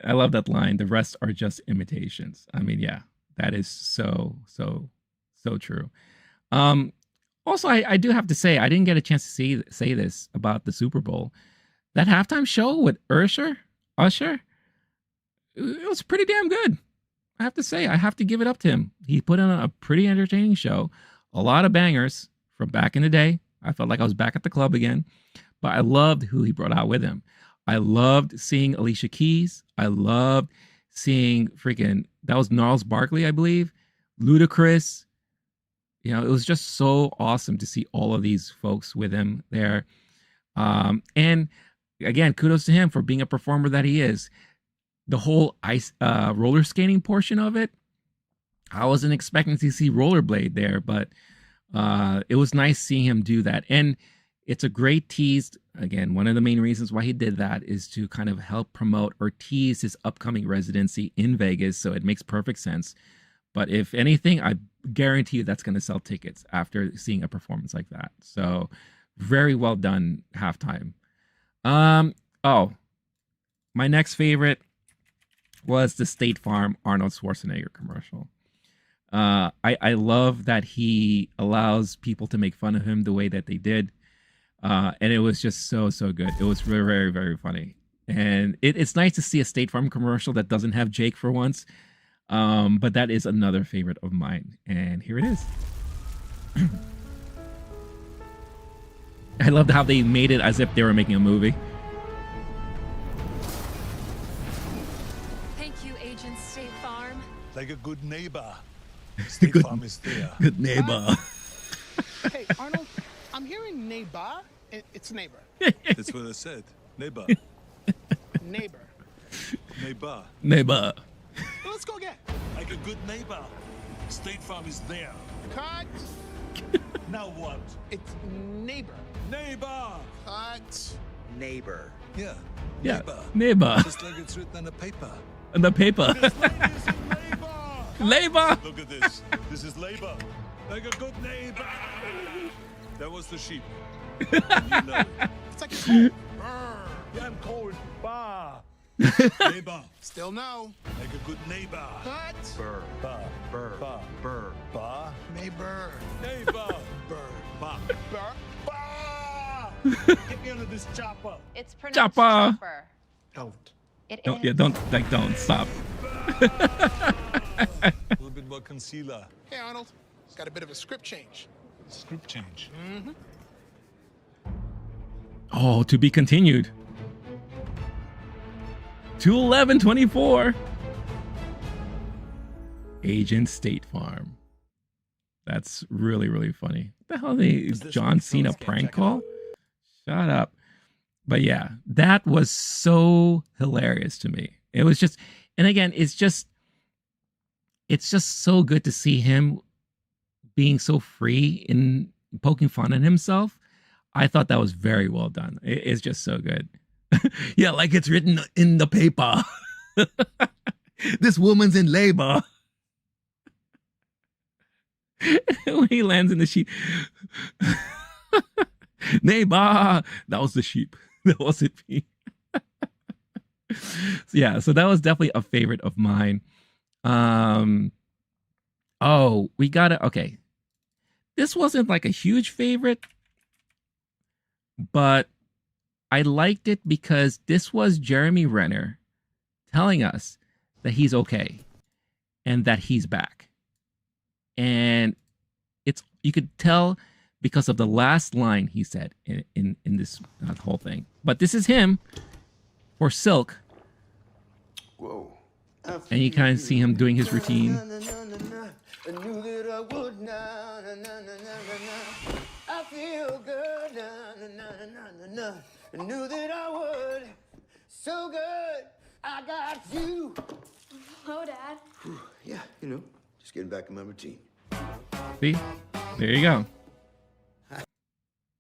I love that line. The rest are just imitations. I mean, yeah, that is so true. Also, I do have to say, I didn't get a chance to say this about the Super Bowl. That halftime show with Usher, it was pretty damn good. I have to say, I have to give it up to him. He put on a pretty entertaining show. A lot of bangers from back in the day. I felt like I was back at the club again. But I loved who he brought out with him. I loved seeing Alicia Keys. I loved seeing that was Gnarls Barkley, I believe. Ludacris. You know, it was just so awesome to see all of these folks with him there. And again, kudos to him for being a performer that he is. The whole ice roller skating portion of it, I wasn't expecting to see rollerblade there, but it was nice seeing him do that. And it's a great tease. Again, one of the main reasons why he did that is to kind of help promote or tease his upcoming residency in Vegas. So it makes perfect sense. But if anything, I guarantee you that's going to sell tickets after seeing a performance like that. So very well done halftime. Oh, my next favorite was the State Farm Arnold Schwarzenegger commercial. I love that he allows people to make fun of him the way that they did. And it was just so good. It was very, very, very funny. And it's nice to see a State Farm commercial that doesn't have Jake for once. But that is another favorite of mine. And here it is. I loved how they made it as if they were making a movie. Thank you, Agent State Farm. Like a good neighbor. State Farm is there. Good neighbor. Hey, Arnold, I'm hearing neighbor. It's neighbor. That's what I said. Neighbor. Neighbor. Neighbor. Neighbor. Well, let's go again. Like a good neighbor. State Farm is there. Cut. Now what? It's neighbor. Neighbor. Cut. Neighbor. Yeah. Yeah. Neighbor. Neighbor. Just like it's written on the paper. On the paper. This lady is in labor. Labor. Look at this. This is labor. Like a good neighbor. That was the sheep. You know it. It's like a cold. Yeah, I'm cold. Bah. Neighbor. Still no. Like a good neighbor. Cut. Burr. Bah. Burr. Bah. Burr. Bah. Neighbor. Neighbor. Burr. Bah. Burr. Bah. Get me under this chopper. It's pronounced Chopper. chopper. Don't. It Don't, is. yeah, don't stop. A little bit more concealer. Hey, Arnold. Got a bit of a script change. Script change. Mm-hmm. Oh, to be continued. 2/11/24. Agent State Farm. That's really, really funny. What the hell is John Cena prank call? Shut up. But yeah, that was so hilarious to me. It was just, and again, it's just so good to see him being so free in poking fun at himself. I thought that was very well done. It's just so good. Yeah, like it's written in the paper. This woman's in labor. When he lands in the sheep. Neighbor. That was the sheep. That wasn't me. Yeah, so that was definitely a favorite of mine. Oh, we got it. Okay. This wasn't like a huge favorite, but I liked it because this was Jeremy Renner telling us that he's okay and that he's back. And it's you could tell because of the last line he said in this whole thing. But this is him for Silk. Whoa. And you kind of see him doing his routine. I knew that I would now. I feel good. I knew that I would. So good. I got you. Hello, Dad. Yeah, you know, just getting back in my routine. See? There you go.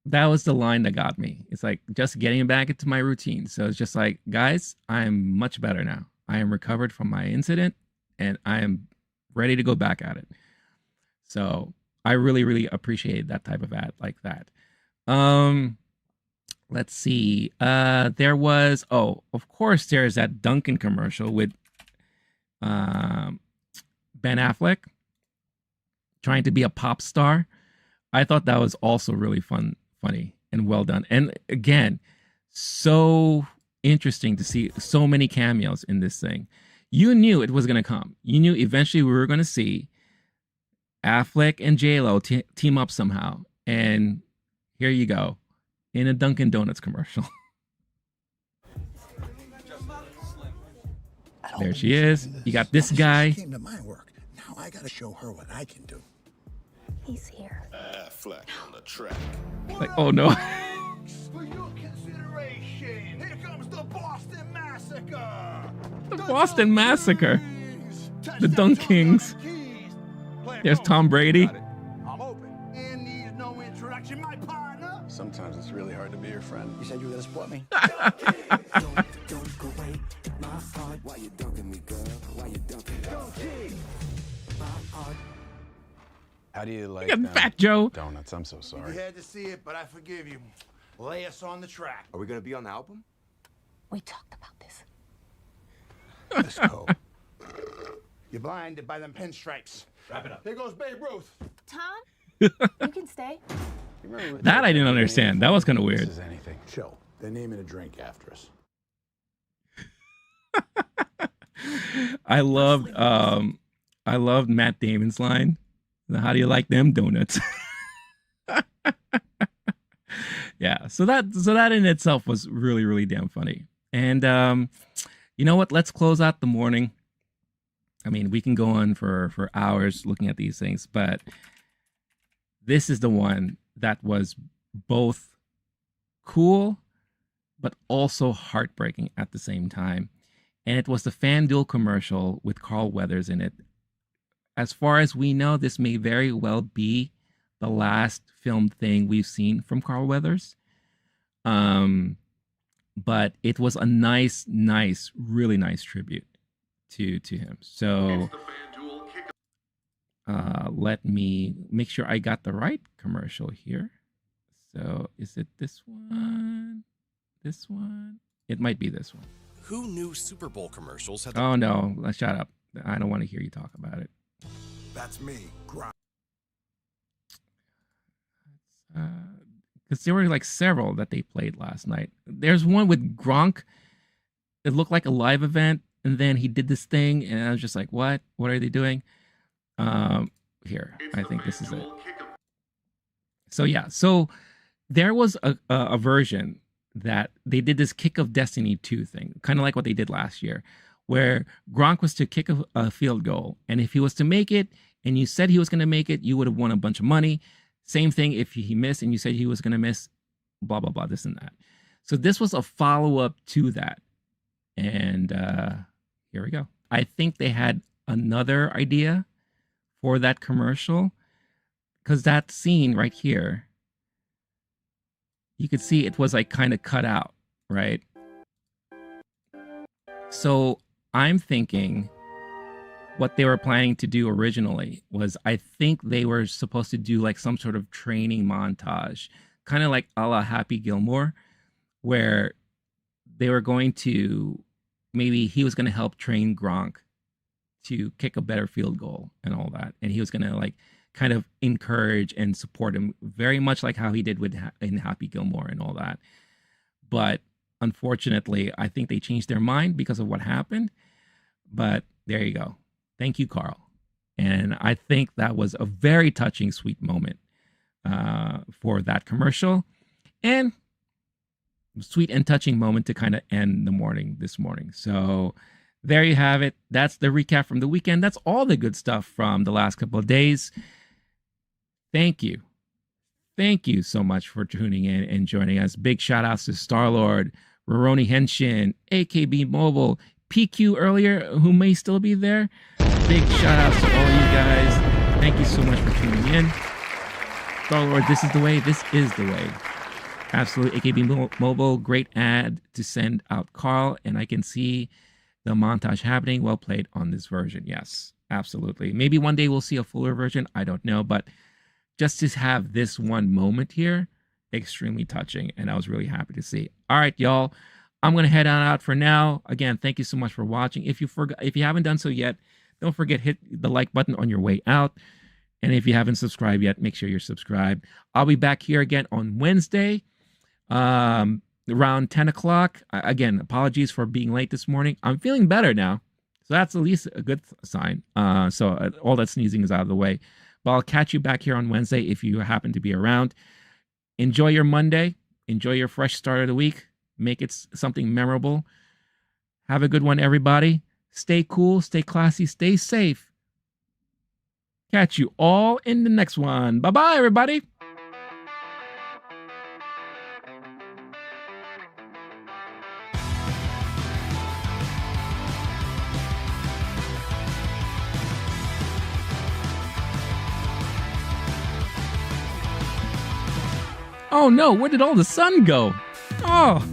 That was the line that got me. It's like just getting back into my routine. So it's just like, guys, I'm much better now. I am recovered from my incident and I am ready to go back at it. So I really, really appreciate that type of ad like that. Let's see. There was, of course, there's that Dunkin' commercial with Ben Affleck trying to be a pop star. I thought that was also really funny and well done. And again, so interesting to see so many cameos in this thing. You knew it was going to come. You knew eventually we were going to see Affleck and J-Lo team up somehow. And here you go in a Dunkin' Donuts commercial. There she is. You got this guy. Came to my work. Now I gotta show her what I can do. He's here. Affleck on the track. Like, oh no. For your consideration, here comes the Boston Massacre. The Boston Massacre. The Dunk Kings. There's Tom Brady. I'm open. And needs no introduction, my partner. Sometimes it's really hard to be your friend. You said you were gonna support me. Don't go away, my heart. Why you dunking me, girl? Why you dunking me? My heart. How do you like Look at Fat Joe. donuts? I'm so sorry. You had to see it, but I forgive you. Lay us on the track. Are we gonna be on the album? We talked about this. Let's go. You're blinded by them pinstripes. Wrap it up. Here goes Babe Ruth. Tom, you can stay. That I didn't understand. That was kind of This weird. is anything. Chill. They're naming a drink after us. I loved Matt Damon's line. How do you like them donuts? Yeah, so that in itself was really, really damn funny. And you know what? Let's close out the morning. I mean, we can go on for hours looking at these things, but this is the one that was both cool but also heartbreaking at the same time. And it was the FanDuel commercial with Carl Weathers in it. As far as we know, this may very well be the last filmed thing we've seen from Carl Weathers. But it was a nice, really nice tribute to him. So let me make sure I got the right commercial here. So is it this one? This one? It might be this one. Who knew Super Bowl commercials had Oh no, shut up. I don't want to hear you talk about it. That's me. Grind. Because there were like several that they played last night. There's one with Gronk. It looked like a live event, and then he did this thing, and I was just like, "What? What are they doing?" Here, I think this is it. So yeah, so there was a version that they did this Kick of Destiny 2 thing, kind of like what they did last year, where Gronk was to kick a field goal, and if he was to make it, and you said he was going to make it, you would have won a bunch of money. Same thing if he missed and you said he was going to miss, blah, blah, blah, this and that. So this was a follow-up to that. And here we go. I think they had another idea for that commercial, because that scene right here, you could see it was like kind of cut out, right? So I'm thinking what they were planning to do originally was, I think they were supposed to do like some sort of training montage, kind of like a la Happy Gilmore, where they were going to, maybe he was going to help train Gronk to kick a better field goal and all that. And he was going to like kind of encourage and support him very much like how he did with in Happy Gilmore and all that. But unfortunately, I think they changed their mind because of what happened. But there you go. Thank you, Carl. And I think that was a very touching, sweet moment for that commercial. And sweet and touching moment to kind of end the morning this morning. So there you have it. That's the recap from the weekend. That's all the good stuff from the last couple of days. Thank you. Thank you so much for tuning in and joining us. Big shout outs to Star-Lord, Roroni Henshin, AKB Mobile, PQ earlier, who may still be there. Big shout outs to all you guys. Thank you so much for tuning in. Star-Lord, this is the way. This is the way. Absolutely. AKB Mobile, great ad to send out Carl. And I can see the montage happening. Well played on this version. Yes, absolutely. Maybe one day we'll see a fuller version. I don't know. But just to have this one moment here, extremely touching. And I was really happy to see. All right, y'all. I'm going to head on out for now. Again, thank you so much for watching. If you haven't done so yet, don't forget, hit the like button on your way out. And if you haven't subscribed yet, make sure you're subscribed. I'll be back here again on Wednesday, around 10 o'clock. Again, apologies for being late this morning. I'm feeling better now. So that's at least a good sign. So all that sneezing is out of the way. But I'll catch you back here on Wednesday if you happen to be around. Enjoy your Monday. Enjoy your fresh start of the week. Make it something memorable. Have a good one, everybody. Stay cool, stay classy, stay safe. Catch you all in the next one. Bye-bye, everybody. Oh no, where did all the sun go? Oh.